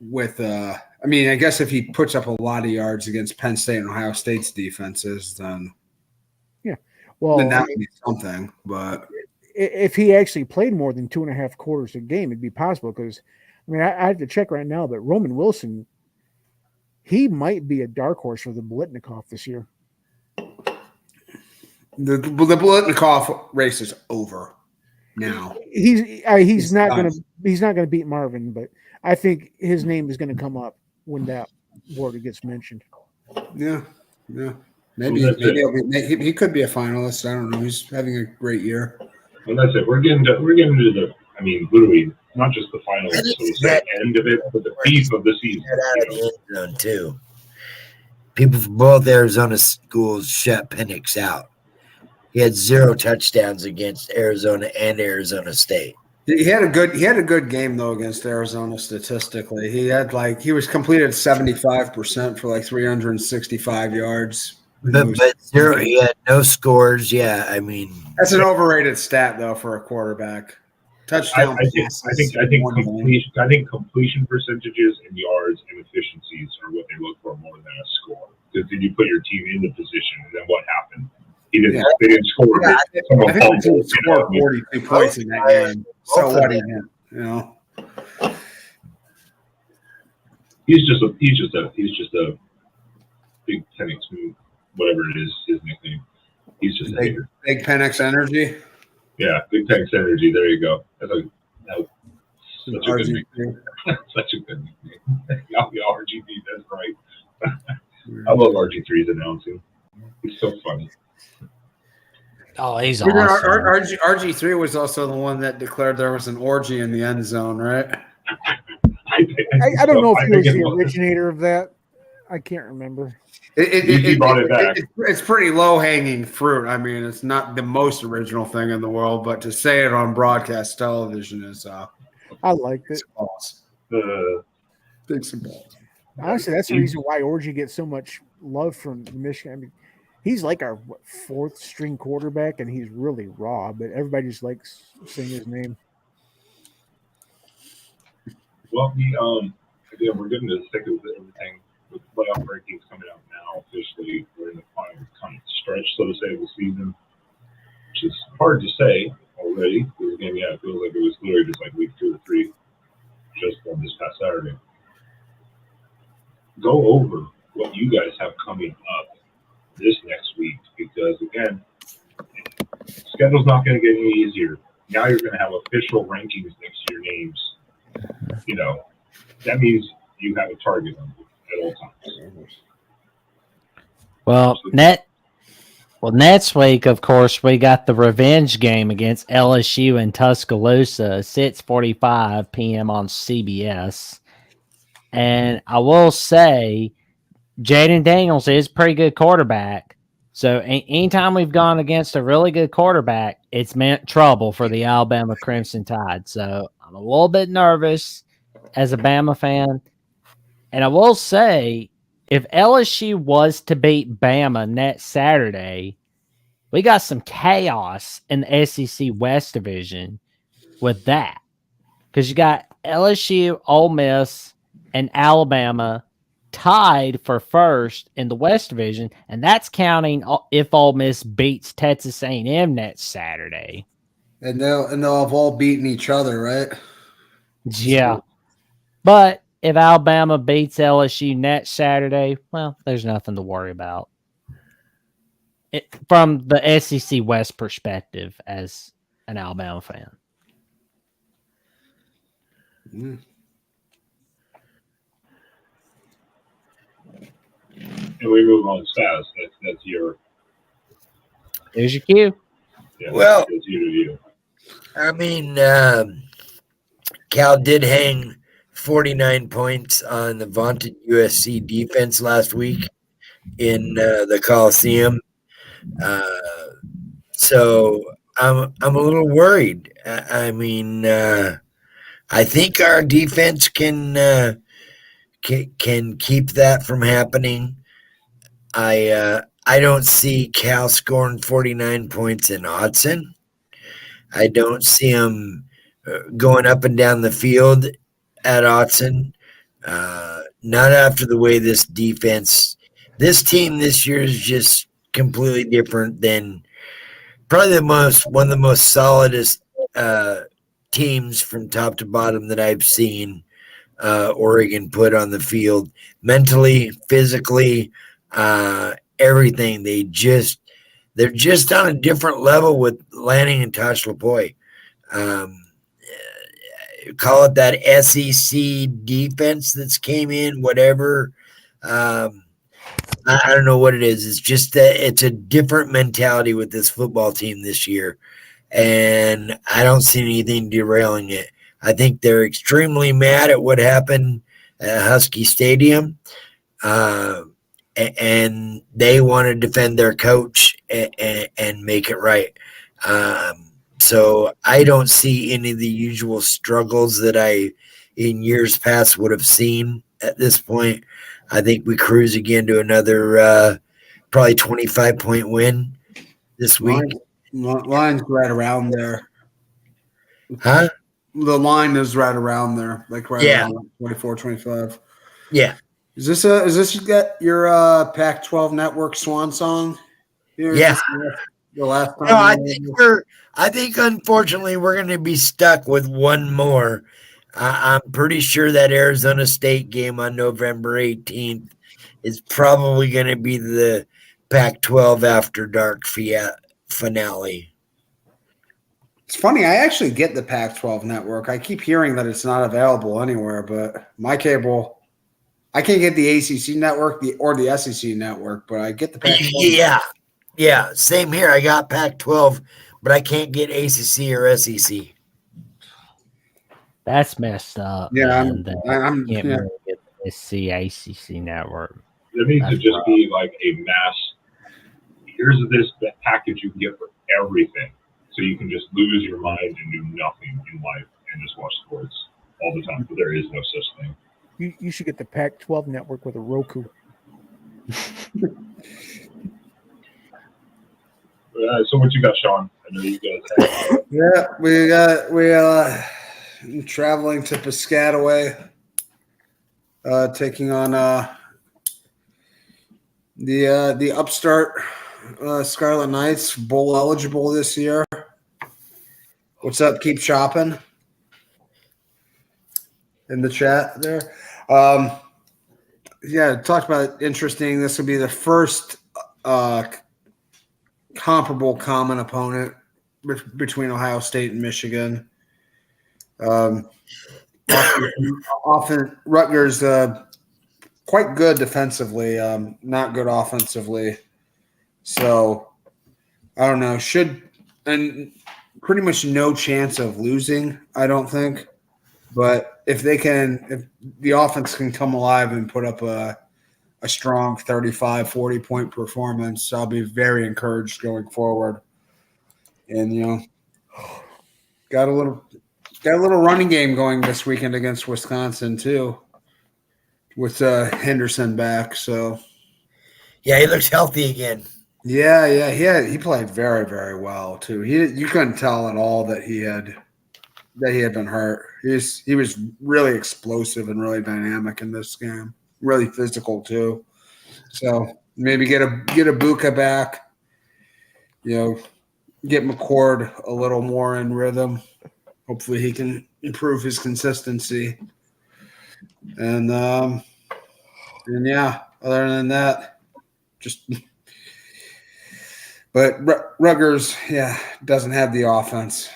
with. I mean, I guess if he puts up a lot of yards against Penn State and Ohio State's defenses, then then that would be something. But if he actually played more than 2.5 quarters a game, it'd be possible. Because I mean, I have to check right now, but Roman Wilson, he might be a dark horse for the Blitnikoff this year. The Blitnikoff race is over now. He's not gonna beat Marvin, but I think his name is gonna come up when that word gets mentioned. Yeah. Maybe he could be a finalist. I don't know. He's having a great year. Well, that's it. We're getting to the. I mean, literally, not just the final, so to say, end of it, but the beef of the season. Out of the end zone too. People from both Arizona schools shut Penix out. He had 0 touchdowns against Arizona and Arizona State. He had a good game though against Arizona statistically. He was completed 75% for like 365 yards. But 0, he had no scores. Yeah, I mean that's an overrated stat though for a quarterback. Touchdown. I think completion percentages and yards and efficiencies are what they look for more than a score. Because then you put your team in the position, and then what happened? They didn't score. Yeah, I think the team scored 42 points in that game. So what do you know? He's just a big Penix move, whatever it is, his nickname. He's just a hater. Big Penix energy. Yeah, big Penix energy. There you go. That's such a good nickname. Such a good nickname. Yeah, RGB. That's right. I love RG3's announcing. He's so funny. Oh, he's awesome. RG3 was also the one that declared there was an orgy in the end zone, right? I don't know if he was the originator of that. I can't remember. He brought it back. It's pretty low-hanging fruit. I mean, it's not the most original thing in the world, but to say it on broadcast television is I liked it. Big some balls. Honestly, that's the reason why Orgy gets so much love from Michigan. I mean, he's like our 4th string quarterback, and he's really raw, but everybody just likes saying his name. Well, we're getting to the thick of everything with playoff rankings coming out now. Officially, we're in the final kind of stretch, so to say, of the season, which is hard to say already. Because again, it feels like it was literally just like week 2 or 3, just on this past Saturday. Go over what you guys have coming up this next week, because again, schedule's not going to get any easier. Now you're going to have official rankings next to your names. That means you have a target on you at all times. Well, next week, of course, we got the revenge game against LSU in Tuscaloosa, 6:45 p.m. on CBS. And I will say, Jaden Daniels is a pretty good quarterback. So anytime we've gone against a really good quarterback, it's meant trouble for the Alabama Crimson Tide. So I'm a little bit nervous as a Bama fan. And I will say, if LSU was to beat Bama next Saturday, we got some chaos in the SEC West Division with that. Because you got LSU, Ole Miss, and Alabama tied for first in the West Division, and that's counting if Ole Miss beats Texas A&M next Saturday. And they'll have all beaten each other, right? Yeah. But if Alabama beats LSU next Saturday, well, there's nothing to worry about. From the SEC West perspective as an Alabama fan. Mm. And we move on fast. That's your. There's your cue. Yeah, well, that's you. I mean, Cal did hang 49 points on the vaunted USC defense last week in the Coliseum. So I'm a little worried. I mean, I think our defense can keep that from happening. I don't see Cal scoring 49 points in Autzen. I don't see him going up and down the field at Autzen. Not after the way this team this year is just completely different than probably one of the most solidest teams from top to bottom that I've seen Oregon put on the field, mentally, physically, everything. They're just on a different level with Lanning and Tosh Lapoy. Call it that SEC defense that's came in, whatever. I don't know what it is. It's just that it's a different mentality with this football team this year, and I don't see anything derailing it. I think they're extremely mad at what happened at Husky Stadium, and they want to defend their coach and make it right. So I don't see any of the usual struggles that I, in years past, would have seen at this point. I think we cruise again to another probably 25-point win this week. Line's right around there. Huh? The line is right around there, like around 24, 25. Yeah. Is this your Pac-12 Network swan song? Yeah. The last time. No, I think unfortunately we're going to be stuck with one more. I'm pretty sure that Arizona State game on November 18th is probably going to be the Pac-12 After Dark finale. It's funny. I actually get the Pac-12 network. I keep hearing that it's not available anywhere, but my cable, I can't get the ACC network or the SEC network, but I get the Pac-12. Yeah. Same here. I got Pac-12, but I can't get ACC or SEC. That's messed up. Yeah, I'm can't really get the ACC network. There needs to just be like a mass. Here's that package you can get for everything, so you can just lose your mind and do nothing in life and just watch sports all the time. But there is no such thing. You should get the Pac-12 network with a Roku. So what you got, Sean? I know you guys have. Yeah, we traveling to Piscataway, taking on the upstart Scarlet Knights, bowl eligible this year. What's up? Keep shopping in the chat there. Talked about interesting. This will be the first comparable common opponent between Ohio State and Michigan. Often Rutgers quite good defensively, not good offensively. So I don't know. And pretty much no chance of losing, I don't think. But if the offense can come alive and put up a strong 35, 40-point performance, I'll be very encouraged going forward. And got a little running game going this weekend against Wisconsin too, with Henderson back. So yeah, he looks healthy again. Yeah, he played very, very well too. You couldn't tell at all that he had been hurt. He was really explosive and really dynamic in this game. Really physical too. So maybe get a Buka back. Get McCord a little more in rhythm. Hopefully he can improve his consistency. And yeah, other than that, just. But Rutgers, doesn't have the offense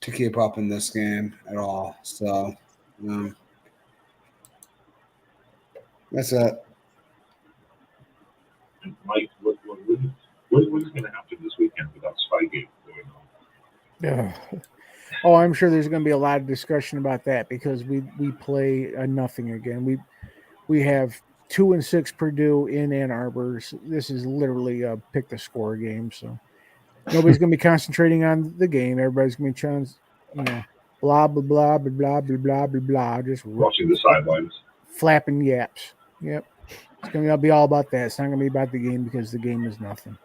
to keep up in this game at all. So that's it. And Mike, what is going to happen this weekend without Spygate going on? Yeah. Oh, I'm sure there's going to be a lot of discussion about that because we play a nothing again. We have 2-6 Purdue in Ann Arbor. So this is literally a pick the score game. So nobody's going to be concentrating on the game. Everybody's going to be trying, blah blah blah blah blah blah blah blah blah. Just Watching the sidelines. flapping yaps. Yep, it's going to be all about that. It's not going to be about the game because the game is nothing.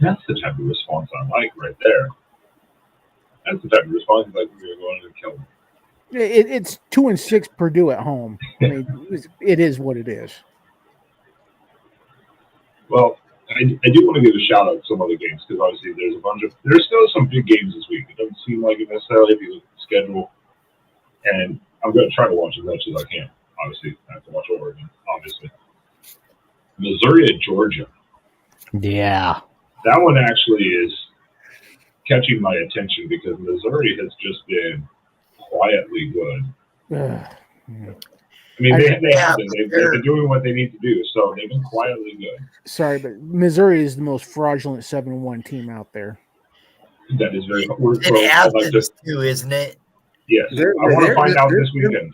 That's the type of response I like right there. That's the type of response like we're going to kill them. It's 2-6 Purdue at home. I mean, it is what it is. Well, I do want to give a shout out to some other games because obviously there's still some big games this week. It doesn't seem like it necessarily if you look at the schedule. And I'm going to try to watch as much as I can. Obviously, I have to watch Oregon, obviously. Missouri at Georgia. Yeah. That one actually is catching my attention because Missouri has just been quietly good. I mean, they have been. They've been doing what they need to do, so they've been quietly good. Sorry, but Missouri is the most fraudulent 7-1 team out there. That is very. It happens too, isn't it? Yes, I want to find out this weekend.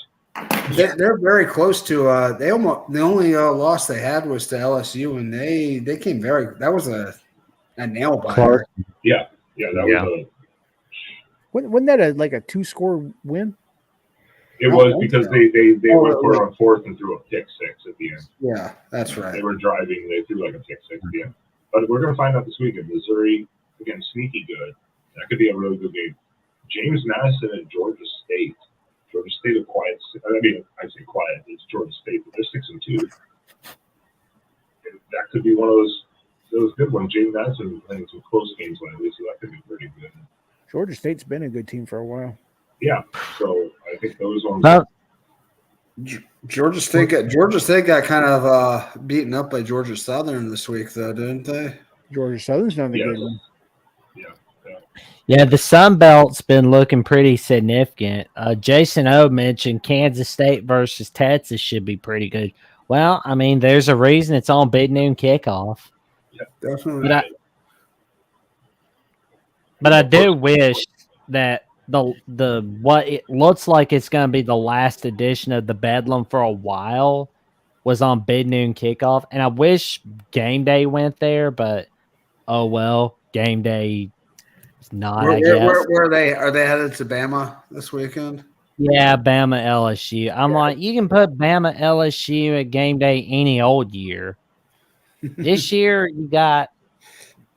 They're very close to. The only loss they had was to LSU, and they came very. That was a nail biter. Yeah, that was Wasn't that a 2-score win? It was because they went for it on fourth and threw a pick six at the end. Yeah, that's right. They were driving. They threw like a pick six at the end. But we're going to find out this weekend. Missouri, again, sneaky good. That could be a really good game. James Madison at Georgia State. Georgia State of quiet. I mean, I say quiet. It's Georgia State, but they're 6-2. That could be one of those good ones. James Madison playing some close games lately, so that could be pretty good. Georgia State's been a good team for a while. Yeah, so I think those ones. Well, Georgia State got kind of beaten up by Georgia Southern this week, though, didn't they? Georgia Southern's not a good one. Yeah, the Sun Belt's been looking pretty significant. Jason O mentioned Kansas State versus Texas should be pretty good. Well, I mean, there's a reason it's on big noon kickoff. Yeah, definitely. But I do wish that the what it looks like it's going to be the last edition of the Bedlam for a while was on big noon kickoff, and I wish Game Day went there, but oh well, Game Day. Not, I guess. Where are they? Are they headed to Bama this weekend? Yeah, Bama LSU. I'm like, you can put Bama LSU at Game Day any old year. This year, you got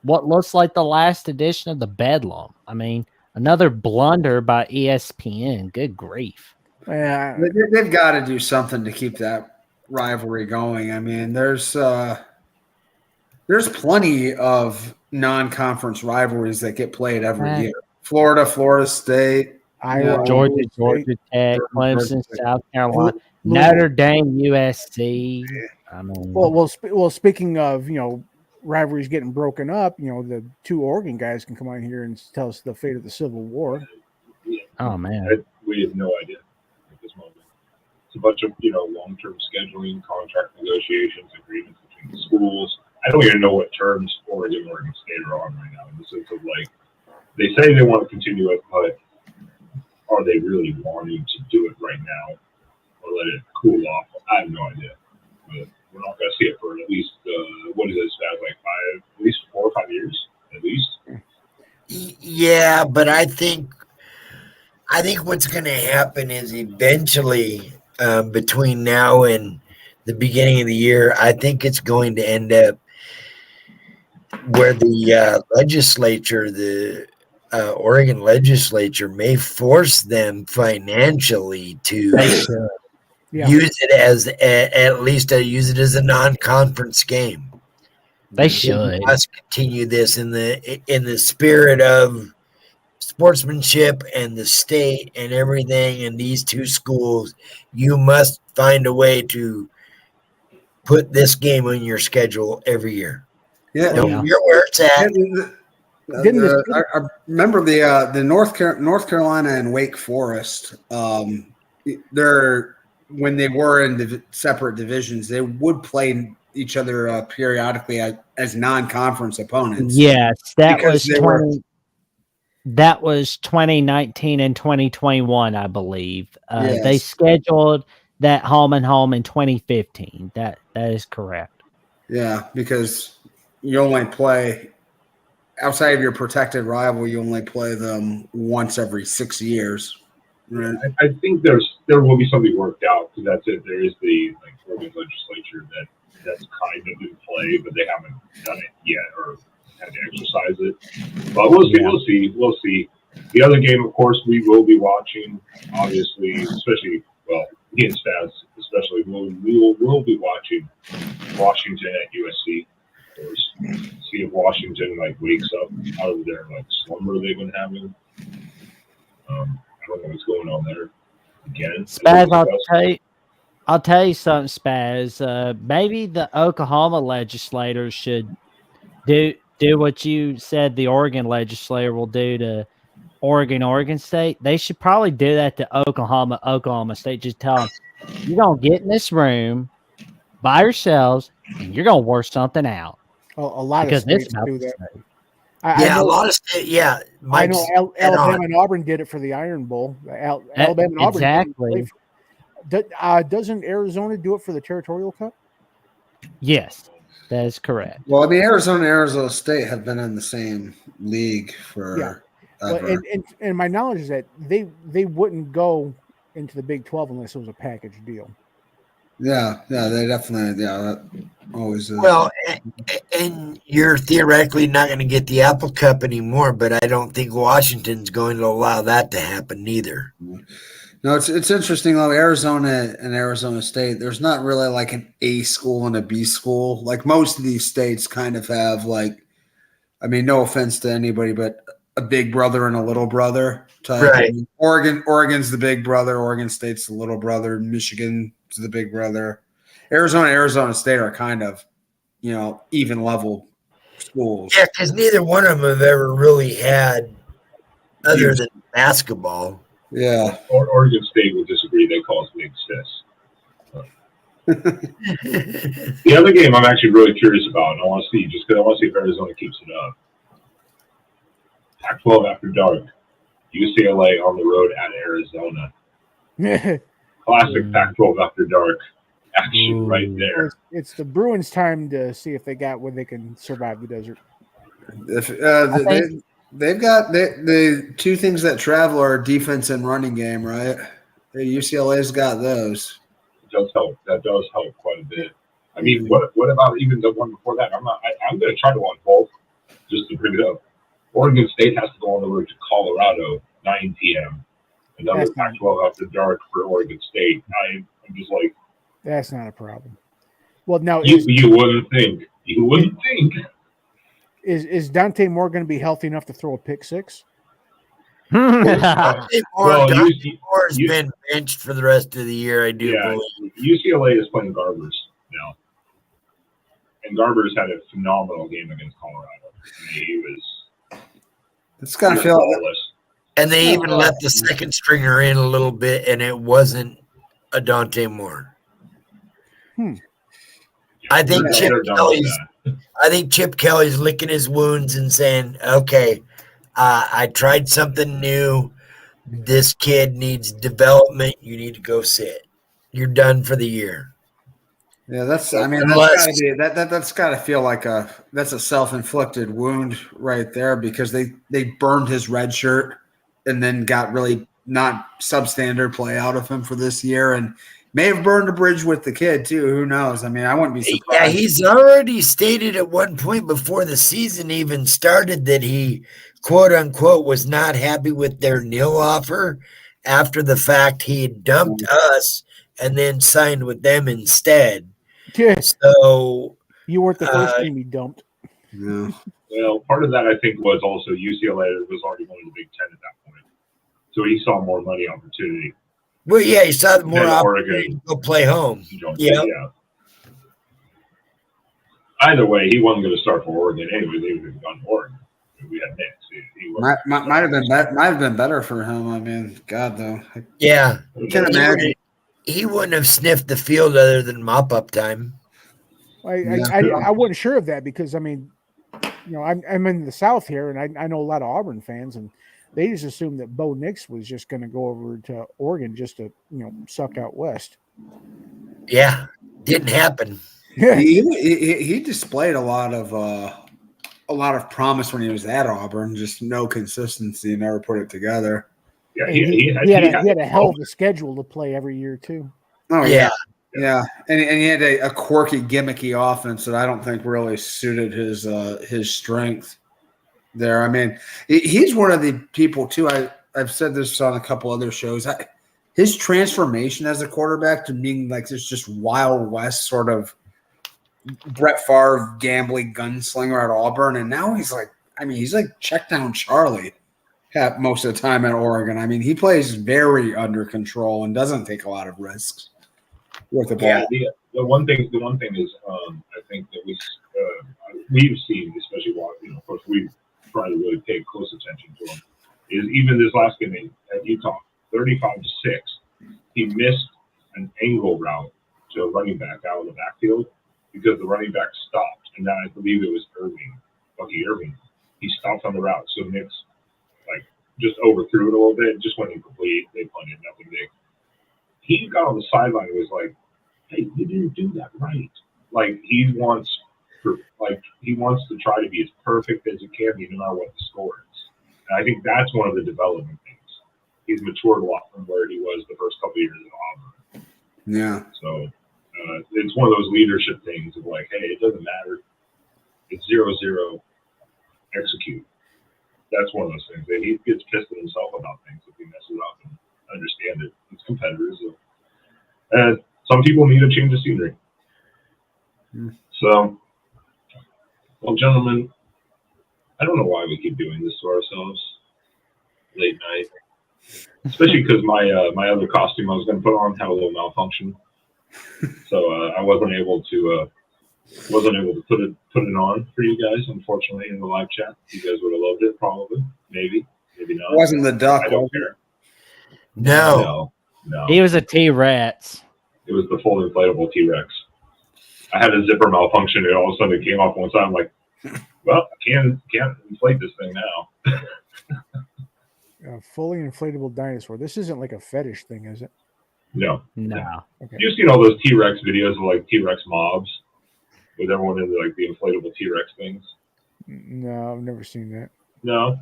what looks like the last edition of the Bedlam. I mean, another blunder by ESPN. Good grief. Yeah, They've got to do something to keep that rivalry going. I mean, there's plenty of non-conference rivalries that get played every year. Florida State, Iowa, Georgia Tech, Clemson, South Carolina, Notre Dame, USC. I mean, well, speaking of rivalries getting broken up, the two Oregon guys can come on here and tell us the fate of the Civil War. Oh man, we have no idea at this moment. It's a bunch of long-term scheduling, contract negotiations, agreements between the schools. I don't even know what terms Oregon State are on right now in the sense of they say they want to continue it, but are they really wanting to do it right now or let it cool off? I have no idea. But we're not going to see it for at least, what is it, at least 4 or 5 years, at least. Yeah, but I think what's going to happen is eventually between now and the beginning of the year, I think it's going to end up where the legislature, the Oregon legislature, may force them financially to use it as at least use it as a non-conference game. They should. We must continue this in the spirit of sportsmanship and the state and everything. And these two schools, you must find a way to put this game on your schedule every year. Yeah, don't care where it's at. I remember the North Carolina and Wake Forest. When they were in separate divisions, they would play each other periodically as non-conference opponents. Yes, that Because was they were- 20. That was 2019 and 2021, I believe. They Yes. scheduled that home and home in 2015. That is correct. Yeah, because you only play outside of your protected rival. You only play them once every 6 years. Right? I think there will be something worked out because that's it. There is the Oregon legislature that's kind of in play, but they haven't done it yet or had to exercise it. But we'll see. We'll see. The other game, of course, we will be watching. Obviously, especially against Spaz, especially we'll be watching Washington at USC. Of course, see if Washington wakes up out of their slumber they've been having. I don't know what's going on there. Again, Spaz, I'll tell you something, Spaz. Maybe the Oklahoma legislators should do what you said the Oregon legislator will do to Oregon State. They should probably do that to Oklahoma State. Just tell them, you're going to get in this room by yourselves and you're going to work something out. A lot Because of states it's about do to that. say. I know, a lot of states. Yeah, I know Alabama and Auburn did it for the Iron Bowl. Alabama and Auburn exactly. Doesn't Arizona do it for the Territorial Cup? Yes, that is correct. Well, I mean, Arizona and Arizona State have been in the same league for ever. And my knowledge is that they wouldn't go into the Big 12 unless it was a package deal. Yeah, they definitely, that always is. Well, and you're theoretically not going to get the Apple Cup anymore, but I don't think Washington's going to allow that to happen either. No, it's interesting though. Arizona and Arizona State, there's not really like an A school and a B school. Like most of these states kind of have no offense to anybody, but a big brother and a little brother type. Right. I mean, Oregon's the big brother. Oregon State's the little brother. Michigan's the big brother. Arizona State are kind of, even level schools. Yeah, because neither one of them have ever really had, other than basketball. Yeah. Oregon State will disagree. They call us Big Sis. The other game I'm actually really curious about, and I want to see if Arizona keeps it up. Pac-12 after dark. UCLA on the road at Arizona. Classic Pac-12 after dark action right there. It's the Bruins' time to see if they got where they can survive the desert. They've got the two things that travel are defense and running game, right? UCLA's got those. That does help quite a bit. I mean, what about even the one before that? I'm going to try to want both just to bring it up. Oregon State has to go on the road to Colorado, 9 p.m. Another Pac-12 after dark for Oregon State. I'm just like, that's not a problem. Well, now you wouldn't think. You wouldn't think. Is Dante Moore going to be healthy enough to throw a pick six? Dante Moore's been benched for the rest of the year, I do believe. UCLA is playing Garbers now. And Garbers had a phenomenal game against Colorado. I mean, he was... It's got to feel... And they even let the second stringer in a little bit, and it wasn't a Dante Moore. I think Chip Kelly's licking his wounds and saying, okay, I tried something new. This kid needs development. You need to go sit. You're done for the year. Yeah, that's got to feel like that's a self-inflicted wound right there because they burned his red shirt and then got really not substandard play out of him for this year and may have burned a bridge with the kid too. Who knows? I mean, I wouldn't be surprised. Yeah, he's already stated at one point before the season even started that he, quote unquote, was not happy with their nil offer after the fact he had dumped us and then signed with them instead. Yeah. So you weren't the first team he dumped. Yeah. Well, part of that I think was also UCLA was already one of the Big Ten at that point, so he saw more money opportunity. Well, yeah, he saw more opportunity to go play home. Yeah. Either way, he wasn't going to start for Oregon anyway. They would have gone to Oregon. We had Knicks. Might have been better for him. I mean, God though. Yeah, I can't imagine. He wouldn't have sniffed the field other than mop up time. I wasn't sure of that because I mean, I'm in the South here, and I know a lot of Auburn fans, and they just assumed that Bo Nix was just going to go over to Oregon just to suck out West. Yeah, didn't happen. He displayed a lot of promise when he was at Auburn, just no consistency, never put it together. Yeah, he had a hell of a schedule to play every year too. Oh yeah. And he had a quirky, gimmicky offense that I don't think really suited his strength there. I mean, he's one of the people too. I've said this on a couple other shows. His transformation as a quarterback to being like this just Wild West sort of Brett Favre gambling gunslinger at Auburn, and now he's like check down Charlie most of the time at Oregon. I mean, he plays very under control and doesn't take a lot of risks with the ball. Yeah, the one thing is, I think that we've seen, especially while of course we've tried to really pay close attention to him, is even this last game at Utah, 35-6, he missed an angle route to a running back out in the backfield because the running back stopped, and then I believe it was Bucky Irving. He stopped on the route, so Nix just overthrew it a little bit, just went incomplete. They punted, nothing big. He got on the sideline and was like, "Hey, you didn't do that right." Like he wants to try to be as perfect as he can be, no matter what the score is. And I think that's one of the development things. He's matured a lot from where he was the first couple of years at Auburn. Yeah. So it's one of those leadership things of like, hey, it doesn't matter. It's 0-0. Execute. That's one of those things. He gets pissed at himself about things if he messes up and understand it. It's competitors. And some people need a change of scenery. So, well, gentlemen, I don't know why we keep doing this to ourselves late night. Especially because my other costume I was going to put on had a little malfunction. So I wasn't able to put it on for you guys, unfortunately, in the live chat. You guys would have loved it, probably, maybe not. It wasn't the duck. I don't care. No. He was a T-Rex. It was the full inflatable T-Rex. I had a zipper malfunction, and all of a sudden it came off one side. I'm like, well, I can't inflate this thing now. A fully inflatable dinosaur. This isn't like a fetish thing, is it? No. Okay. You've seen all those T-Rex videos of like T-Rex mobs with everyone in like the inflatable T-Rex things? No, I've never seen that. No.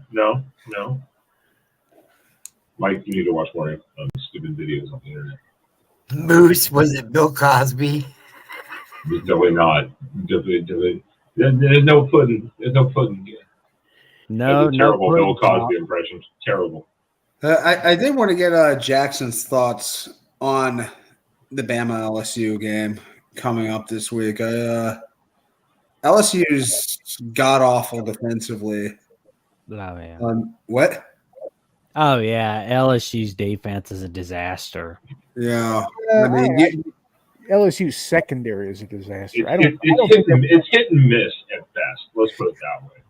Mike, you need to watch more stupid videos on the internet. Moose, was it Bill Cosby? It's definitely not. Definitely. There's no pudding. There's no pudding. No, terrible no. Bill Cosby impression. Terrible. I did want to get Jackson's thoughts on the Bama LSU game coming up this week. LSU's god awful defensively. Oh yeah. What? Oh yeah. LSU's defense is a disaster. Yeah. I mean, LSU's secondary is a disaster. It's hit and miss at best. Let's put it that way.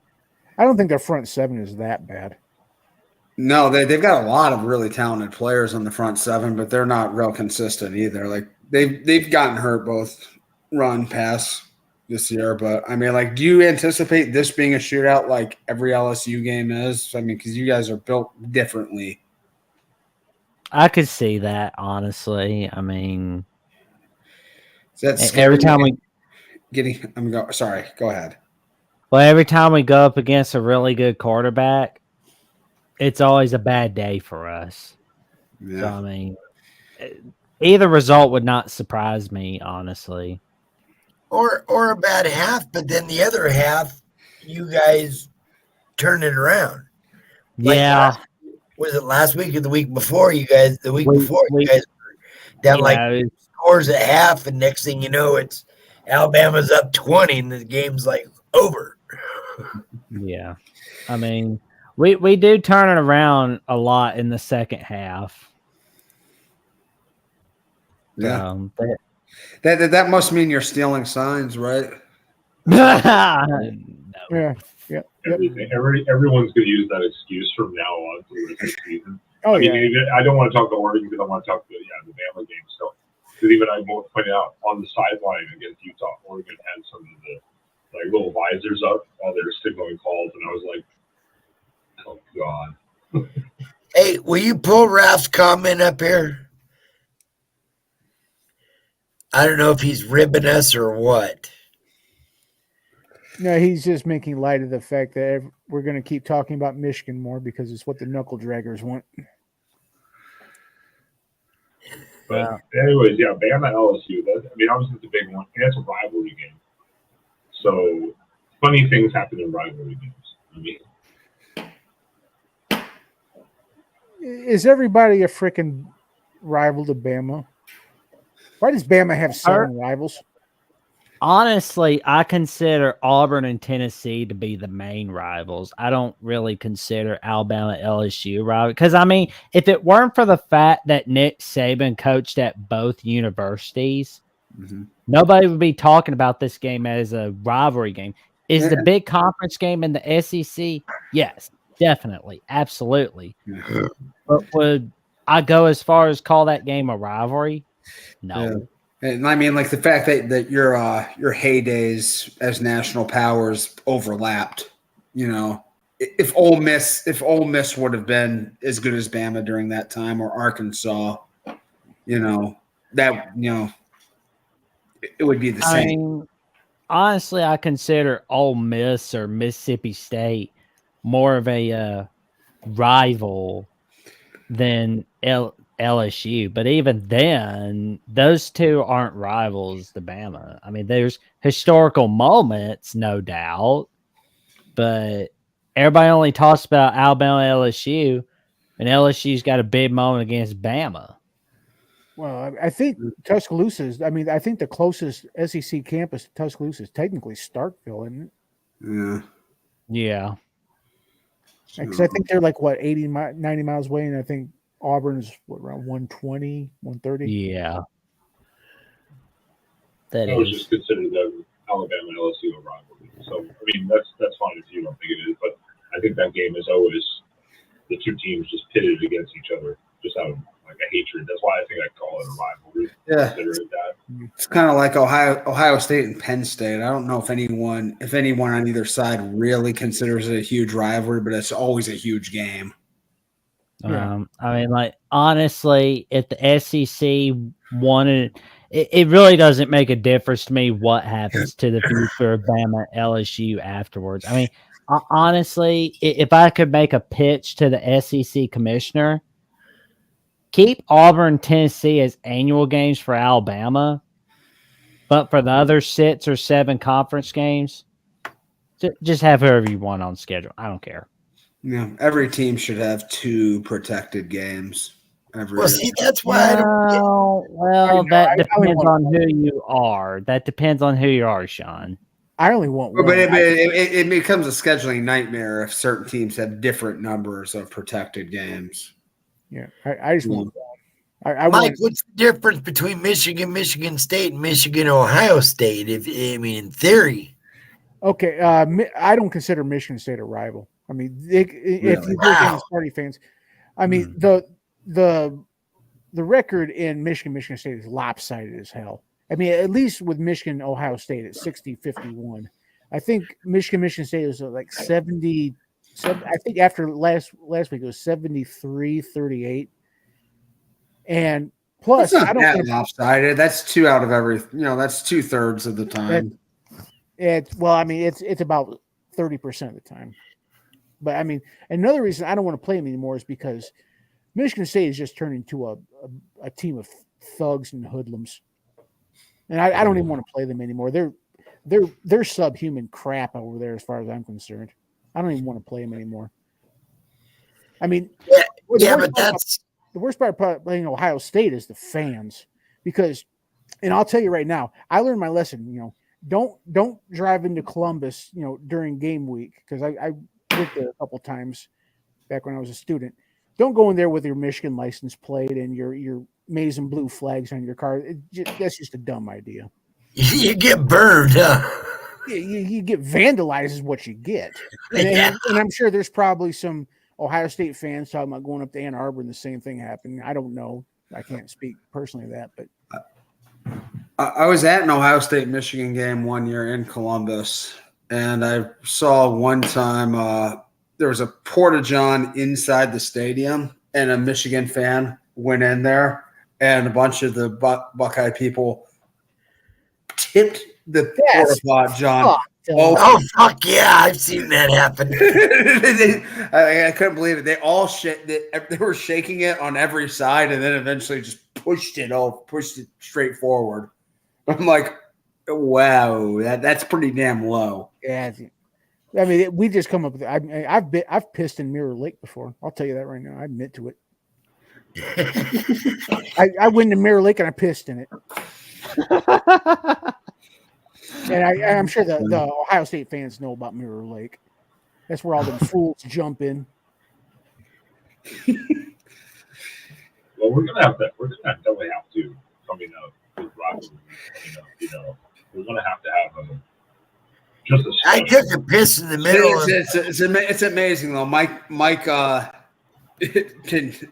I don't think their front seven is that bad. No, they've got a lot of really talented players on the front seven, but they're not real consistent either. Like they've gotten hurt both run pass this year, but I mean, like, do you anticipate this being a shootout like every LSU game is? I mean, because you guys are built differently. I could see that, honestly. I mean, That's every time we sorry, go ahead. Well, every time we go up against a really good quarterback, it's always a bad day for us. Yeah. So, I mean, either result would not surprise me, honestly. Or a bad half, but then the other half, you guys turn it around. Yeah. Was it last week or the week before? You guys, the week before, you guys were down scores at half, and next thing you know, it's Alabama's up 20, and the game's like over. Yeah. I mean, we do turn it around a lot in the second half. Yeah. That must mean you're stealing signs, right? No. Yeah. Everyone's going to use that excuse from now on through the season. Oh, I mean, I don't want to talk to Oregon because I want to talk to the Bama game still. Because even I both pointed out on the sideline against Utah, Oregon had some of the like little visors up while they were signaling calls, and I was like, "Oh God." Hey, will you pull Ralph's comment up here? I don't know if he's ribbing us or what. No, he's just making light of the fact that we're going to keep talking about Michigan more because it's what the knuckle draggers want. But anyways, yeah, Bama LSU. Obviously it's a big one, and it's a rivalry game. So funny things happen in rivalry games. Is everybody a freaking rival to Bama? Why does Bama have 7 rivals? Honestly, I consider Auburn and Tennessee to be the main rivals. I don't really consider Alabama LSU rival because if it weren't for the fact that Nick Saban coached at both universities, nobody would be talking about this game as a rivalry game. Is the big conference game in the SEC? Yes, definitely, absolutely. But would I go as far as call that game a rivalry? No. Yeah. And like the fact that your heydays as national powers overlapped, if Ole Miss would have been as good as Bama during that time, or Arkansas, it would be the same. Honestly, I consider Ole Miss or Mississippi State more of a rival than LSU, but even then, those two aren't rivals to Bama. There's historical moments, no doubt, but everybody only talks about Alabama LSU, and LSU's got a big moment against Bama. Well, I think Tuscaloosa's. I think the closest SEC campus to Tuscaloosa is technically Starkville, isn't it? Yeah. Because I think they're like 80, 90 miles away, and I think Auburn's around 120, 130. Yeah. I was just considered the Alabama LSU a rivalry. So that's fine if you don't think it is, but I think that game is always the two teams just pitted against each other, just out of like a hatred. That's why I think I call it a rivalry. Yeah, consider it that. It's kind of like Ohio State and Penn State. I don't know if anyone on either side really considers it a huge rivalry, but it's always a huge game. Honestly, if the SEC wanted, it really doesn't make a difference to me what happens to the future of Bama LSU afterwards. Honestly, if I could make a pitch to the SEC commissioner, keep Auburn, Tennessee as annual games for Alabama, but for the other 6 or 7 conference games, just have whoever you want on schedule. I don't care. Yeah, every team should have 2 protected games. That's why that depends on who you are. That depends on who you are, Sean. I only want one. But it becomes a scheduling nightmare if certain teams have different numbers of protected games. Yeah, I just want one. Mike, what's the difference between Michigan, Michigan State, and Michigan, Ohio State? In theory. Okay, I don't consider Michigan State a rival. If you look at Sparty fans, the record in Michigan State is lopsided as hell. At least with Michigan, Ohio State at 60-51. I think Michigan State was like 70. I think after last week it was 73-38. And plus, I don't think lopsided. That's 2 out of every. That's 2/3 of the time. It's about 30% of the time. But another reason I don't want to play them anymore is because Michigan State is just turned into a team of thugs and hoodlums, and I don't even want to play them anymore. They're subhuman crap over there, as far as I'm concerned. I don't even want to play them anymore. The worst part about playing Ohio State is the fans, because, and I'll tell you right now, I learned my lesson. Don't drive into Columbus, during game week, because I went there a couple times back when I was a student. Don't go in there with your Michigan license plate and your maize and blue flags on your car. That's just a dumb idea. You get burned, huh? You get vandalized is what you get. And I'm sure there's probably some Ohio State fans talking about going up to Ann Arbor and the same thing happened. I don't know. I can't speak personally to that, but I was at an Ohio State Michigan game one year in Columbus, and I saw one time there was a porta-john inside the stadium, and a Michigan fan went in there, and a bunch of the Buckeye people tipped the porta-john. Oh, fuck yeah. I've seen that happen. I couldn't believe it. They all they were shaking it on every side, and then eventually just pushed it straight forward. I'm like, wow, that's pretty damn low. Yeah, I mean, we just come up with. I've pissed in Mirror Lake before. I'll tell you that right now. I admit to it. I went to Mirror Lake and I pissed in it. And I'm sure the Ohio State fans know about Mirror Lake. That's where all them fools jump in. Well, we're gonna definitely have to coming up with rivalry. We're gonna have to have just a. I took a piss in the middle. It's amazing though. Mike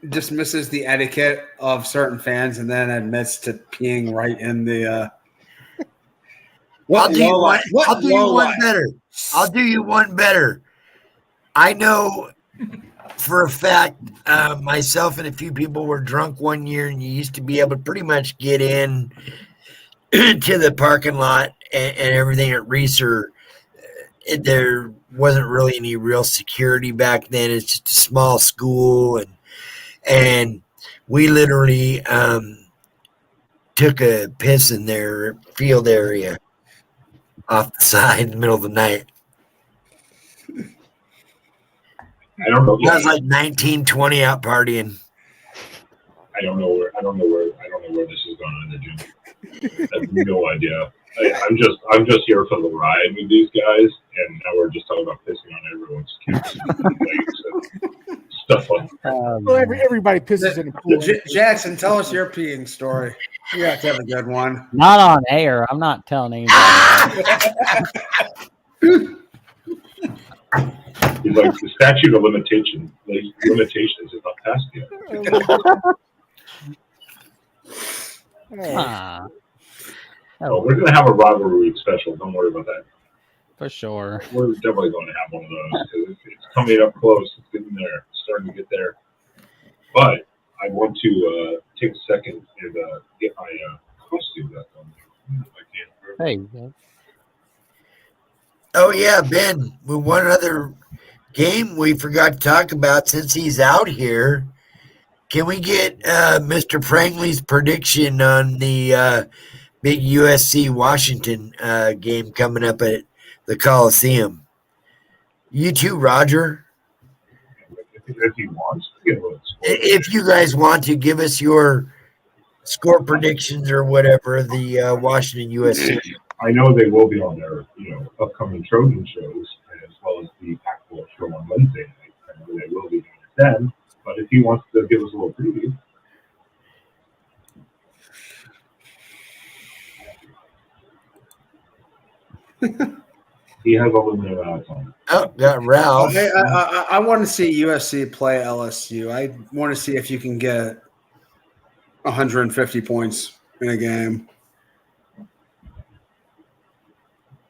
dismisses the etiquette of certain fans and then admits to peeing right in the. I'll do you one better. I know for a fact, myself and a few people were drunk one year, and you used to be able to pretty much get in to the parking lot and everything at Reeser. There wasn't really any real security back then. It's just a small school, and we literally took a piss in their field area off the side in the middle of the night. I don't know. I was like 19, 20 out partying. I don't know where this is going on, Jim. I have no idea. I'm just here for the ride with these guys, and now we're just talking about pissing on everyone's kids and stuff like that. Well, everybody pisses in a pool. Jackson, tell us your peeing story. You have to have a good one. Not on air. I'm not telling anybody. He's like, the statute of limitations is not passed yet. So we're going to have a rivalry week special. Don't worry about that. For sure. We're definitely going to have one of those because it's coming up close. It's getting there. It's starting to get there. But I want to take a second and get my costume back on. If I can. Hey. Oh, yeah, Ben. One other game we forgot to talk about since he's out here. Can we get Mr. Prangley's prediction on the big USC Washington game coming up at the Coliseum? You too, Roger. If he wants to give us. If you guys want to give us your score predictions or whatever, the Washington USC. I know they will be on their upcoming Trojan shows as well as the Pac-12 show on Wednesday night. I know they will be doing it then. But if he wants to give us a little preview. He has a limited amount of time. Oh, got Ralph. I want to see USC play LSU. I want to see if you can get 150 points in a game.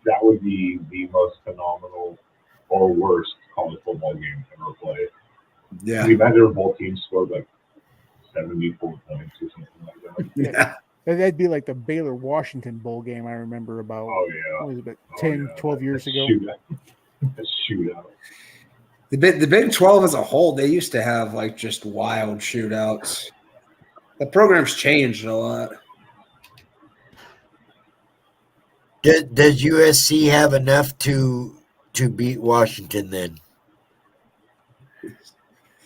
That would be the most phenomenal or worst college football game ever played. Yeah. Can you imagine if both teams scored like 74 points or something like that? Yeah. That'd be like the Baylor-Washington bowl game I remember about, Oh, yeah. what was it, about 10, 12 years ago. Shootout. The Big 12 as a whole, they used to have like just wild shootouts. The program's changed a lot. Does USC have enough to beat Washington then?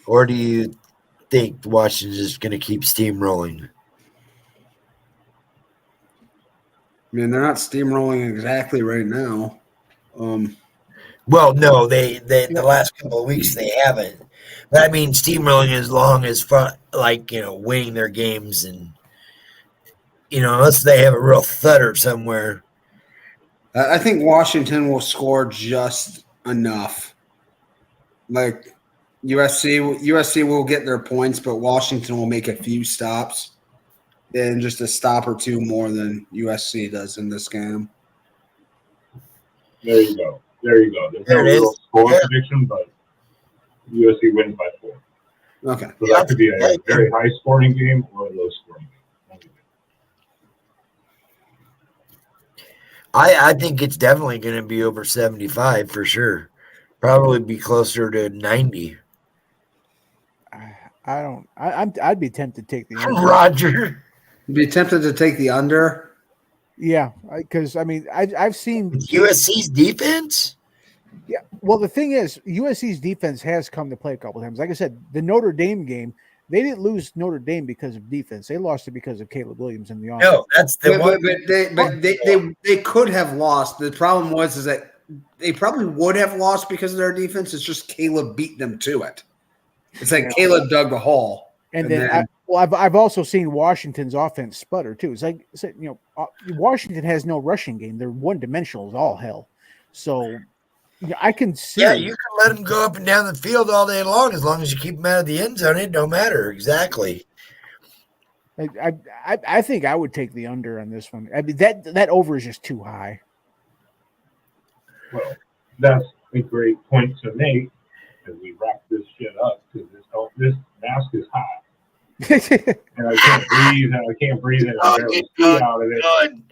Or do you think Washington's just going to keep steamrolling? I mean, they're not steamrolling exactly right now. Well, no, they the last couple of weeks they haven't. But I mean, steamrolling as long as fun, like winning their games and unless they have a real thudder somewhere. I think Washington will score just enough. Like USC will get their points, but Washington will make a few stops. and just a stop or two more than USC does in this game. There you go. There's no There it real is. score Yeah. prediction, but USC wins by 4. Okay. So that could be a very high scoring game or a low scoring game. I think it's definitely going to be over 75 for sure. Probably be closer to 90. I don't. I'd be tempted to take the under. Roger. Be tempted to take the under. Yeah, because I mean, I've seen USC's defense? Yeah. Well, the thing is, USC's defense has come to play a couple times. Like I said, the Notre Dame game, they didn't lose Notre Dame because of defense. They lost it because of Caleb Williams in the offense. No, that's the one. But they could have lost. The problem was that they probably would have lost because of their defense. It's just Caleb beat them to it. It's like Caleb dug the hole. And then I've also seen Washington's offense sputter too. It's like, Washington has no rushing game. They're one dimensional as all hell. So I can see. Yeah, you can let them go up and down the field all day long as you keep them out of the end zone. It don't matter. Exactly. I think I would take the under on this one. I mean, that over is just too high. Well, that's a great point to make as we wrap this shit up because this mask is hot. And I can't breathe and I barely see out of it.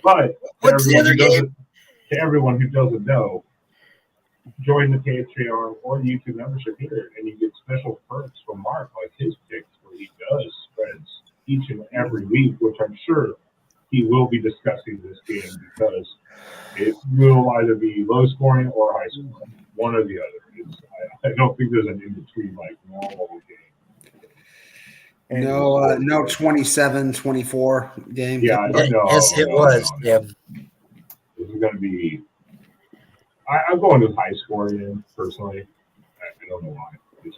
But to everyone who doesn't know, join the Patreon or YouTube membership here, and you get special perks from Mark, like his picks, where he does spreads each and every week, which I'm sure he will be discussing this game because it will either be low scoring or high scoring, one or the other. I don't think there's an in between like normal game. No 27-24 game. Yeah, Yes, it was. Yeah. This is going to be. I'm going with high scoring in personally. I don't know why. It's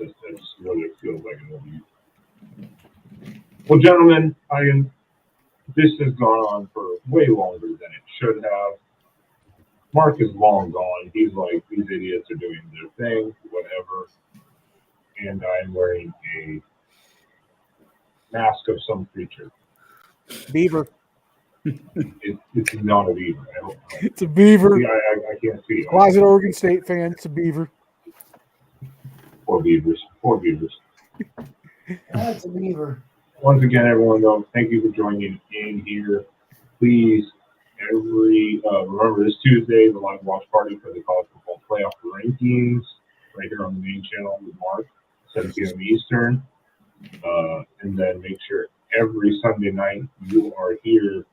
what it feels like it will be. Well, gentlemen, this has gone on for way longer than it should have. Mark is long gone. He's like, these idiots are doing their thing, whatever. And I'm wearing a mask of some creature. Beaver. It's not a beaver. I don't know. It's a beaver. See, I can't see it. Closet Oregon State fan. It's a beaver. Poor beavers. That's a beaver. Once again, everyone, though, thank you for joining in here. Please, remember this Tuesday, the live watch party for the college football playoff rankings, right here on the main channel with Mark, 7 p.m. Eastern. And then make sure every Sunday night you are here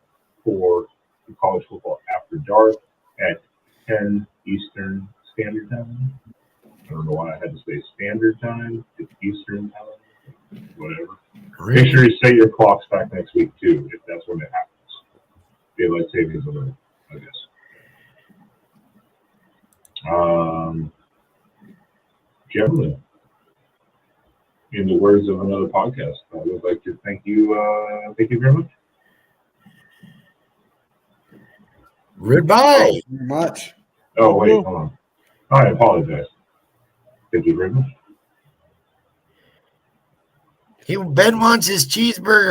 for the college football after dark at 10 Eastern Standard Time. I don't know why I had to say Standard Time. It's Eastern Time. Whatever. Make sure you set your clocks back next week, too, if that's when it happens. Daylight savings alert, I guess. Gentlemen, in the words of another podcast, I would like to thank you very much. Goodbye. Very much. Oh, wait, hold on. I apologize. Thank you very much. Ben wants his cheeseburger.